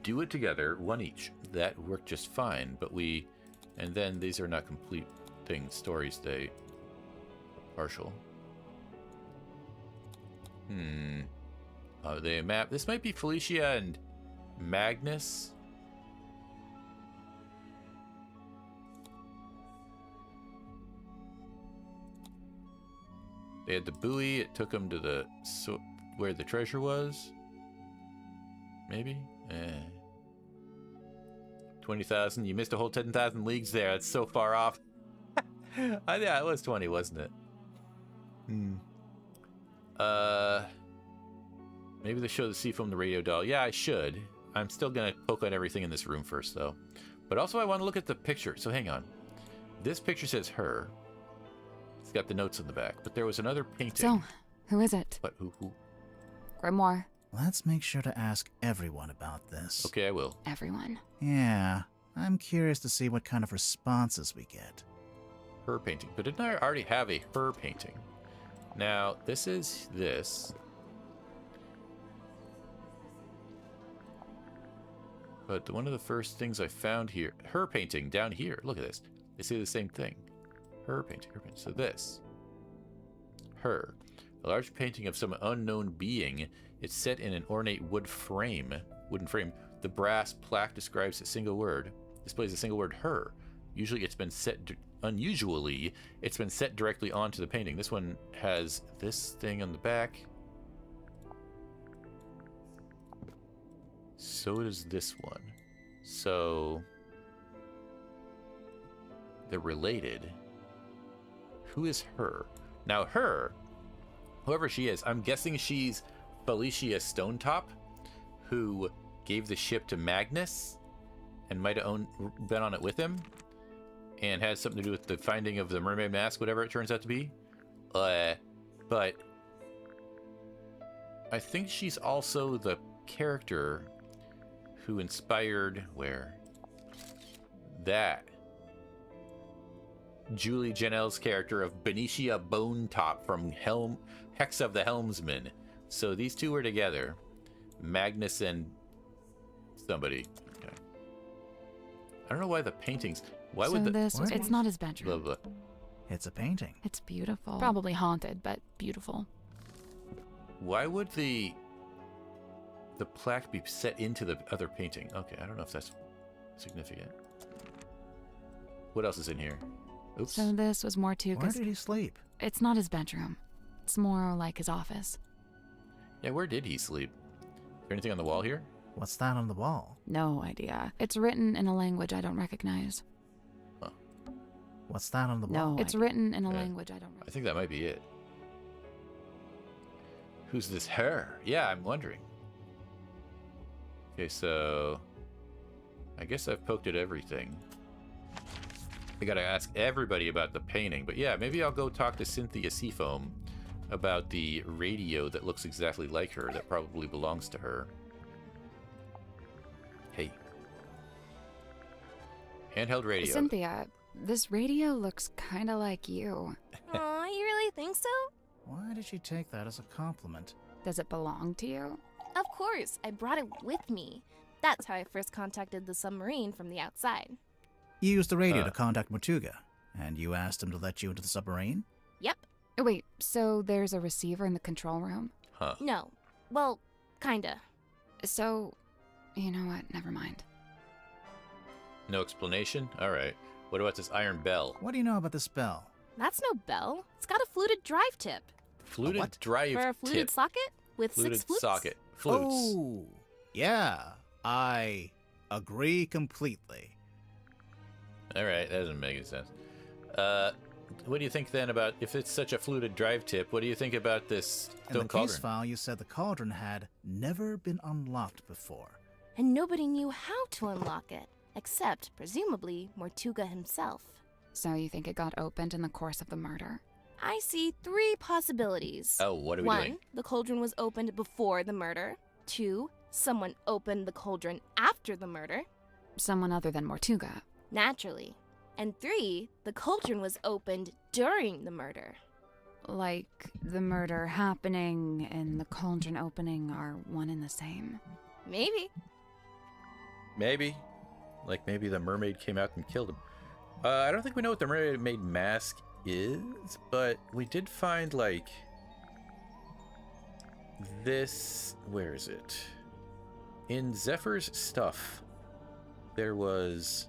do it together, one each. That worked just fine, but we... And then these are not complete things, stories, they... Partial. They map... This might be Felicia and Magnus. They had the buoy. It took them to the where the treasure was. Maybe. 20,000. You missed a whole 10,000 leagues there. That's so far off. Yeah, it was 20, wasn't it? Maybe they show the sea foam, the radio doll. Yeah, I should. I'm still gonna poke at everything in this room first, though. But also, I want to look at the picture. So hang on. This picture says her. It's got the notes on the back. But there was another painting. So, who is it? What? Who? Grimoire. Let's make sure to ask everyone about this. Okay, I will. Everyone. Yeah, I'm curious to see what kind of responses we get. Her painting. But didn't I already have a her painting? Now, this is this. But one of the first things I found here, her painting down here, look at this. They say the same thing. Her painting, her painting. So this. Her. A large painting of some unknown being. It's set in an ornate wooden frame. The brass plaque describes a single word, displays a single word, her. Unusually, it's been set directly onto the painting. This one has this thing on the back. So does this one. So they're related. Who is her? Now her, whoever she is, I'm guessing she's Felicia Stonetop, who gave the ship to Magnus and might have been on it with him and had something to do with the finding of the mermaid mask, whatever it turns out to be. But I think she's also the character who inspired that Julie Janelle's character of Benicia Bonetop from Hex of the Helmsman. So these two were together, Magnus and somebody. Okay. I don't know why the paintings. Why would it's not his bedroom. Blah, blah. It's a painting. It's beautiful. Probably haunted, but beautiful. Why would the plaque be set into the other painting? Okay, I don't know if that's significant. What else is in here? Oops. So this was more too. Where did he sleep? It's not his bedroom. It's more like his office. Yeah, where did he sleep? Is there anything on the wall here? What's that on the wall? No idea. It's written in a language I don't recognize. Huh. What's that on the wall? No, it's written in a language I don't recognize. I think that might be it. Who's this her? Yeah, I'm wondering. Okay, so I guess I've poked at everything. I gotta ask everybody about the painting, but yeah, maybe I'll go talk to Cynthia Seafoam about the radio that looks exactly like her, that probably belongs to her. Hey. Handheld radio. Cynthia, this radio looks kind of like you. Aw, you really think so? Why did she take that as a compliment? Does it belong to you? Of course, I brought it with me. That's how I first contacted the submarine from the outside. You used the radio to contact Mortuga, and you asked him to let you into the submarine? Yep. Wait, so there's a receiver in the control room? Huh. No. Well, kinda. So, you know what? Never mind. No explanation? Alright. What about this iron bell? What do you know about this bell? That's no bell. It's got a fluted drive tip. Fluted what? drive For a fluted tip. socket with Fluted 6 flutes? socket. Flutes. Oh, yeah. I agree completely. Alright, that doesn't make any sense. What do you think then about, if it's such a fluted drive tip, what do you think about this In stone the cauldron? case file, you said the cauldron had never been unlocked before. And nobody knew how to unlock it, except, presumably, Mortuga himself. So you think it got opened in the course of the murder? I see 3 possibilities. Oh, what are we 1, doing? the cauldron was opened before the murder. 2, someone opened the cauldron after the murder. Someone other than Mortuga. Naturally. And 3, the cauldron was opened during the murder. Like the murder happening and the cauldron opening are one and the same. Maybe. Maybe. Like maybe the mermaid came out and killed him. I don't think we know what the mermaid mask is, but we did find like this. Where is it? In Zephyr's stuff, there was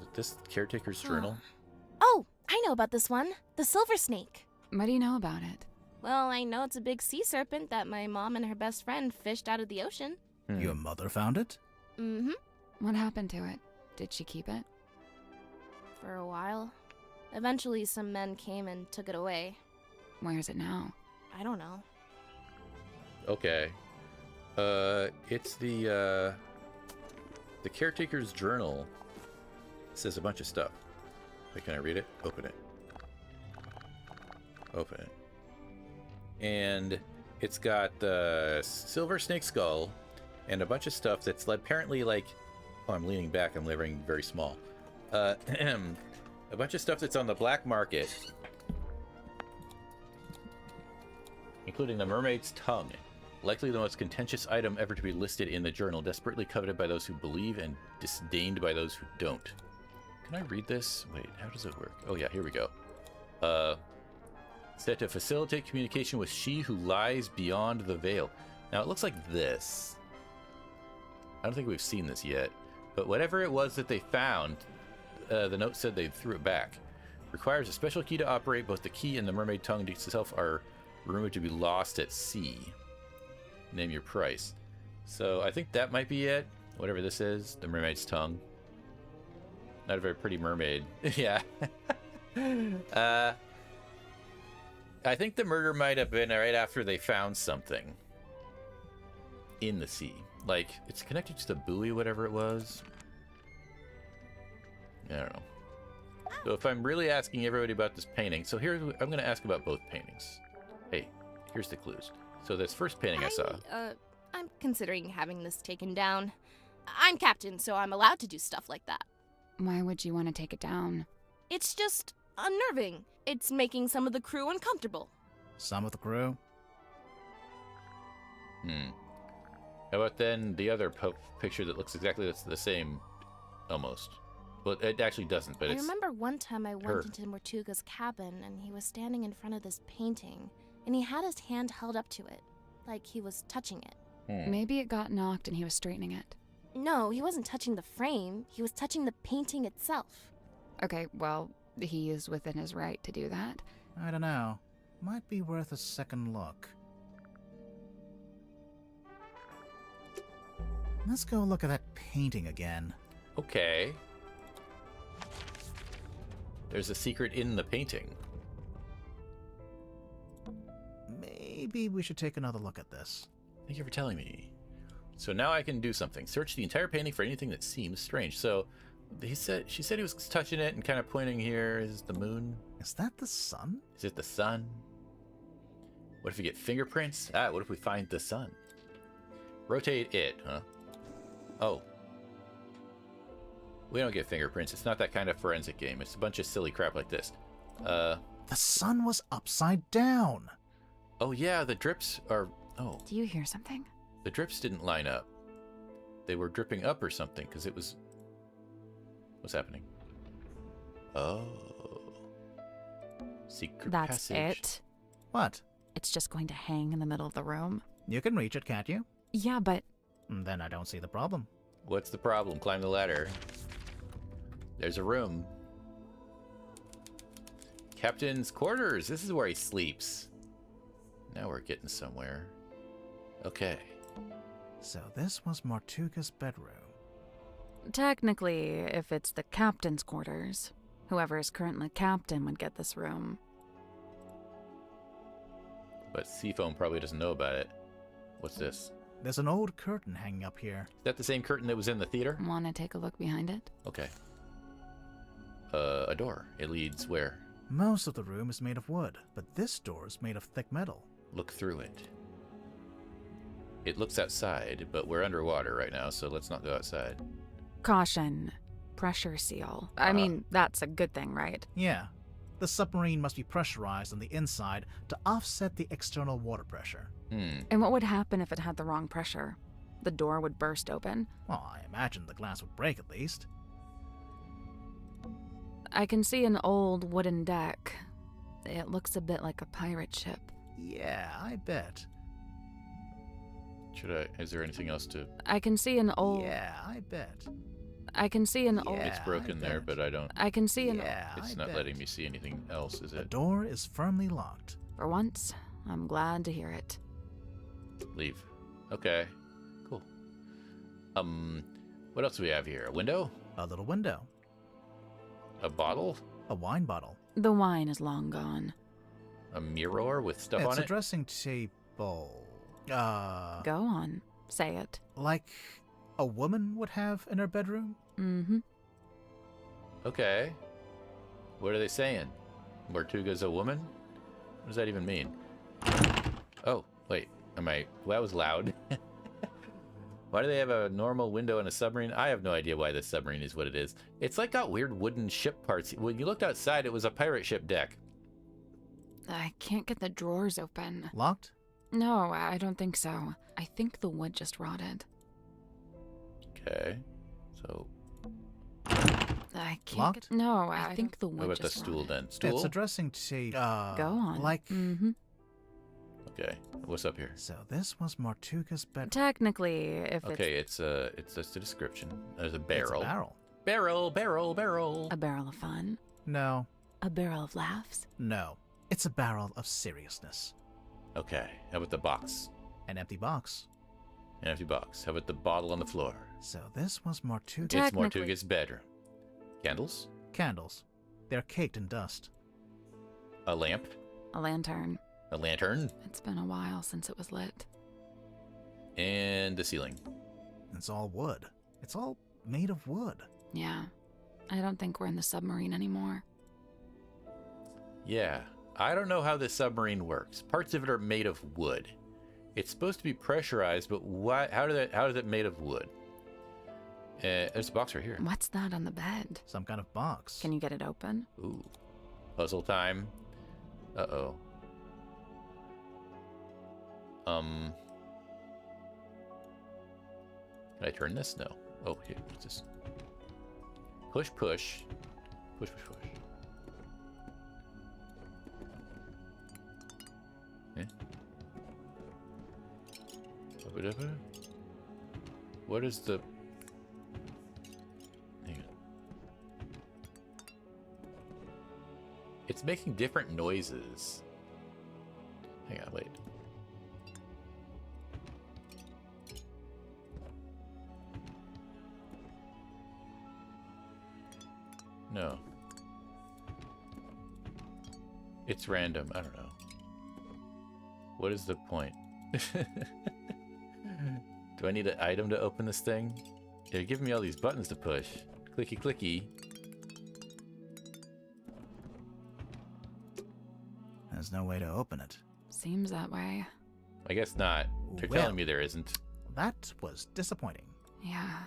it this caretaker's journal? Oh, I know about this one. The silver snake. What do you know about it? Well, I know it's a big sea serpent that my mom and her best friend fished out of the ocean. Your mother found it? Mm-hmm. What happened to it? Did she keep it? for a while. Eventually, some men came and took it away. Where is it now? I don't know. Okay. It's the caretaker's journal. It says a bunch of stuff. Wait, can I read it? Open it. Open it. And it's got the silver snake skull and a bunch of stuff that's apparently like... Oh, I'm leaning back. I'm living very small. A bunch of stuff that's on the black market, including the mermaid's tongue, likely the most contentious item ever to be listed in the journal, desperately coveted by those who believe and disdained by those who don't. Can I read this? Wait, how does it work? Oh yeah, here we go. Said to facilitate communication with she who lies beyond the veil. Now it looks like this. I don't think we've seen this yet, but whatever it was that they found, the note said they threw it back. Requires a special key to operate. Both the key and the mermaid tongue itself are rumored to be lost at sea. Name your price. So I think that might be it. Whatever this is, the mermaid's tongue. Not a very pretty mermaid. Yeah. I think the murder might have been right after they found something in the sea. Like, it's connected to the buoy, whatever it was. I don't know. So if I'm really asking everybody about this painting, so here I'm going to ask about both paintings. Hey, here's the clues. So this first painting I saw. I'm considering having this taken down. I'm captain, so I'm allowed to do stuff like that. Why would you want to take it down? It's just unnerving. It's making some of the crew uncomfortable. Some of the crew? How about then the other picture that looks exactly the same, almost? Well, it actually doesn't, but I it's... remember one time I went into Mortuga's cabin, and he was standing in front of this painting, and he had his hand held up to it, like he was touching it. Maybe it got knocked and he was straightening it. No, he wasn't touching the frame. He was touching the painting itself. Okay, well, he is within his right to do that. I don't know. Might be worth a second look. Let's go look at that painting again. Okay. There's a secret in the painting. Maybe we should take another look at this. Thank you for telling me. So now I can do something. Search the entire painting for anything that seems strange. So she said he was touching it and kind of pointing here. Is the moon? Is that the sun? Is it the sun? What if we get fingerprints? What if we find the sun? Rotate it, huh? Oh. We don't get fingerprints. It's not that kind of forensic game. It's a bunch of silly crap like this. The sun was upside down. Oh yeah, the drips are... Oh. Do you hear something? The drips didn't line up. They were dripping up or something, because it was... What's happening? Oh. Secret That's passage. it. What? It's just going to hang in the middle of the room. You can reach it, can't you? Yeah, but... Then I don't see the problem. What's the problem? Climb the ladder. There's a room. Captain's quarters. This is where he sleeps. Now we're getting somewhere. Okay. So this was Mortuga's bedroom. Technically, if it's the captain's quarters, whoever is currently captain would get this room. But Seafoam probably doesn't know about it. What's this? There's an old curtain hanging up here. Is that the same curtain that was in the theater? Want to take a look behind it? Okay. A door. It leads where? Most of the room is made of wood, but this door is made of thick metal. Look through it. It looks outside, but we're underwater right now, so let's not go outside. Caution. Pressure seal. I mean, that's a good thing, right? Yeah. The submarine must be pressurized on the inside to offset the external water pressure. And what would happen if it had the wrong pressure? The door would burst open? Well, I imagine the glass would break at least. I can see an old wooden deck. It looks a bit like a pirate ship. Yeah, I bet. Is there anything else to... I can see an old... Yeah, I bet. I can see an old... It's broken there, but I don't... I can see an... Yeah, It's I not bet. letting me see anything else, is The it? door is firmly locked. For once, I'm glad to hear it. Leave. Okay. Cool. What else do we have here? A window? A little window. A bottle? A wine bottle. The wine is long gone. A mirror with stuff It's on a it? dressing table. Go on. Say it. Like a woman would have in her bedroom? Mm-hmm. Okay. What are they saying? Mortuga's a woman? What does that even mean? Oh, wait. Well, that was loud. Why do they have a normal window in a submarine? I have no idea why this submarine is what it is. It's like got weird wooden ship parts. When you looked outside, it was a pirate ship deck. I can't get the drawers open. Locked? No, I don't think so. I think the wood just rotted. Okay. So, I can't Locked? get... No, I think the what wood about the just stool rotted. then? Stool? It's a dressing table. Go on. Like. Mm-hmm. Okay. What's up here? So this was Mortuga's bedroom. Technically, if Okay, it's just a description. There's a It's barrel. a barrel. Barrel. it's a barrel of fun, No. a barrel of laughs. No. It's a barrel of seriousness. Okay. How about the box? An empty box. An empty box. How about the bottle on the floor? So this was Mortuga. It's Technically- Mortuga's bedroom. Candles? Candles. They're caked in dust. A lamp? A lantern. A lantern? It's been a while since it was lit. And the ceiling. It's all wood. It's all made of wood. Yeah. I don't think we're in the submarine anymore. Yeah. I don't know how this submarine works. Parts of it are made of wood. It's supposed to be pressurized, but why? How is it made of wood? There's a box right here. What's that on the bed? Some kind of box. Can you get it open? Ooh. Puzzle time. Uh-oh. Can I turn this? No. Oh, here. What's this? Push, push. Push, push, push. Eh? Ba-ba-da-ba. What is the... Hang on. It's making different noises. Hang on, wait. No. It's random. I don't know. What is the point? Do I need an item to open this thing? They're giving me all these buttons to push. Clicky, clicky. There's no way to open it. Seems that way. I guess not. They're Well. telling me there isn't. That was disappointing. Yeah.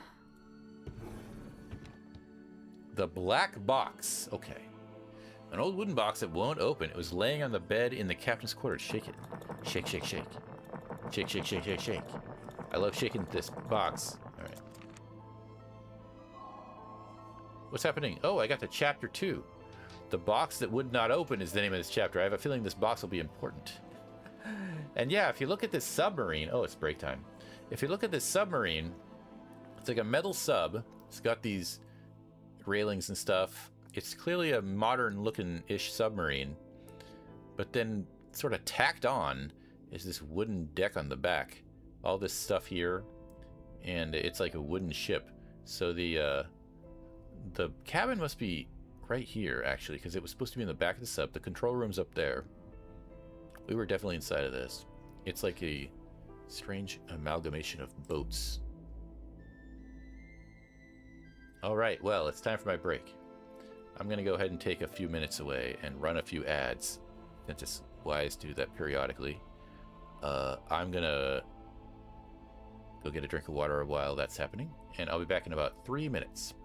The black box. Okay. An old wooden box that won't open. It was laying on the bed in the captain's quarters. Shake it. Shake, shake, shake. Shake, shake, shake, shake, shake. I love shaking this box. All right. What's happening? Oh, I got to chapter 2. The box that would not open is the name of this chapter. I have a feeling this box will be important. And yeah, if you look at this submarine... Oh, it's break time. If you look at this submarine, it's like a metal sub. It's got these railings and stuff. It's clearly a modern-looking-ish submarine. But then sort of tacked on is this wooden deck on the back. All this stuff here. And it's like a wooden ship. So the cabin must be right here, actually, because it was supposed to be in the back of the sub. The control room's up there. We were definitely inside of this. It's like a strange amalgamation of boats. All right, well, it's time for my break. I'm going to go ahead and take a few minutes away and run a few ads. Since it's wise to do that periodically. I'm going to go get a drink of water while that's happening, and I'll be back in about 3 minutes.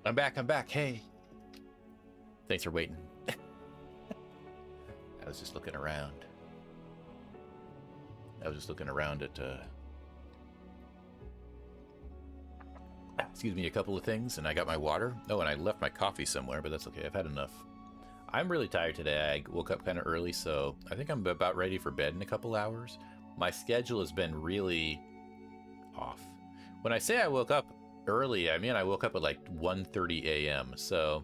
I'm back. Hey. Thanks for waiting. I was just looking around. At, excuse me, a couple of things, and I got my water. Oh, and I left my coffee somewhere, but that's okay. I've had enough. I'm really tired today. I woke up kind of early, so I think I'm about ready for bed in a couple hours. My schedule has been really off. When I say I woke up early, I mean I woke up at like 1:30 a.m., so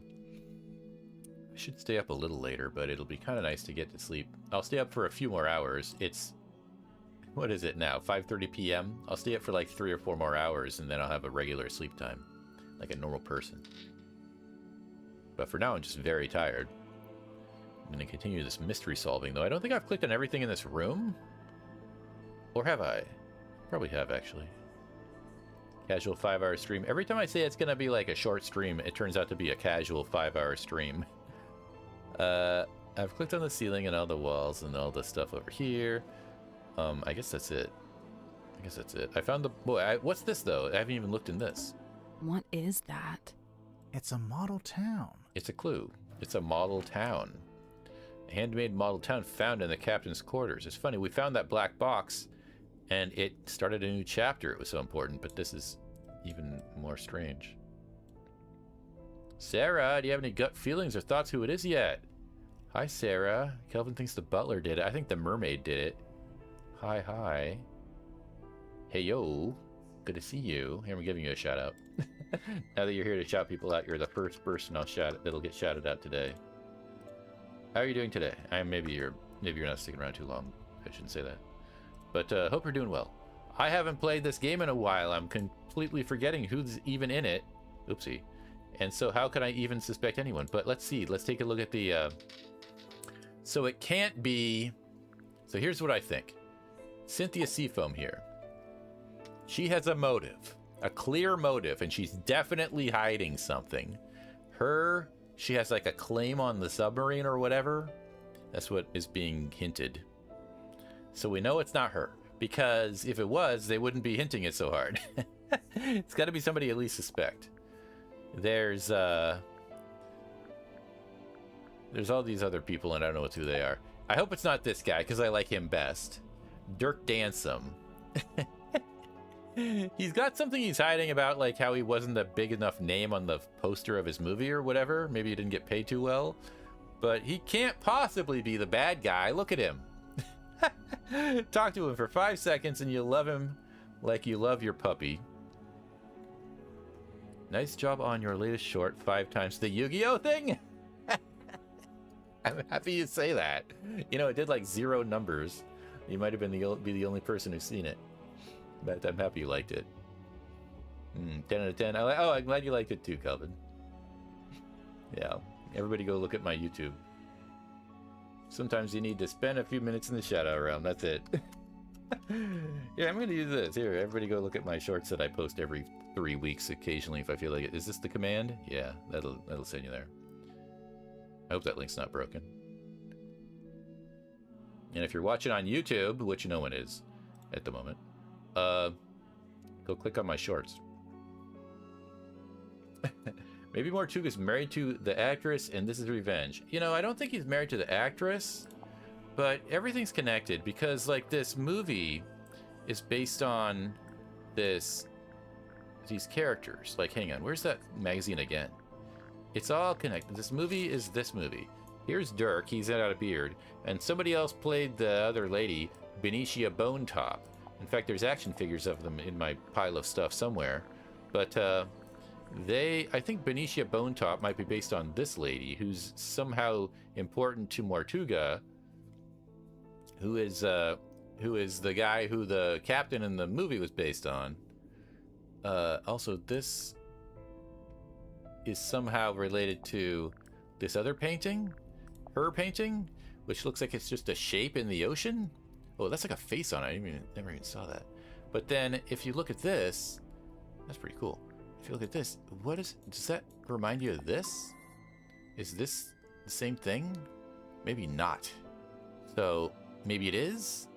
I should stay up a little later, but it'll be kind of nice to get to sleep. I'll stay up for a few more hours. It's, what is it now, 5:30 p.m.? I'll stay up for like 3 or 4 more hours, and then I'll have a regular sleep time, like a normal person. But for now, I'm just very tired. I'm going to continue this mystery solving, though. I don't think I've clicked on everything in this room. Or have I? Probably have, actually. Casual 5-hour stream. Every time I say it's going to be like a short stream, it turns out to be a casual 5-hour stream. I've clicked on the ceiling and all the walls and all the stuff over here. I guess that's it. I found the... Boy, what's this, though? I haven't even looked in this. What is that? It's a model town. It's a clue. It's a model town. A handmade model town found in the captain's quarters. It's funny, we found that black box, and it started a new chapter. It was so important, but this is even more strange. Sarah, do you have any gut feelings or thoughts who it is yet? Hi, Sarah. Kelvin thinks the butler did it. I think the mermaid did it. Hi. Hey, yo. Good to see you. Here, I'm giving you a shout out. Now that you're here to shout people out, you're the first person that'll get shouted out today. How are you doing today? Maybe you're not sticking around too long. I shouldn't say that. But hope you're doing well. I haven't played this game in a while. I'm completely forgetting who's even in it. Oopsie. And so how could I even suspect anyone? But let's see. Let's take a look at the... So it can't be... So here's what I think. Cynthia Seafoam here. She has a motive. A clear motive. And she's definitely hiding something. She has like a claim on the submarine or whatever. That's what is being hinted. So we know it's not her. Because if it was, they wouldn't be hinting it so hard. It's got to be somebody you at least suspect. There's all these other people, and I don't know who they are. I hope it's not this guy, because I like him best. Dirk Dansom. He's got something he's hiding about, like how he wasn't a big enough name on the poster of his movie or whatever. Maybe he didn't get paid too well. But he can't possibly be the bad guy. Look at him. Talk to him for 5 seconds and you'll love him like you love your puppy. Nice job on your latest short, 5 times the Yu-Gi-Oh thing. I'm happy you say that. You know, it did like 0 numbers. You might have been be the only person who's seen it. But I'm happy you liked it. 10 out of 10. I'm glad you liked it too, Kelvin. Yeah, everybody go look at my YouTube. Sometimes you need to spend a few minutes in the shadow realm. That's it. Yeah, I'm going to use this. Here, everybody go look at my shorts that I post every 3 weeks occasionally if I feel like it. Is this the command? Yeah, that'll send you there. I hope that link's not broken. And if you're watching on YouTube, which no one is at the moment, go click on my shorts. Maybe Mortuga's married to the actress and this is revenge. You know, I don't think he's married to the actress, but everything's connected because, like, this movie is based on these characters. Like, hang on, where's that magazine again? It's all connected. This movie is this movie. Here's Dirk, he's got a beard, and somebody else played the other lady, Benicia Bonetop. In fact, there's action figures of them in my pile of stuff somewhere. But, I think Benicia Bonetop might be based on this lady, who's somehow important to Mortuga, who is the guy who the captain in the movie was based on. Also, this is somehow related to this other painting, her painting, which looks like it's just a shape in the ocean. Oh, that's like a face on it. I never even saw that. But then, if you look at this, that's pretty cool. If you look at this, does that remind you of this? Is this the same thing? Maybe not. So, maybe it is?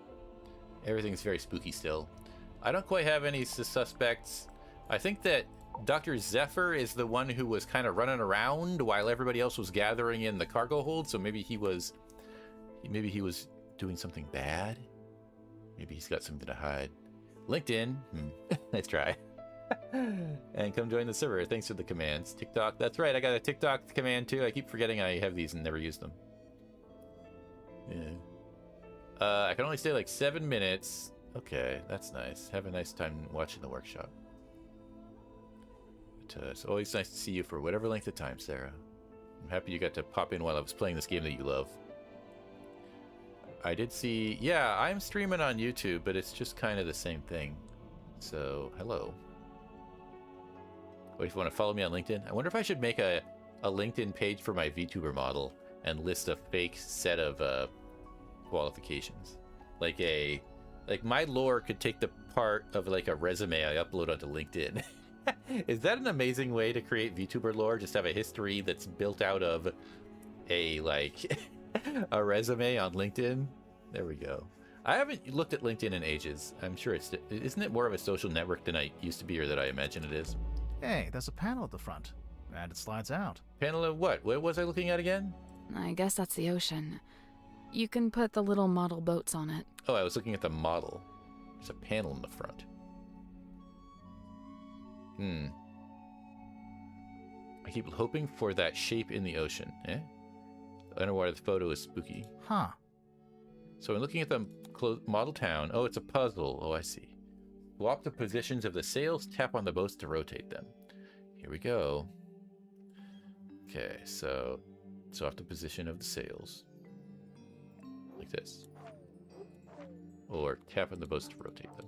Everything's very spooky still. I don't quite have any suspects. I think that Dr. Zephyr is the one who was kind of running around while everybody else was gathering in the cargo hold, so maybe he was doing something bad. Maybe he's got something to hide. LinkedIn, nice try. And come join the server. Thanks for the commands. TikTok, that's right, I got a TikTok command too. I keep forgetting I have these and never use them. Yeah. I can only stay like 7 minutes. Okay, that's nice. Have a nice time watching the workshop. But, it's always nice to see you for whatever length of time, Sarah. I'm happy you got to pop in while I was playing this game that you love. I did see... Yeah, I'm streaming on YouTube, but it's just kind of the same thing. So, hello. Wait, if you want to follow me on LinkedIn? I wonder if I should make a LinkedIn page for my VTuber model and list a fake set of qualifications. Like my lore could take the part of like a resume I upload onto LinkedIn. Is that an amazing way to create VTuber lore? Just have a history that's built out of a like a resume on LinkedIn? There we go. I haven't looked at LinkedIn in ages. I'm sure isn't it more of a social network than I used to be or that I imagine it is? Hey, there's a panel at the front, and it slides out. Panel of what? What was I looking at again? I guess that's the ocean. You can put the little model boats on it. Oh, I was looking at the model. There's a panel in the front. I keep hoping for that shape in the ocean. Underwater, the photo is spooky. Huh. So I'm looking at the model town. Oh, it's a puzzle. Oh, I see. Swap the positions of the sails, tap on the boats to rotate them. Here we go. Okay, so swap the position of the sails. Like this. Or tap on the boats to rotate them.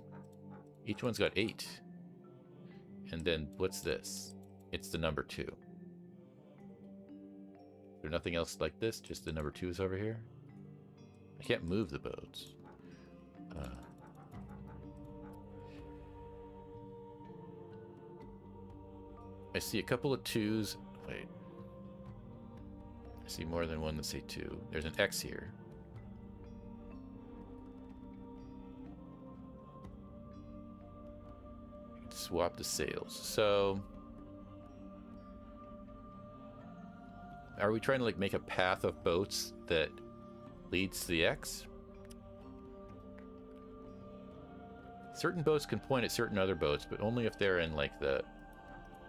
Each one's got 8. And then what's this? It's the number 2. Is there nothing else like this? Just the number 2 is over here? I can't move the boats. I see a couple of 2s. Wait. I see more than one that say 2. There's an X here. Swap the sails. So are we trying to like make a path of boats that leads to the X? Certain boats can point at certain other boats, but only if they're in like the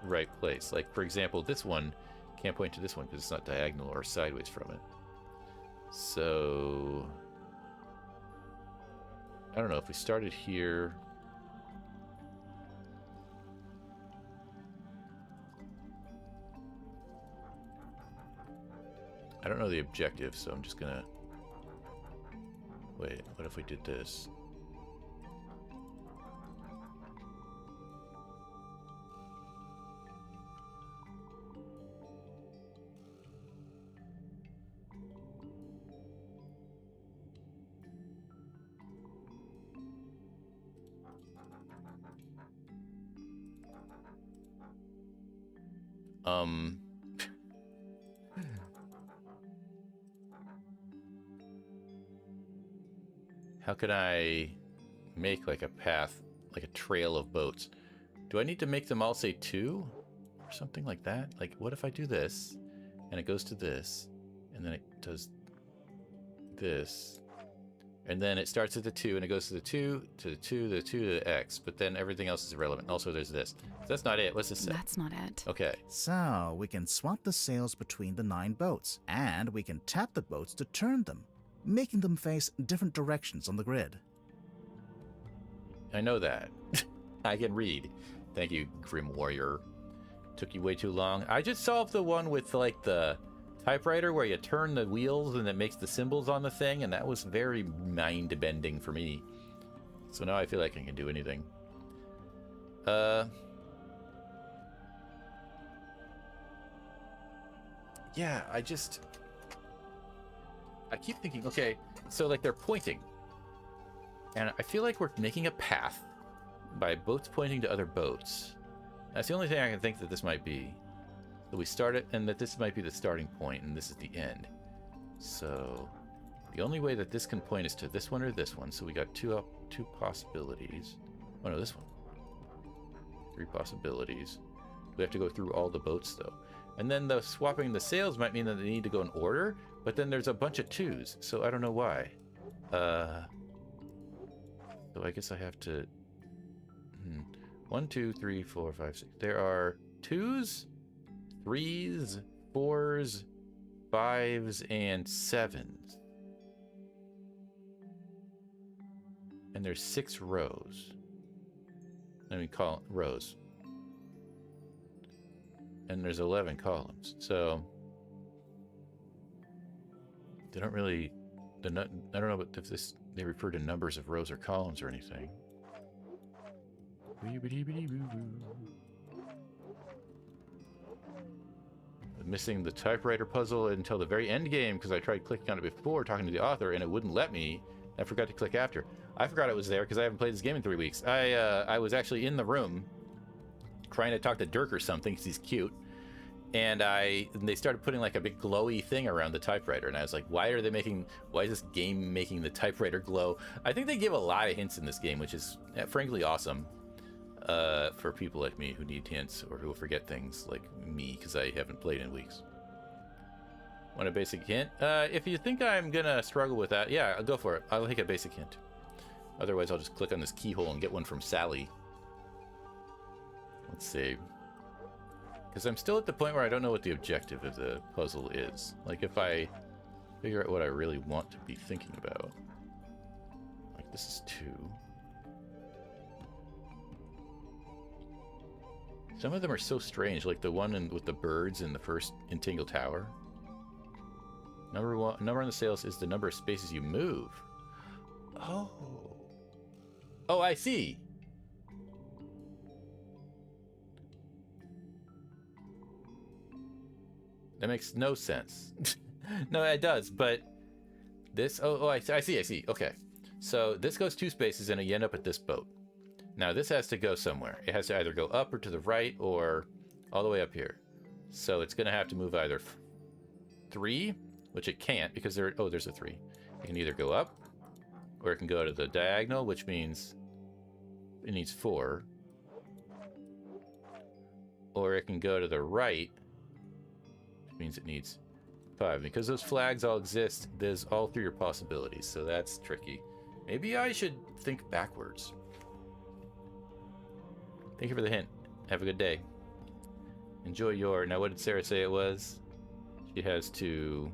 right place. Like for example, this one can't point to this one because it's not diagonal or sideways from it. So I don't know if we started here. I don't know the objective, so I'm just gonna... Wait, what if we did this? How can I make like a path, like a trail of boats? Do I need to make them all say 2 or something like that? Like, what if I do this and it goes to this and then it does this and then it starts at the 2 and it goes to the 2 to the 2 to the 2 to the X, but then everything else is irrelevant. Also, there's this. So that's not it. What's this say? That's not it. Okay. So we can swap the sails between the 9 boats, and we can tap the boats to turn them, making them face different directions on the grid. I know that. I can read. Thank you, Grim Warrior. Took you way too long. I just solved the one with like the typewriter where you turn the wheels and it makes the symbols on the thing, and that was very mind-bending for me. So now I feel like I can do anything. Yeah, I keep thinking, okay, so like they're pointing. And I feel like we're making a path by boats pointing to other boats. That's the only thing I can think that this might be. So we start it, and that this might be the starting point, and this is the end. So the only way that this can point is to this one or this one. So we got two possibilities. Oh no, this one. 3 possibilities. We have to go through all the boats, though. And then the swapping the sails might mean that they need to go in order, but then there's a bunch of 2s, so I don't know why. So I guess I have to... 1, 2, 3, 4, 5, 6. There are 2s, 3s, 4s, 5s, and 7s. And there's 6 rows. Let me call it rows. And there's 11 columns. So they don't really... I don't know if they refer to numbers of rows or columns or anything. Missing the typewriter puzzle until the very end game because I tried clicking on it before talking to the author and it wouldn't let me. I forgot to click after. I forgot it was there because I haven't played this game in 3 weeks. I was actually in the room trying to talk to Dirk or something because he's cute, and they started putting like a big glowy thing around the typewriter, and I was like, why is this game making the typewriter glow? I think they give a lot of hints in this game, which is frankly awesome for people like me who need hints or who forget things like me because I haven't played in weeks. Want a basic hint? If you think I'm gonna struggle with that, yeah, I'll go for it. I'll take a basic hint. Otherwise, I'll just click on this keyhole and get one from Sally. Let's see. Because I'm still at the point where I don't know what the objective of the puzzle is. Like, if I figure out what I really want to be thinking about. Like, this is 2. Some of them are so strange, like the one with the birds in the first Entangled Tower. Number on the sails is the number of spaces you move. Oh. Oh, I see. That makes no sense. No, it does, but this... Oh, I see. Okay. So this goes 2 spaces and you end up at this boat. Now this has to go somewhere. It has to either go up or to the right or all the way up here. So it's going to have to move either 3, which it can't because there's a 3. It can either go up or it can go to the diagonal, which means it needs 4. Or it can go to the right, which means it needs 5. Because those flags all exist, there's all 3 your possibilities, so that's tricky. Maybe I should think backwards. Thank you for the hint. Have a good day. Enjoy your... Now, what did Sarah say it was? She has to...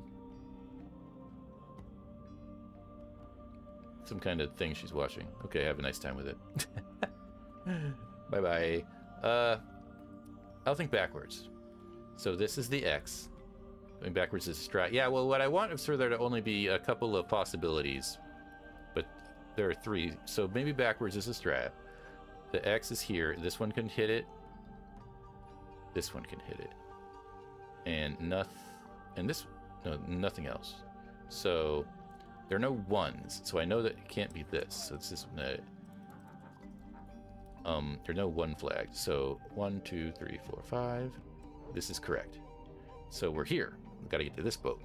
Some kind of thing she's watching. Okay, have a nice time with it. Bye-bye. I'll think backwards. So this is the X. Going backwards is strat. Yeah, well, what I want is for there to only be a couple of possibilities. But there are 3. So maybe backwards is a strat. The X is here. This one can hit it. This one can hit it. And nothing else. So there are no 1s. So I know that it can't be this. So it's this one. There's no 1 flag. So 1, 2, 3, 4, 5. This is correct. So we're here. We've got to get to this boat.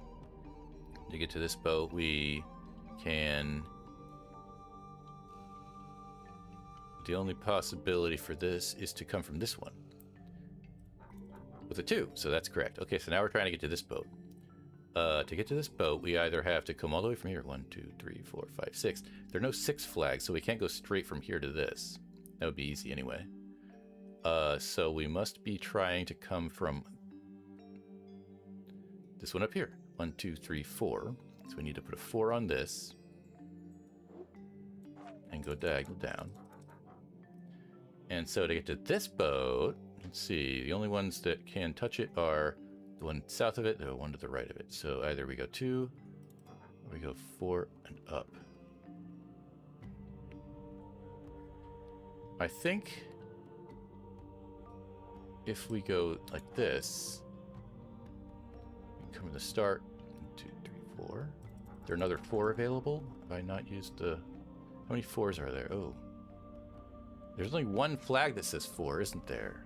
To get to this boat, we can... The only possibility for this is to come from this one. With a 2, so that's correct. Okay, so now we're trying to get to this boat. To get to this boat, we either have to come all the way from here. 1, 2, 3, 4, 5, 6. There are no 6 flags, so we can't go straight from here to this. That would be easy anyway. So we must be trying to come from this one up here. 1, 2, 3, 4. So we need to put a 4 on this. And go diagonal down. And so to get to this boat, let's see, the only ones that can touch it are the one south of it, the one to the right of it. So either we go 2, or we go 4 and up. I think if we go like this, we can come to the start. 1, 2, 3, 4. Is there another 4 available? Have I not used the... How many 4s are there? Oh. There's only 1 flag that says 4, isn't there?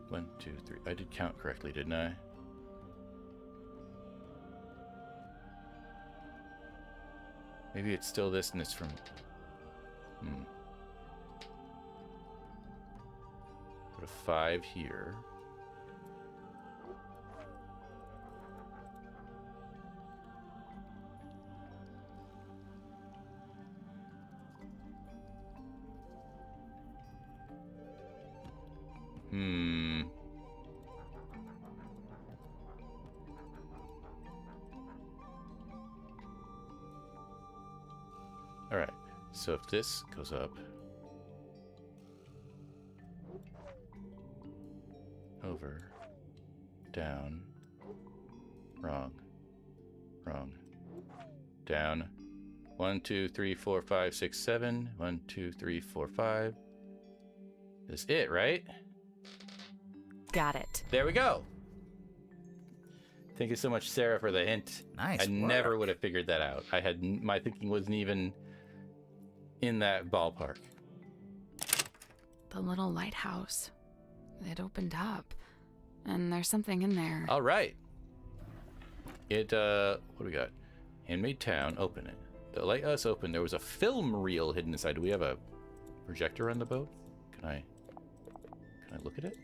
One, 2, 3. I did count correctly, didn't I? Maybe it's still this and it's from... Put a 5 here. All right. So if this goes up, over, down, wrong, down, 1, 2, 3, 4, 5, 6, 7, 1, 2, 3, 4, 5. That's it, right? Got it. There we go. Thank you so much, Sarah, for the hint. Nice I work. never would have figured that out. My thinking wasn't even in that ballpark. The little lighthouse. It opened up. And there's something in there. All right. What do we got? Handmade town, open it. The lighthouse open. There was a film reel hidden inside. Do we have a projector on the boat? Can I look at it?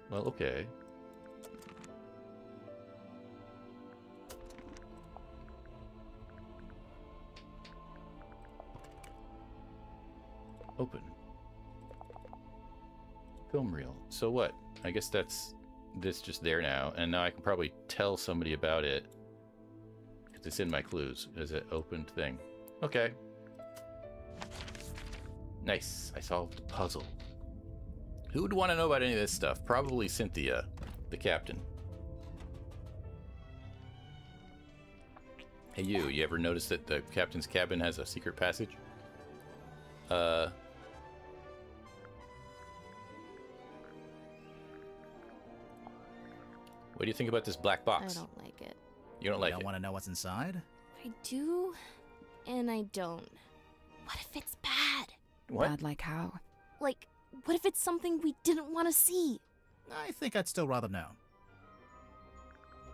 Well, okay. Open. Film reel. So what? I guess that's this just there now, and now I can probably tell somebody about it because it's in my clues as an opened thing. Okay. Nice. I solved the puzzle. Who would want to know about any of this stuff? Probably Cynthia, the captain. Hey, you ever notice that the captain's cabin has a secret passage? What do you think about this black box? I don't like it. You don't like Don't it? want to know what's inside? I do, and I don't. What if it's bad? What? Bad like how? Like, what if it's something we didn't want to see? I think I'd still rather know.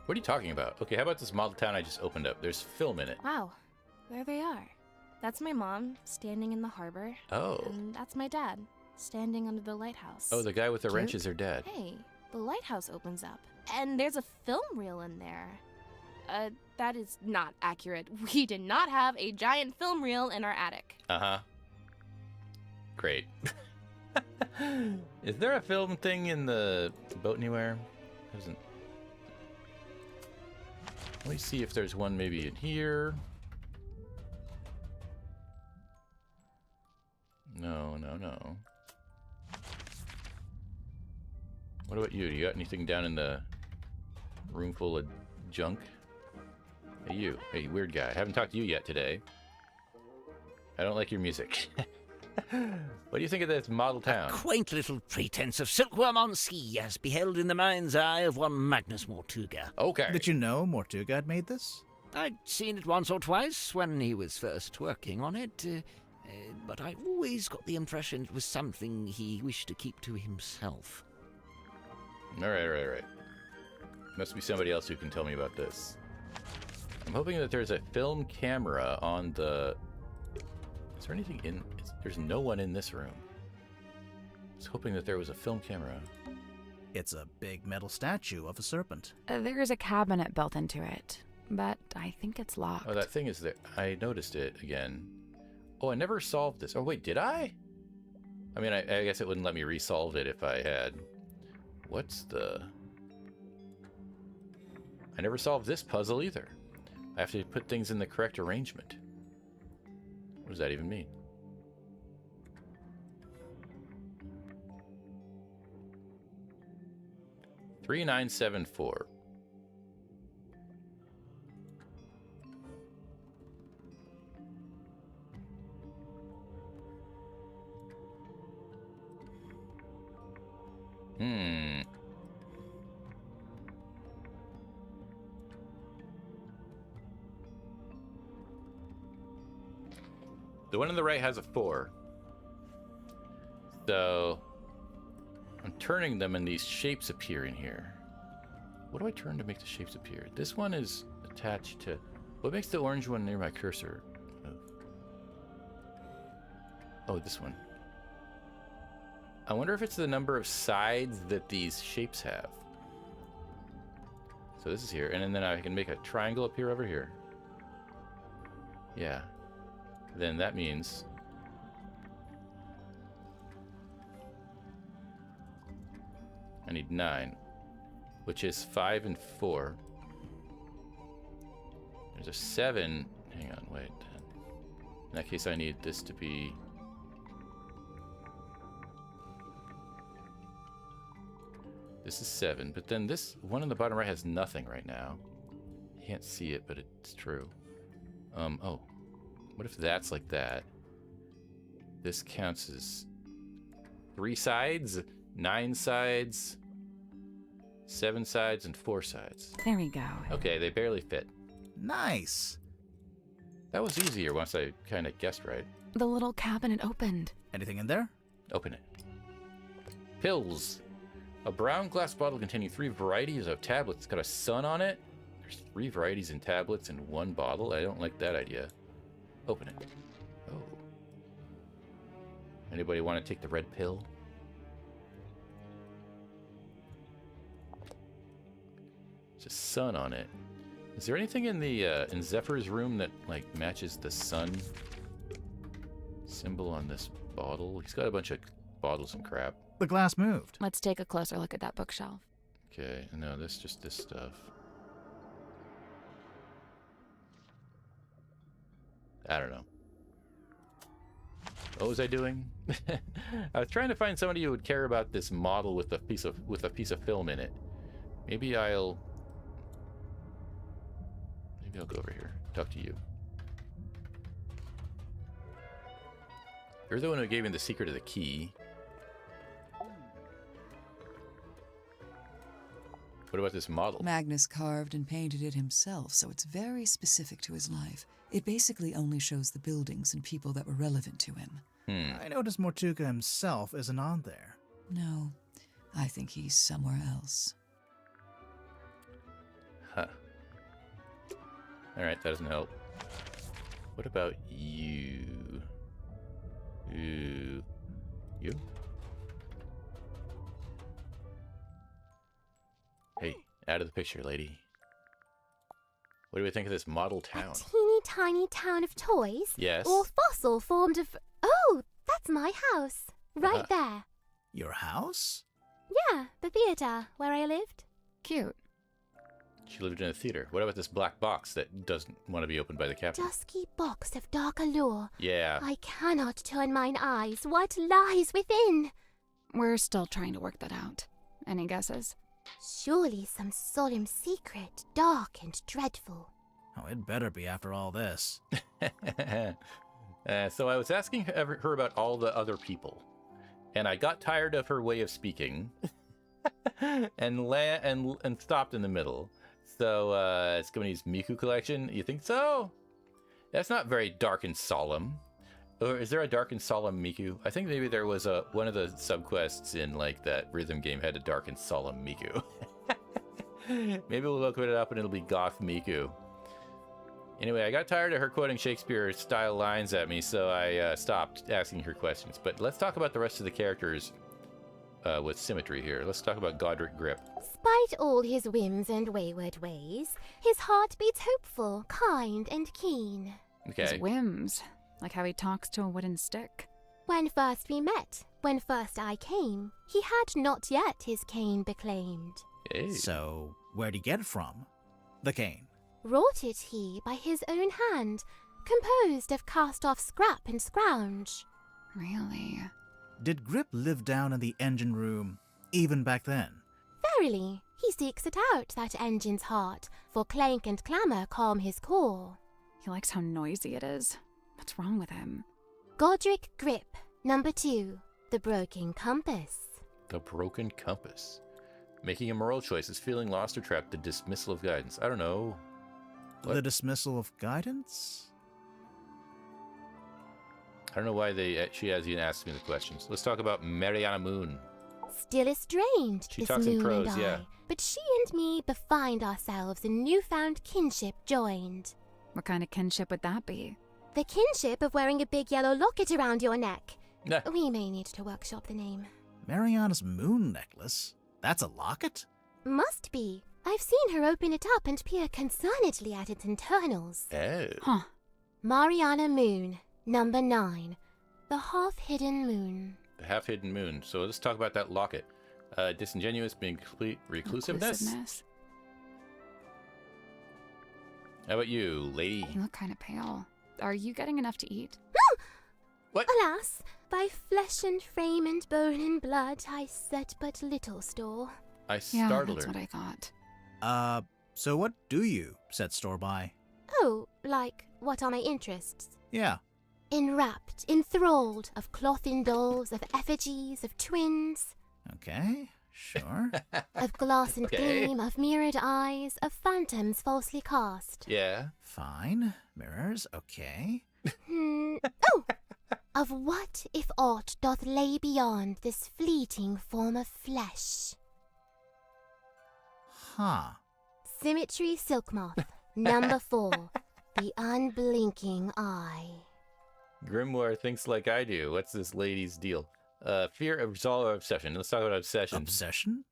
What are you talking about? Okay, how about this model town I just opened up? There's film in it. Wow, there they are. That's my mom, standing in the harbor. Oh. And that's my dad, standing under the lighthouse. Oh, the guy with the Cute. wrench is her dad. Hey, the lighthouse opens up, and there's a film reel in there. That is not accurate. We did not have a giant film reel in our attic. Uh-huh. Great. Is there a film thing in the boat anywhere? Isn't. Let me see if there's one maybe in here. No. What about you? Do you got anything down in the room full of junk? Hey, you. Hey, weird guy. I haven't talked to you yet today. I don't like your music. What do you think of this model town? A quaint little pretense of silkworm on sea, as beheld in the mind's eye of one Magnus Mortuga. Okay. Did you know Mortuga had made this? I'd seen it once or twice when he was first working on it, but I always got the impression it was something he wished to keep to himself. All right. Must be somebody else who can tell me about this. I'm hoping that there's a film camera on the... Is there anything in... There's no one in this room. I was hoping that there was a film camera. It's a big metal statue of a serpent. There is a cabinet built into it, but I think it's locked. Oh, that thing is there. I noticed it again. Oh, I never solved this. Oh, wait, did I? I mean, I guess it wouldn't let me resolve it if I had. What's the... I never solved this puzzle either. I have to put things in the correct arrangement. What does that even mean? $3974. The one on the right has a 4. So I'm turning them and these shapes appear in here. What do I turn to make the shapes appear? This one is attached to... What makes the orange one near my cursor move? Oh, this one. I wonder if it's the number of sides that these shapes have. So this is here, and then I can make a triangle appear over here. Yeah. Then that means... I need 9, which is 5 and 4. There's a 7. Hang on, wait. In that case, I need this to be... This is 7, but then this one on the bottom right has nothing right now. You can't see it, but it's true. Oh. What if that's like that? This counts as 3 sides, 9 sides, 7 sides, and 4 sides. There we go. Okay, they barely fit. Nice. That was easier once I kind of guessed right. The little cabinet opened. Anything in there? Open it. Pills. A brown glass bottle containing 3 varieties of tablets. It's got a sun on it. There's 3 varieties in tablets in one bottle. I don't like that idea. Open it. Oh. Anybody want to take the red pill? There's a sun on it. Is there anything in the in Zephyr's room that like matches the sun symbol on this bottle? He's got a bunch of bottles and crap. The glass moved. Let's take a closer look at that bookshelf. Okay, no, that's just this stuff. I don't know. What was I doing? I was trying to find somebody who would care about this model with a piece of film in it. Maybe I'll go over here. Talk to you. You're the one who gave me the secret of the key. What about this model? Magnus carved and painted it himself, so it's very specific to his life. It basically only shows the buildings and people that were relevant to him. I noticed Mortuga himself isn't on there. No, I think he's somewhere else. Huh. Alright, that doesn't help. What about you? You? Hey, out of the picture, lady. What do we think of this model town? A teeny tiny town of toys? Yes. Or fossil formed of... Oh, that's my house. Right there. Your house? Yeah, the theater where I lived. Cute. She lived in a theater. What about this black box that doesn't want to be opened by the captain? Dusky box of dark allure. Yeah. I cannot turn mine eyes. What lies within? We're still trying to work that out. Any guesses? Surely some solemn secret, dark and dreadful. Oh, it better be after all this. So I was asking her about all the other people, and I got tired of her way of speaking, and stopped in the middle. So it's going to use Miku collection. You think so? That's not very dark and solemn. Or is there a dark and solemn Miku? I think maybe there was one of the subquests in like that rhythm game had a dark and solemn Miku. Maybe we'll open it up and it'll be goth Miku. Anyway, I got tired of her quoting Shakespeare-style lines at me, so I stopped asking her questions. But let's talk about the rest of the characters with symmetry here. Let's talk about Godric Grip. Spite all his whims and wayward ways, his heart beats hopeful, kind, and keen. Okay. His whims. Like how he talks to a wooden stick. When first we met, when first I came, he had not yet his cane beclaimed. Hey. So, where'd he get it from? The cane. Wrought it he by his own hand, composed of cast-off scrap and scrounge. Really? Did Grip live down in the engine room, even back then? Verily, he seeks it out, that engine's heart, for clank and clamour calm his core. He likes how noisy it is. What's wrong with him? Godric Grip, number 2, the broken compass. The broken compass. Making a moral choice is feeling lost or trapped, the dismissal of guidance. I don't know. What? The dismissal of guidance? I don't know why she has even asked me the questions. Let's talk about Mariana Moon. Still estranged, She this talks in moon prose, and I, yeah. but she and me befind ourselves in newfound kinship joined. What kind of kinship would that be? The kinship of wearing a big yellow locket around your neck. Nah. We may need to workshop the name. Mariana's moon necklace? That's a locket? Must be. I've seen her open it up and peer concernedly at its internals. Oh. Huh. Mariana Moon, number 9. The half-hidden moon. The half-hidden moon. So let's talk about that locket. Disingenuous, being complete reclusiveness. How about you, lady? You look kind of pale. Are you getting enough to eat? What? Alas, by flesh and frame and bone and blood, I set but little store. I Yeah, startled that's her. what I thought. So what do you set store by? Oh, like, what are my interests? Yeah. Enwrapped, enthralled, of cloth-in dolls, of effigies, of twins, Okay, sure. of glass and Okay. gleam, of mirrored eyes, of phantoms falsely cast. Yeah. Fine. Mirrors, okay. Oh! Of what, if aught, doth lay beyond this fleeting form of flesh? Huh. Symmetry Silk Moth, number 4, the unblinking eye. Grimoire thinks like I do. What's this lady's deal? Fear, resolve, or obsession. Let's talk about obsession. Obsession?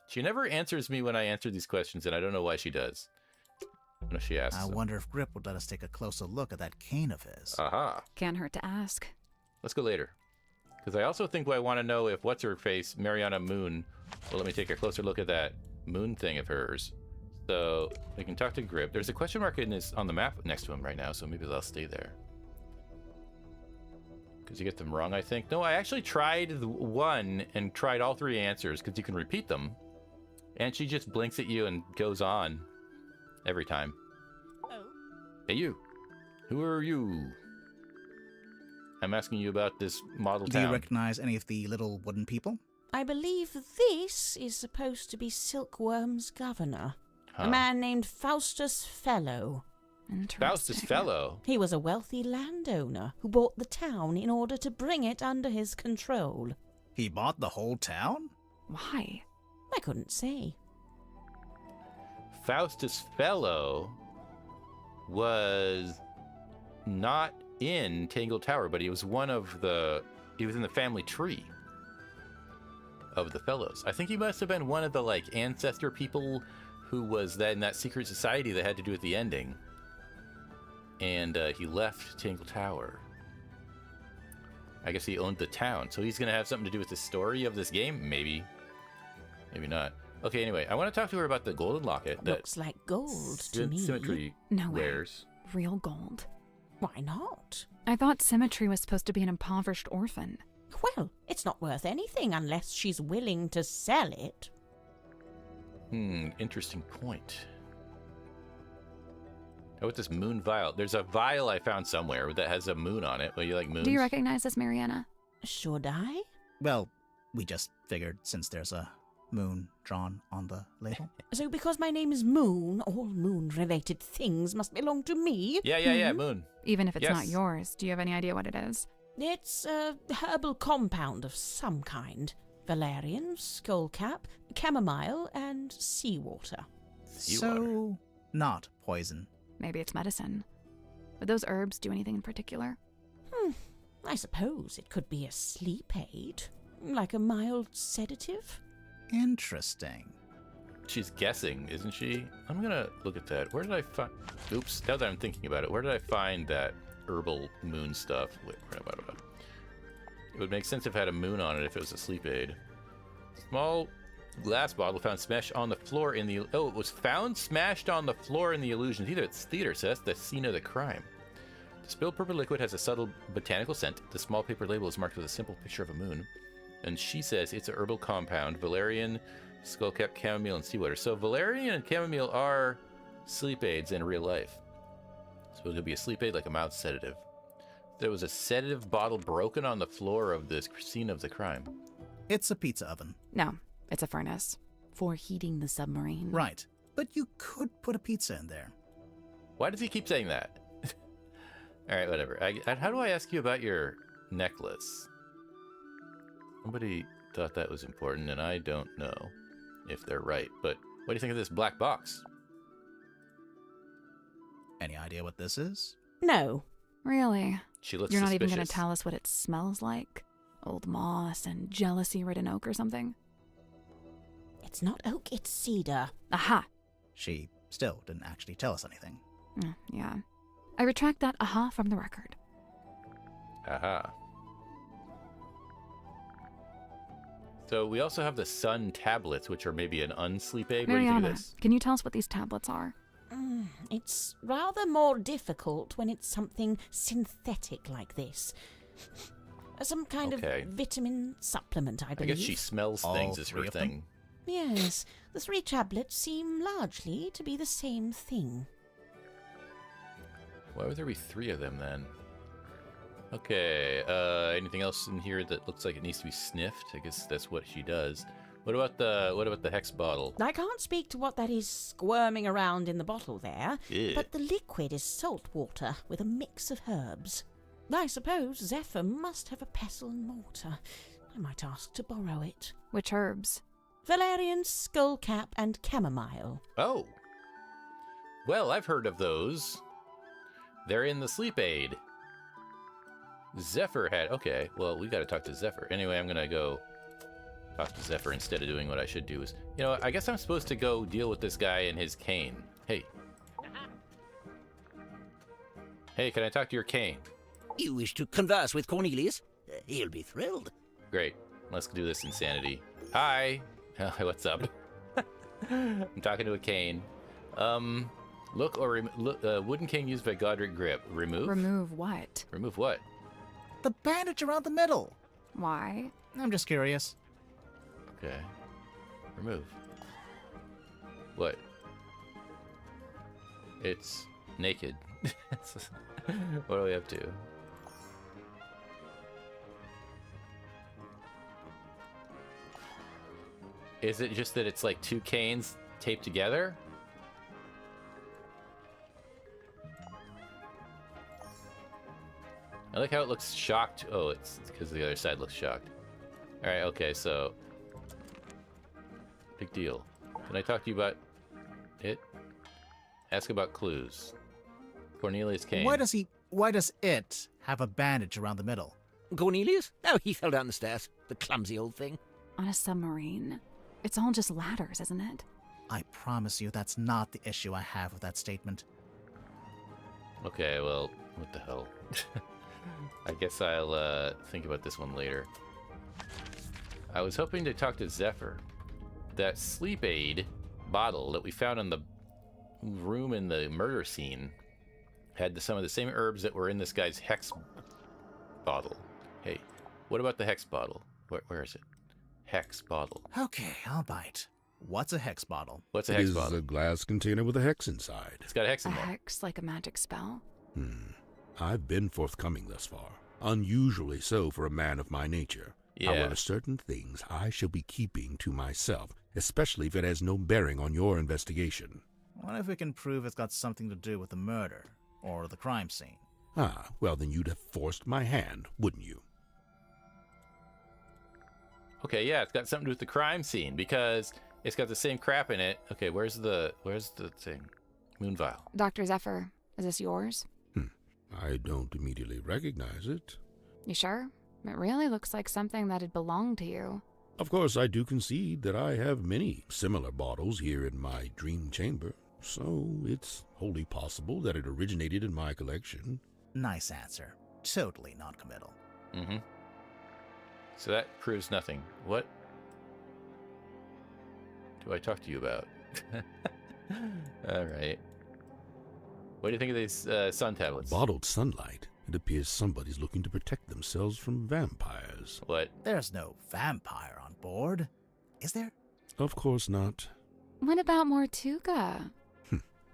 She never answers me when I answer these questions, and I don't know why she does. No, she asks. I wonder if Grip would let us take a closer look at that cane of his. Aha. Can't hurt to ask. Let's go later. Because I also think I want to know if what's-her-face, Mariana Moon, will let me take a closer look at that moon thing of hers. So we can talk to Grip. There's a question mark on the map next to him right now, so maybe they'll stay there. Because you get them wrong, I think. No, I actually tried one and tried all 3 answers because you can repeat them. And she just blinks at you and goes on every time. Oh. Hey, you. Who are you? I'm asking you about this model Do town. you recognize any of the little wooden people? I believe this is supposed to be Silkworm's governor. Huh. A man named Faustus Fellow. Faustus Fellow? He was a wealthy landowner who bought the town in order to bring it under his control. He bought the whole town? Why? I couldn't say. Faustus Fellow was not in Tangled Tower, but he was he was in the family tree of the Fellows. I think he must have been one of the ancestor people who was in that secret society that had to do with the ending. And he left Tangled Tower. I guess he owned the town, so he's gonna have something to do with the story of this game? Maybe. Maybe not. Okay, anyway, I want to talk to her about the golden locket that Looks like gold to me. Symmetry No way. wears. Real gold. Why not? I thought Symmetry was supposed to be an impoverished orphan. Well, it's not worth anything unless she's willing to sell it. Interesting point. How about this moon vial? There's a vial I found somewhere that has a moon on it. Well, you like moons? Do you recognize this, Mariana? Should I? Well, we just figured since there's a moon drawn on the label. So because my name is Moon, all moon-related things must belong to me? Yeah, moon. Even if it's not Yes. yours, do you have any idea what it is? It's a herbal compound of some kind. Valerian, skullcap, chamomile, and seawater. So, not poison. Maybe it's medicine. Would those herbs do anything in particular? I suppose it could be a sleep aid, like a mild sedative. Interesting. She's guessing, isn't she? I'm gonna look at that. Where did I find... Oops, now that I'm thinking about it, where did I find that herbal moon stuff? Wait, it would make sense if it had a moon on it if it was a sleep aid. Small glass bottle found smashed on the floor in the... Oh, it was found smashed on the floor in the illusion theater, so that's the scene of the crime. The spilled purple liquid has a subtle botanical scent. The small paper label is marked with a simple picture of a moon. And she says it's a herbal compound, valerian, skullcap, chamomile, and seawater. So valerian and chamomile are sleep aids in real life. So it could be a sleep aid like a mild sedative. There was a sedative bottle broken on the floor of the scene of the crime. It's a pizza oven. No, it's a furnace. For heating the submarine. Right. But you could put a pizza in there. Why does he keep saying that? All right, whatever. How do I ask you about your necklace? Somebody thought that was important, and I don't know if they're right. But what do you think of this black box? Any idea what this is? No. Really? She looks You're not suspicious. even going to tell us what it smells like? Old moss and jealousy-ridden oak or something? It's not oak, it's cedar. Aha! She still didn't actually tell us anything. Yeah. I retract that aha from the record. Aha. So we also have the sun tablets, which are maybe an unsleep aid. What do you think of Mariana, this? can you tell us what these tablets are? It's rather more difficult when it's something synthetic like this. Some kind of vitamin supplement, I I believe. guess she smells All things is her three of them? thing. Yes, the 3 tablets seem largely to be the same thing. Why would there be 3 of them then? Okay, anything else in here that looks like it needs to be sniffed? I guess that's what she does. What about the hex bottle? I can't speak to what that is squirming around in the bottle there, Ew. but the liquid is salt water with a mix of herbs. I suppose Zephyr must have a pestle and mortar. I might ask to borrow it. Which herbs? Valerian, skullcap, and chamomile. Oh. Well, I've heard of those. They're in the sleep aid. Zephyr had... Okay, well, we gotta talk to Zephyr. Anyway, I'm gonna go talk to Zephyr instead of doing what I should do is... You know what, I guess I'm supposed to go deal with this guy and his cane. Hey. Hey, can I talk to your cane? You wish to converse with Cornelius? He'll be thrilled. Great. Let's do this insanity. Hi. What's up? I'm talking to a cane. Look or wooden cane used by Godric grip. Remove? Remove what? Remove what? The bandage around the middle. Why? I'm just curious. Okay. Remove. What? It's naked. What do we have to? Is it just that it's like 2 canes taped together? I like how it looks shocked. Oh, it's because the other side looks shocked. Alright, okay, so... Big deal. Can I talk to you about it? Ask about clues. Cornelius Kane. Why does it have a bandage around the middle? Cornelius? Oh, he fell down the stairs. The clumsy old thing. On a submarine. It's all just ladders, isn't it? I promise you that's not the issue I have with that statement. Okay, well, what the hell? I guess I'll think about this one later. I was hoping to talk to Zephyr. That sleep aid bottle that we found in the room in the murder scene had some of the same herbs that were in this guy's hex bottle. Hey, what about the hex bottle? Where is it? Hex bottle. Okay, I'll bite. What's a hex bottle? What's a hex It bottle? is a glass container with a hex inside. It's got a hex A in there. hex like a magic spell? I've been forthcoming thus far. Unusually so for a man of my nature. Yeah. However, certain things I shall be keeping to myself, especially if it has no bearing on your investigation. What if we can prove it's got something to do with the murder or the crime scene? Ah, well then you'd have forced my hand, wouldn't you? Okay, yeah, it's got something to do with the crime scene because it's got the same crap in it. Okay, where's the thing? Moon vial. Dr. Zephyr, is this yours? I don't immediately recognize it. You sure? It really looks like something that'd belong to you. Of course, I do concede that I have many similar bottles here in my dream chamber, so it's wholly possible that it originated in my collection. Nice answer. Totally non-committal. Mm-hmm. So that proves nothing. What do I talk to you about? All right. What do you think of these sun tablets? Bottled sunlight. It appears somebody's looking to protect themselves from vampires. What? There's no vampire on board, is there? Of course not. What about Mortuga?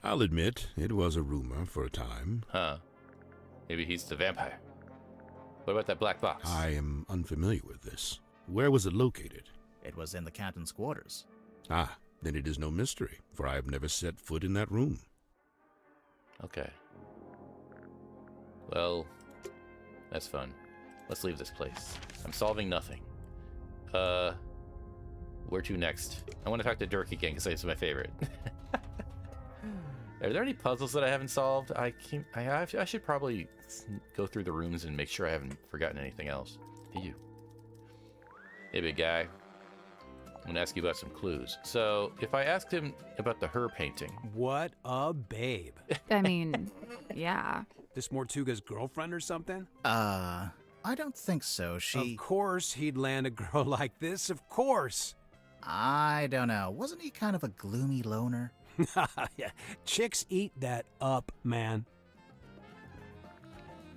I'll admit, it was a rumor for a time. Huh. Maybe he's the vampire. What about that black box? I am unfamiliar with this. Where was it located? It was in the captain's quarters. Ah, then it is no mystery, for I have never set foot in that room. Okay. Well, that's fun. Let's leave this place. I'm solving nothing. Where to next? I want to talk to Dirk again because he's my favorite. Are there any puzzles that I haven't solved? I should probably go through the rooms and make sure I haven't forgotten anything else. Ew. Hey, big guy. I'm gonna ask you about some clues. So, if I asked him about the her painting... What a babe. I mean, yeah. This Mortuga's girlfriend or something? I don't think so. Of course he'd land a girl like this, of course. I don't know. Wasn't he kind of a gloomy loner? Yeah. Chicks eat that up, man.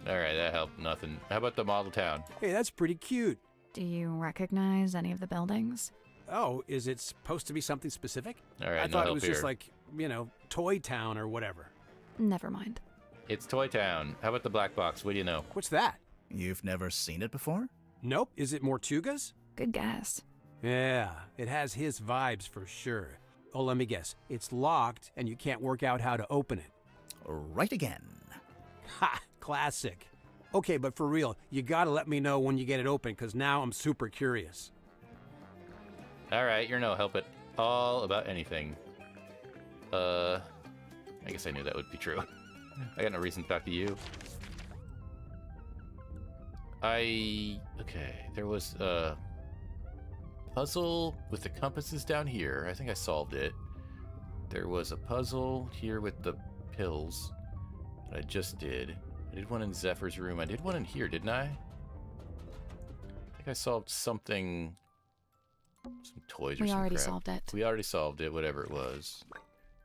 Alright, that helped nothing. How about the model town? Hey, that's pretty cute. Do you recognize any of the buildings? Oh, is it supposed to be something specific? Alright, I thought it was just like, you know, Toy Town or whatever. Never mind. It's Toy Town. How about the black box? What do you know? What's that? You've never seen it before? Nope. Is it Mortuga's? Good guess. Yeah, it has his vibes for sure. Oh, let me guess. It's locked and you can't work out how to open it. Right again. Ha! Classic. Okay, but for real, you gotta let me know when you get it open, because now I'm super curious. Alright, you're no help at all about anything. I guess I knew that would be true. I got no reason to talk to you. Okay, there was a puzzle with the compasses down here. I think I solved it. There was a puzzle here with the pills that I just did. I did one in Zephyr's room. I did one in here, didn't I? I think I solved something... Some toys or We some already crap. solved it. We already solved it, whatever it was.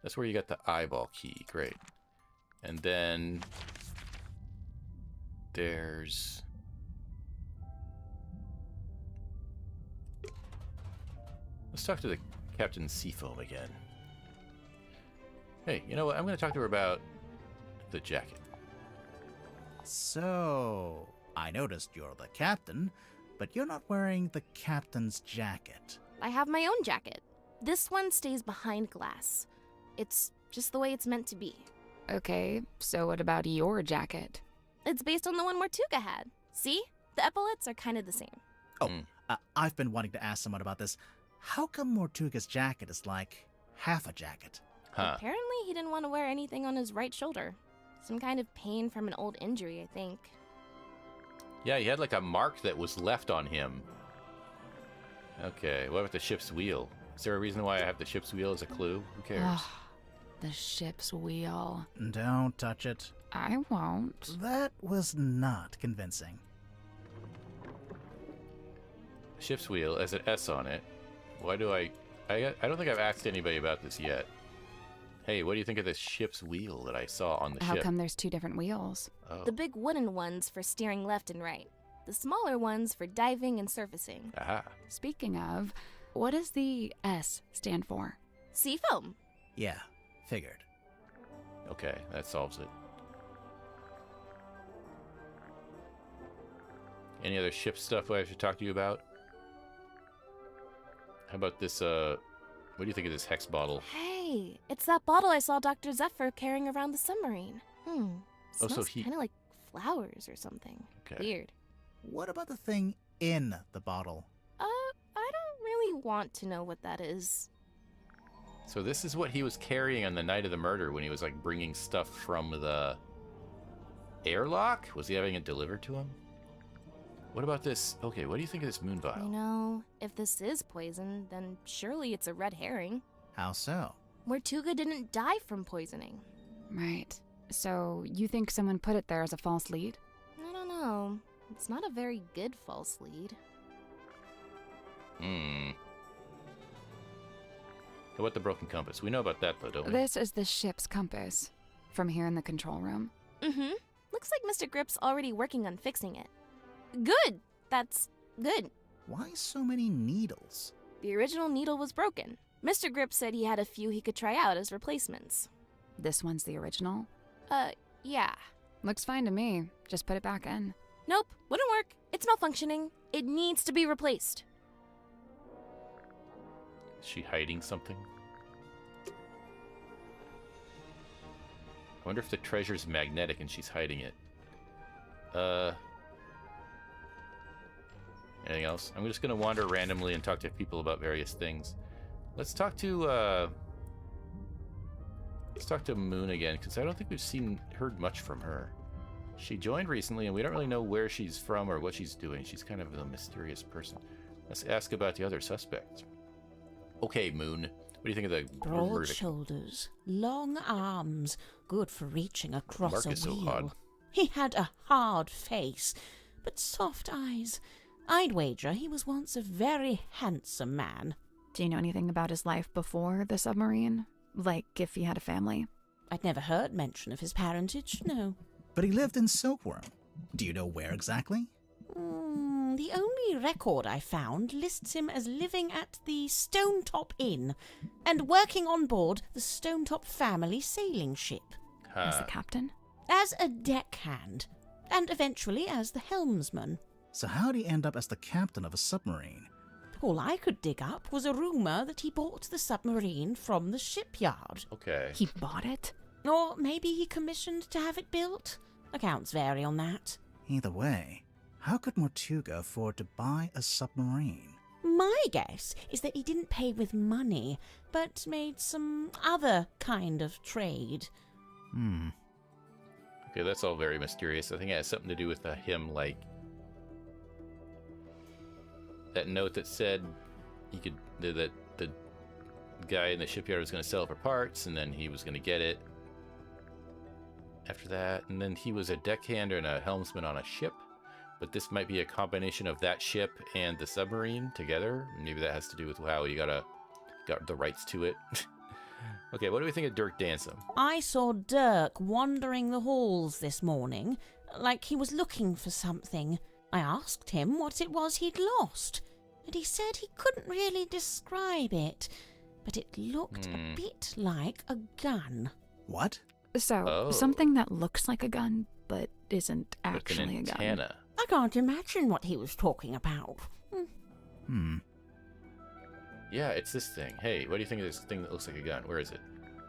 That's where you got the eyeball key. Great. And then... There's... Let's talk to the Captain Seafoam again. Hey, you know what? I'm going to talk to her about the jacket. So, I noticed you're the captain, but you're not wearing the captain's jacket. I have my own jacket. This one stays behind glass. It's just the way it's meant to be. Okay, so what about your jacket? It's based on the one Mortuga had. See? The epaulets are kind of the same. Oh, I've been wanting to ask someone about this. How come Mortuga's jacket is like half a jacket? Huh. Apparently he didn't want to wear anything on his right shoulder. Some kind of pain from an old injury, I think. Yeah, he had like a mark that was left on him. Okay, what about the ship's wheel? Is there a reason why I have the ship's wheel as a clue? Who cares? Ugh, the ship's wheel. Don't touch it. I won't. That was not convincing. Ship's wheel has an S on it. Why do I don't think I've asked anybody about this yet. Hey, what do you think of this ship's wheel that I saw on the How ship? come there's two different wheels? Oh. The big wooden ones for steering left and right. The smaller ones for diving and surfacing. Aha. Speaking of, what does the S stand for? Seafoam. Yeah, figured. Okay, that solves it. Any other ship stuff I should talk to you about? How about this, what do you think of this hex bottle? Hey, it's that bottle I saw Dr. Zephyr carrying around the submarine. Oh, so Smells he- kind of like flowers or something. Okay. Weird. What about the thing in the bottle? I don't really want to know what that is. So this is what he was carrying on the night of the murder when he was like bringing stuff from the airlock? Was he having it delivered to him? What about this? Okay, what do you think of this moon vial? You know, if this is poison, then surely it's a red herring. How so? Mortuga didn't die from poisoning. Right. So you think someone put it there as a false lead? I don't know. It's not a very good false lead. How about the broken compass? We know about that though, don't we? This is the ship's compass. From here in the control room. Mm-hmm. Looks like Mr. Grip's already working on fixing it. Good! That's good. Why so many needles? The original needle was broken. Mr. Grip said he had a few he could try out as replacements. This one's the original? Yeah. Looks fine to me. Just put it back in. Nope, wouldn't work. It's malfunctioning. It needs to be replaced. Is she hiding something? I wonder if the treasure's magnetic and she's hiding it. Anything else? I'm just gonna wander randomly and talk to people about various things. Let's talk to, Let's talk to Moon again, because I don't think we've heard much from her. She joined recently, and we don't really know where she's from or what she's doing. She's kind of a mysterious person. Let's ask about the other suspects. Okay, Moon. What do you think of the broad verdict? shoulders, long arms, good for reaching across Mark is a wheel. so odd. He had a hard face, but soft eyes. I'd wager he was once a very handsome man. Do you know anything about his life before the submarine? Like if he had a family? I'd never heard mention of his parentage, no. But he lived in Silkworm. Do you know where exactly? The only record I found lists him as living at the Stonetop Inn and working on board the Stonetop family sailing ship. As the captain? As a deckhand, and eventually as the helmsman. So how'd he end up as the captain of a submarine? All I could dig up was a rumour that he bought the submarine from the shipyard. Okay. He bought it? Or maybe he commissioned to have it built. Accounts vary on that. Either way, how could Mortuga afford to buy a submarine? My guess is that he didn't pay with money, but made some other kind of trade. Okay, that's all very mysterious. I think it has something to do with him, like that note that said he could that the guy in the shipyard was going to sell it for parts, and then he was going to get it after that, and then he was a deckhand and a helmsman on a ship. But this might be a combination of that ship and the submarine together. Maybe that has to do with how he got the rights to it. Okay, what do we think of Dirk Dansom? I saw Dirk wandering the halls this morning, like he was looking for something. I asked him what it was he'd lost, and he said he couldn't really describe it, but it looked a bit like a gun. What? So, something that looks like a gun, but isn't actually With an a gun. antenna. I can't imagine what he was talking about. Yeah, it's this thing. Hey, what do you think of this thing that looks like a gun? Where is it?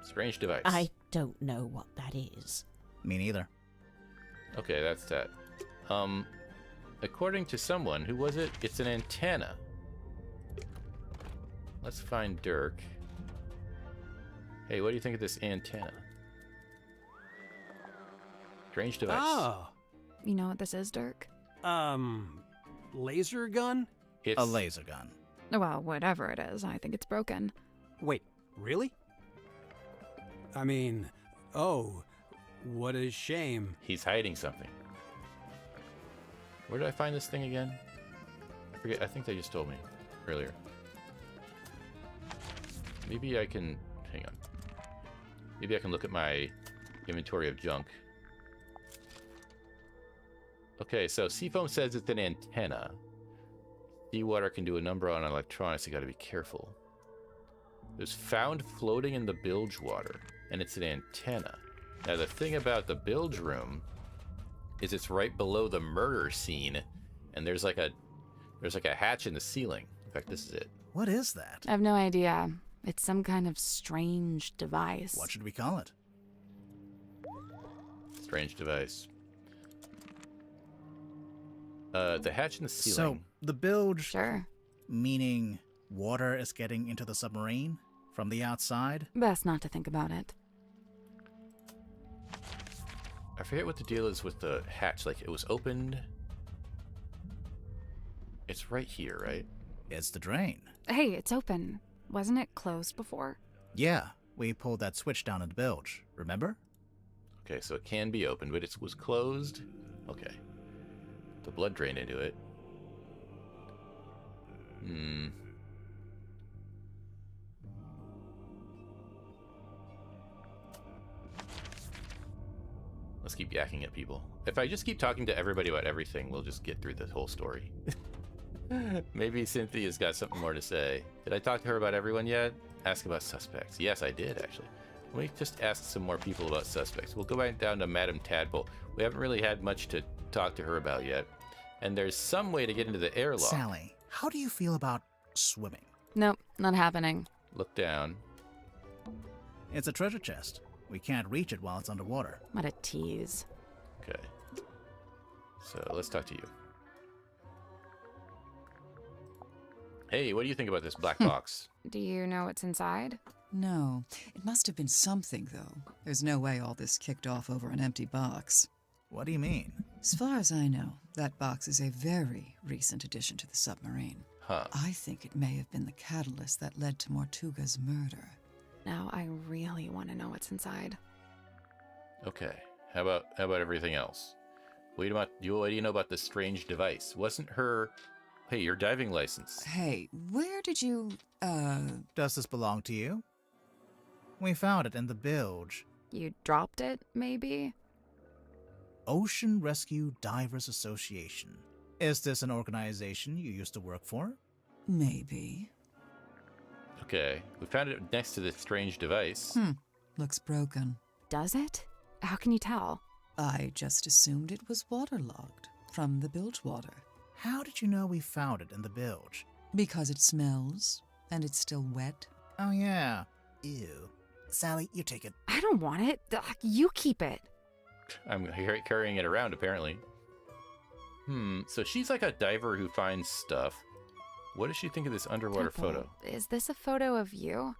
Strange device. I don't know what that is. Me neither. Okay, that's that. According to someone, who was it? It's an antenna. Let's find Dirk. Hey, what do you think of this antenna? Strange device. Oh. You know what this is, Dirk? Laser gun? It's A laser gun. Well, whatever it is, I think it's broken. Wait, really? I mean, oh, what a shame. He's hiding something. Where did I find this thing again? I forget. I think they just told me earlier. Maybe I can... Hang on. Maybe I can look at my inventory of junk. Okay, so Seafoam says it's an antenna. Seawater can do a number on electronics. You gotta be careful. It was found floating in the bilge water, and it's an antenna. Now, the thing about the bilge room is it's right below the murder scene, and there's like a hatch in the ceiling. In fact, this is it. What is that? I have no idea. It's some kind of strange device. What should we call it? Strange device. The hatch in the ceiling. So, the bilge, Sure. meaning water is getting into the submarine from the outside? Best not to think about it. I forget what the deal is with the hatch. Like, it was opened. It's right here, right? It's the drain. Hey, it's open. Wasn't it closed before? Yeah, we pulled that switch down in the bilge, remember? Okay, so it can be opened, but it was closed. Okay. The blood drained into it. Let's keep yakking at people. If I just keep talking to everybody about everything, we'll just get through the whole story. Maybe Cynthia's got something more to say. Did I talk to her about everyone yet? Ask about suspects. Yes, I did, actually. Let me just ask some more people about suspects. We'll go back down to Madame Tadpole. We haven't really had much to talk to her about yet. And there's some way to get into the airlock. Sally, how do you feel about swimming? Nope, not happening. Look down. It's a treasure chest. We can't reach it while it's underwater. What a tease. Okay. So let's talk to you. Hey, what do you think about this black box? Do you know what's inside? No. It must have been something, though. There's no way all this kicked off over an empty box. What do you mean? As far as I know, that box is a very recent addition to the submarine. Huh. I think it may have been the catalyst that led to Mortuga's murder. Now I really want to know what's inside. Okay. How about everything else? What do you know about this strange device? Wasn't her... Hey, your diving license. Hey, where did you, Does this belong to you? We found it in the bilge. You dropped it, maybe? Ocean Rescue Divers Association. Is this an organization you used to work for? Maybe. Okay. We found it next to this strange device. Looks broken. Does it? How can you tell? I just assumed it was waterlogged from the bilge water. How did you know we found it in the bilge? Because it smells, and it's still wet. Oh, yeah. Ew. Sally, you take it. I don't want it. Ugh, you keep it. I'm carrying it around, apparently. So she's like a diver who finds stuff. What does she think of this underwater photo? Is this a photo of you?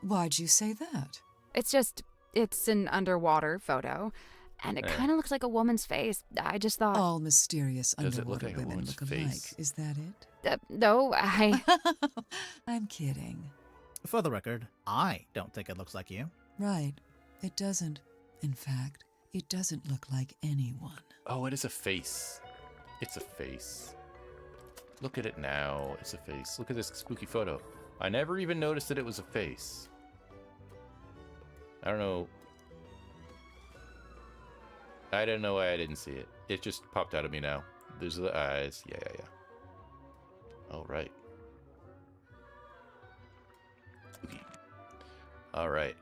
Why'd you say that? It's an underwater photo, and it kind of looks like a woman's face. I just thought... All mysterious Does it look underwater like a women woman's look face? alike. Is that it? No, I'm kidding. For the record, I don't think it looks like you. Right. It doesn't. In fact, it doesn't look like anyone. Oh, it is a face. It's a face. Look at it now. It's a face. Look at this spooky photo. I never even noticed that it was a face. I don't know. I don't know why I didn't see it. It just popped out of me now. Those are the eyes. Yeah. All right. Spooky. All right.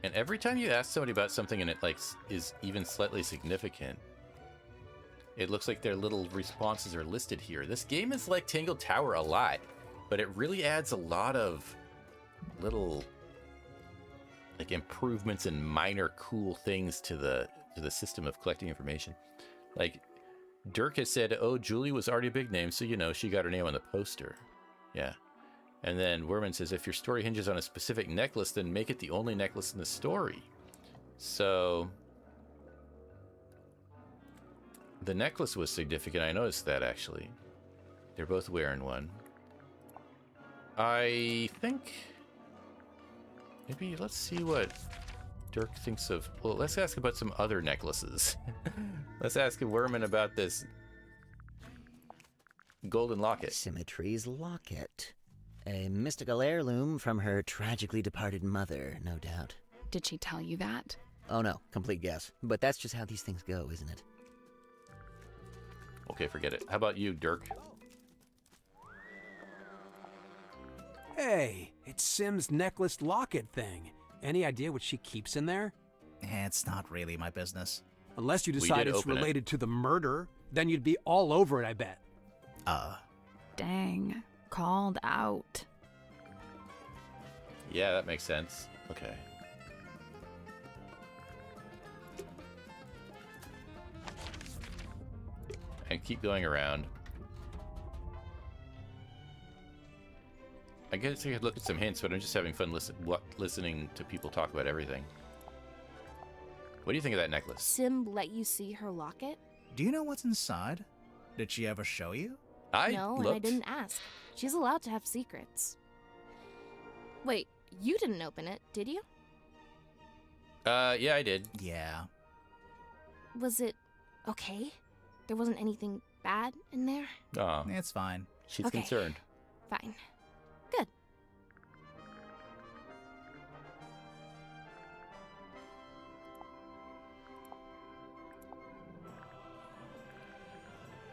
And every time you ask somebody about something and it like is even slightly significant, it looks like their little responses are listed here. This game is like Tangled Tower a lot, but it really adds a lot of little like improvements and minor cool things to the system of collecting information. Like Dirk has said, oh, Julie was already a big name, so you know she got her name on the poster. Yeah. And then Werman says, if your story hinges on a specific necklace, then make it the only necklace in the story. So the necklace was significant. I noticed that, actually. They're both wearing one. I think... Maybe let's see what Dirk thinks of... Well, let's ask about some other necklaces. Let's ask Werman about this golden locket. Symmetry's locket. A mystical heirloom from her tragically departed mother, no doubt. Did she tell you that? Oh no, complete guess. But that's just how these things go, isn't it? Okay, forget it. How about you, Dirk? Hey, it's Sim's necklace locket thing. Any idea what she keeps in there? It's not really my business. Unless you decide it's related to the murder, then you'd be all over it, I bet. Dang. Called out. Yeah, that makes sense. Okay. And keep going around. I guess I could look at some hints, but I'm just having fun listening to people talk about everything. What do you think of that necklace? Sim let you see her locket? Do you know what's inside? Did she ever show you? No, and I didn't ask. She's allowed to have secrets. Wait, you didn't open it, did you? Yeah, I did. Yeah. Was it okay? There wasn't anything bad in there? Aw. It's fine. She's Okay. concerned. Fine. Good.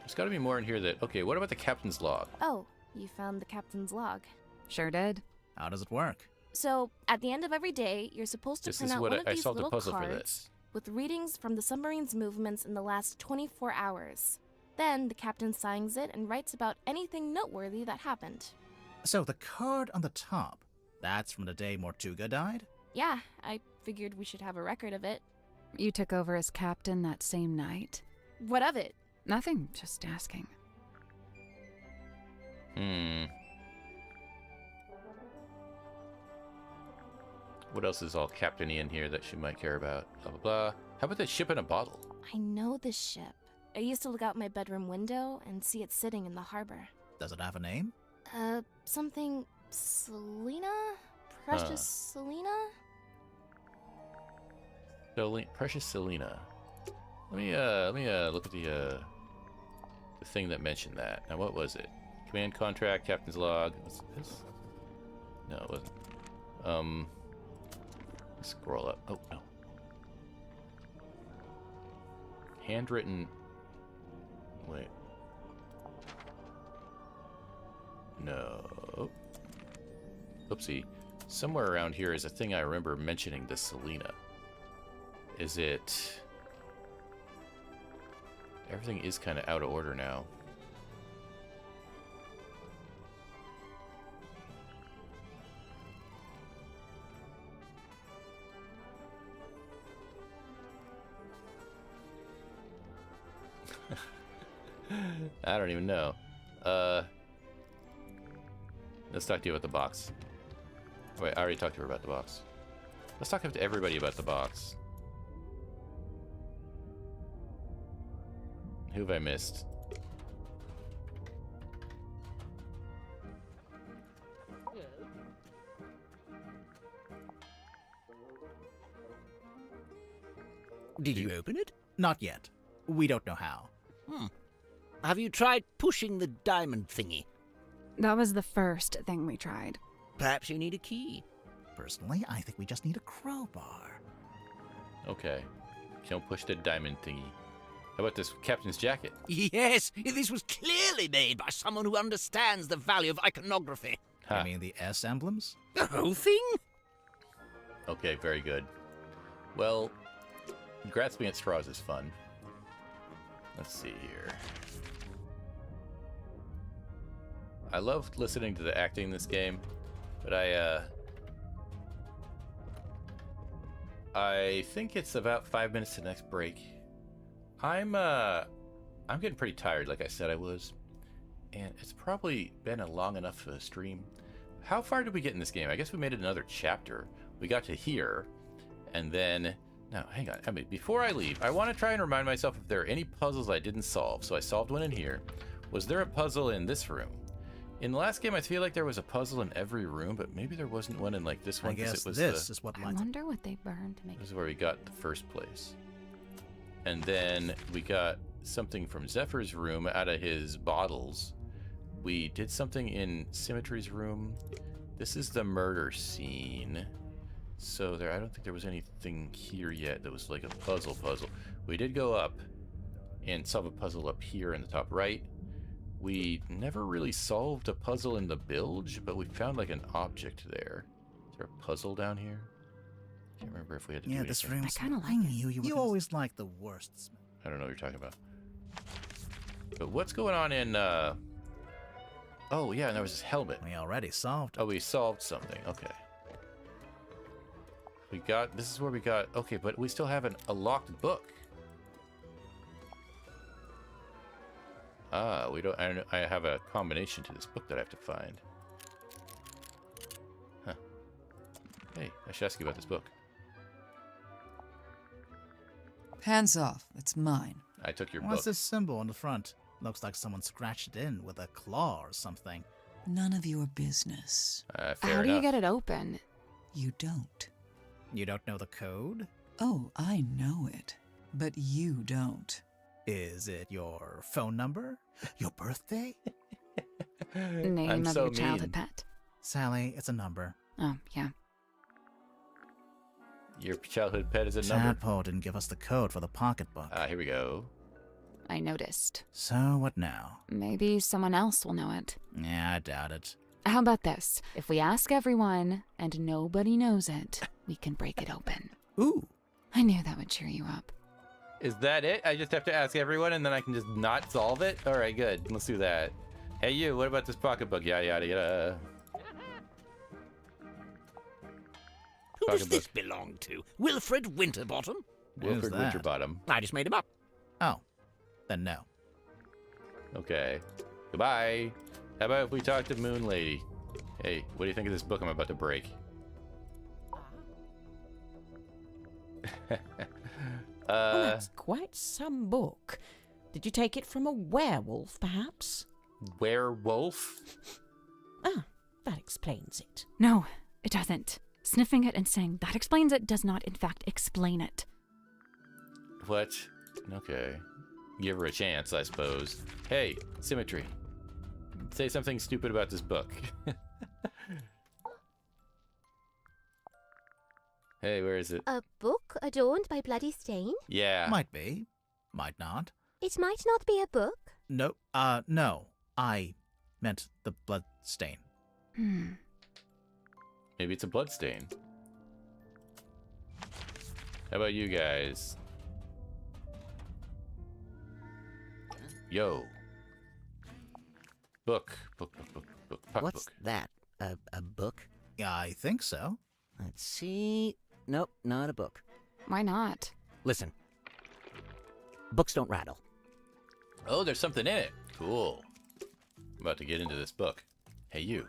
There's got to be more in here that... Okay, what about the captain's log? Oh, you found the captain's log. Sure did. How does it work? So, at the end of every day, you're supposed to This print is out what one of I these solved a little puzzle for cards this. with readings from the submarine's movements in the last 24 hours. Then, the captain signs it and writes about anything noteworthy that happened. So the card on the top, that's from the day Mortuga died? Yeah, I figured we should have a record of it. You took over as captain that same night? What of it? Nothing, just asking. What else is all captainy in here that she might care about? Blah, blah, blah. How about the ship in a bottle? I know this ship. I used to look out my bedroom window and see it sitting in the harbor. Does it have a name? Something Selena? Precious Selena? Precious Selena. Let me look at the thing that mentioned that. Now, what was it? Command contract, captain's log. What's this? No, it wasn't. Scroll up. Oh, no. Handwritten. Wait. No. Oopsie. Somewhere around here is a thing I remember mentioning the Selena. Is it... Everything is kind of out of order now. I don't even know. Let's talk to you about the box. Wait, I already talked to her about the box. Let's talk to everybody about the box. Who have I missed? Did you open it? Not yet. We don't know how. Have you tried pushing the diamond thingy? That was the first thing we tried. Perhaps you need a key. Personally, I think we just need a crowbar. Okay. Don't push the diamond thingy. How about this captain's jacket? Yes, this was clearly made by someone who understands the value of iconography. Huh. I mean the S emblems? The whole thing? Okay, very good. Well, grasping at straws is fun. Let's see here. I loved listening to the acting in this game, but I think it's about 5 minutes to the next break. I'm getting pretty tired, like I said I was, and it's probably been a long enough stream. How far did we get in this game? I guess we made it another chapter. We got to here, and then... Now, hang on. I mean, before I leave, I want to try and remind myself if there are any puzzles I didn't solve. So I solved one in here. Was there a puzzle in this room? In the last game, I feel like there was a puzzle in every room, but maybe there wasn't one in like this one. I guess it was this is what I lights. wonder what they burned to make This is where we got the first place. And then we got something from Zephyr's room out of his bottles. We did something in Symmetry's room. This is the murder scene. So I don't think there was anything here yet that was like a puzzle. We did go up and solve a puzzle up here in the top right. We never really solved a puzzle in the bilge, but we found like an object there. Is there a puzzle down here? Can't remember if we had to do anything. This room's... I kinda like I it. knew you always like the worst. I don't know what you're talking about. But what's going on in, Oh, yeah, and there was this helmet. We already solved it. Oh, we solved something. Okay. This is where we got... Okay, but we still have a locked book. Ah, we don't... I have a combination to this book that I have to find. Huh. Hey, I should ask you about this book. Hands off. It's mine. I took your What's book. this symbol on the front? Looks like someone scratched it in with a claw or something. None of your business. Fair How do you enough. get it open? You don't. You don't know the code? Oh, I know it. But you don't. Is it your phone number? Your birthday? Name I'm of so your childhood mean. pet. Sally, it's a number. Oh, yeah. Your childhood pet is a number. Tadpole didn't give us the code for the pocketbook. Here we go. I noticed. So what now? Maybe someone else will know it. Yeah, I doubt it. How about this? If we ask everyone and nobody knows it, we can break it open. Ooh. I knew that would cheer you up. Is that it? I just have to ask everyone and then I can just not solve it? Alright, good. Let's do that. Hey you, what about this pocketbook? Yada yada yada. Who does Pocketbook. this belong to? Wilfred Winterbottom? Wilfred that? Winterbottom. I just made him up. Oh. Then no. Okay. Goodbye. How about if we talk to Moon Lady? Hey, what do you think of this book I'm about to break? Well, that's quite some book. Did you take it from a werewolf, perhaps? Werewolf? Ah, that explains it. No, it doesn't. Sniffing it and saying that explains it does not, in fact, explain it. What? Okay. Give her a chance, I suppose. Hey, Symmetry. Say something stupid about this book. Hey, where is it? A book adorned by bloody stain? Yeah. Might be. Might not. It might not be a book. No, no. I meant the blood stain. Maybe it's a blood stain. How about you guys? Yo. Book. Puck What's book. that? A book? I think so. Let's see. Nope, not a book. Why not? Listen. Books don't rattle. Oh, there's something in it. Cool. I'm about to get into this book. Hey, you.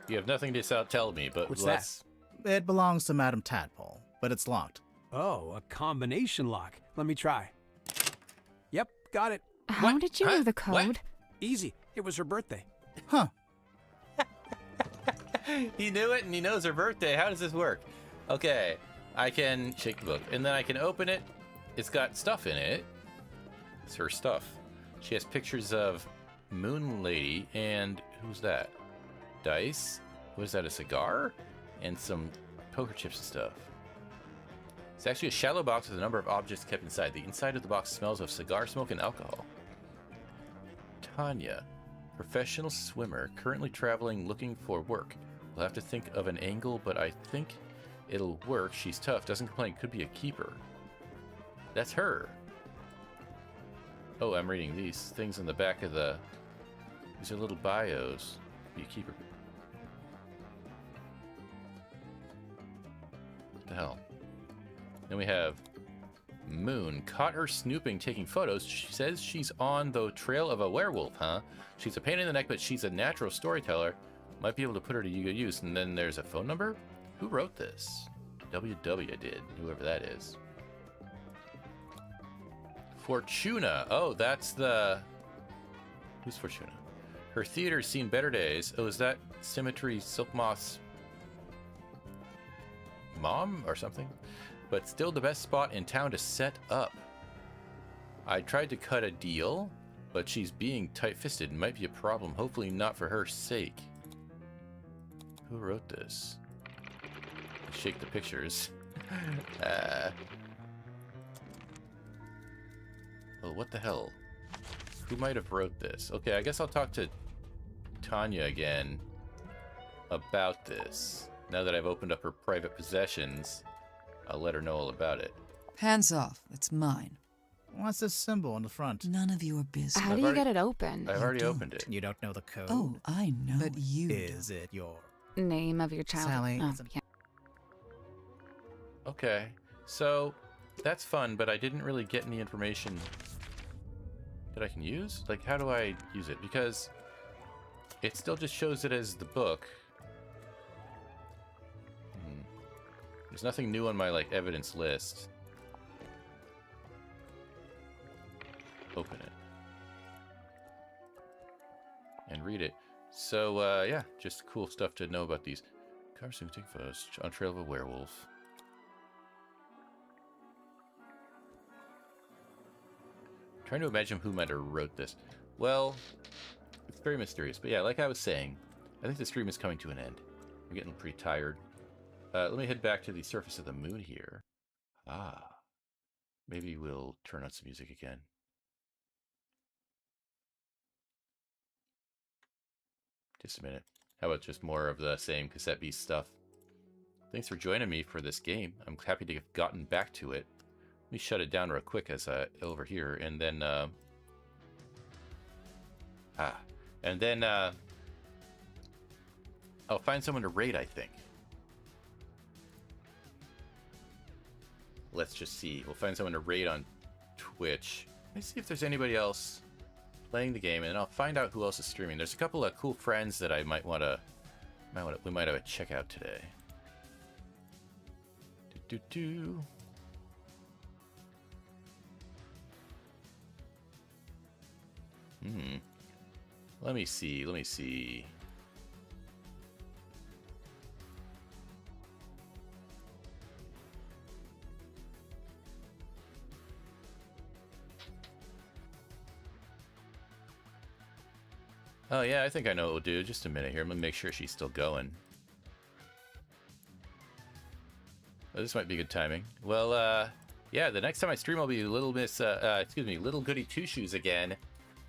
You have nothing to tell me, but What's let's... It belongs to Madame Tadpole, but it's locked. Oh, a combination lock. Let me try. Yep, got it. How What? did you Huh? know the code? What? Easy. It was her birthday. Huh. He knew it and he knows her birthday. How does this work? Okay, I can shake the book and then I can open it. It's got stuff in it. It's her stuff. She has pictures of Moon Lady and who's that? Dice? What is that, a cigar? And some poker chips and stuff. It's actually a shallow box with a number of objects kept inside. The inside of the box smells of cigar smoke and alcohol. Tanya, professional swimmer, currently traveling looking for work. We'll have to think of an angle, but I think it'll work. She's tough, doesn't complain, could be a keeper. That's her. Oh, I'm reading these things in the back of the... These are little bios. Be a keeper. What the hell? Then we have Moon. Caught her snooping, taking photos. She says she's on the trail of a werewolf, huh? She's a pain in the neck, but she's a natural storyteller. Might be able to put her to good use. And then there's a phone number? Who wrote this? WW did, whoever that is. Fortuna. Oh, that's the... Who's Fortuna? Her theater's seen better days. Oh, is that Symmetry Silkmoth's mom or something? But still the best spot in town to set up. I tried to cut a deal, but she's being tight-fisted and might be a problem. Hopefully not for her sake. Who wrote this? Shake the pictures. Oh, what the hell? Who might have wrote this? Okay, I guess I'll talk to Tanya again about this. Now that I've opened up her private possessions, I'll let her know all about it. Hands off. It's mine. What's this symbol on the front? None of your business. How do you get it open? I've already opened it. You don't know the code? Oh, I know. But you Is it your... Name of your child. Sally, Oh, it's a- yeah. Okay, so that's fun, but I didn't really get any information that I can use. Like, how do I use it? Because it still just shows it as the book. There's nothing new on my, like, evidence list. Open it. And read it. So, yeah, just cool stuff to know about these. Conversation take photos on trail of a werewolf. Trying to imagine who might have wrote this. Well, it's very mysterious. But yeah, like I was saying, I think the stream is coming to an end. I'm getting pretty tired. Let me head back to the surface of the moon here. Ah. Maybe we'll turn on some music again. Just a minute. How about just more of the same Cassette Beast stuff? Thanks for joining me for this game. I'm happy to have gotten back to it. Let me shut it down real quick as over here, and then I'll find someone to raid, I think. Let's just see. We'll find someone to raid on Twitch. Let me see if there's anybody else playing the game, and then I'll find out who else is streaming. There's a couple of cool friends that I we might have a check out today. Let me see. Oh yeah, I think I know what we'll do. Just a minute here. I'm gonna make sure she's still going. Oh, this might be good timing. Well, yeah, the next time I stream, I'll be Little Goody Two Shoes again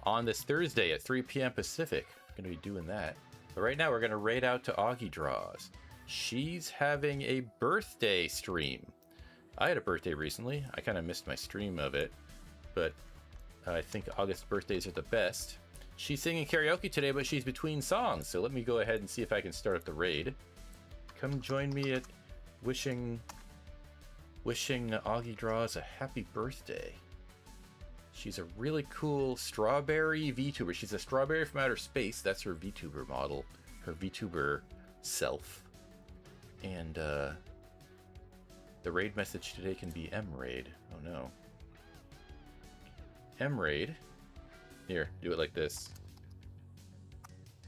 on this Thursday at 3 p.m. Pacific. I'm gonna be doing that. But right now, we're gonna raid out to Augie Draws. She's having a birthday stream. I had a birthday recently. I kind of missed my stream of it, but I think August birthdays are the best. She's singing karaoke today, but she's between songs, so let me go ahead and see if I can start up the raid. Come join me at wishing Augie Draws a happy birthday. She's a really cool strawberry VTuber. She's a strawberry from outer space. That's her VTuber model, her VTuber self. And the raid message today can be MRaid. Oh no. MRaid. Here, do it like this.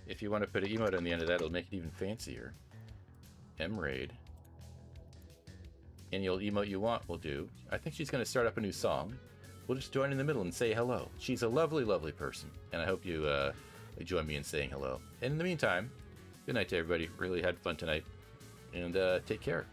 If you want to put an emote on the end of that, it'll make it even fancier. MRaid. Any old emote you want will do. I think she's going to start up a new song. We'll just join in the middle and say hello. She's a lovely, lovely person, and I hope you join me in saying hello. And in the meantime, good night to everybody. Really had fun tonight, and take care.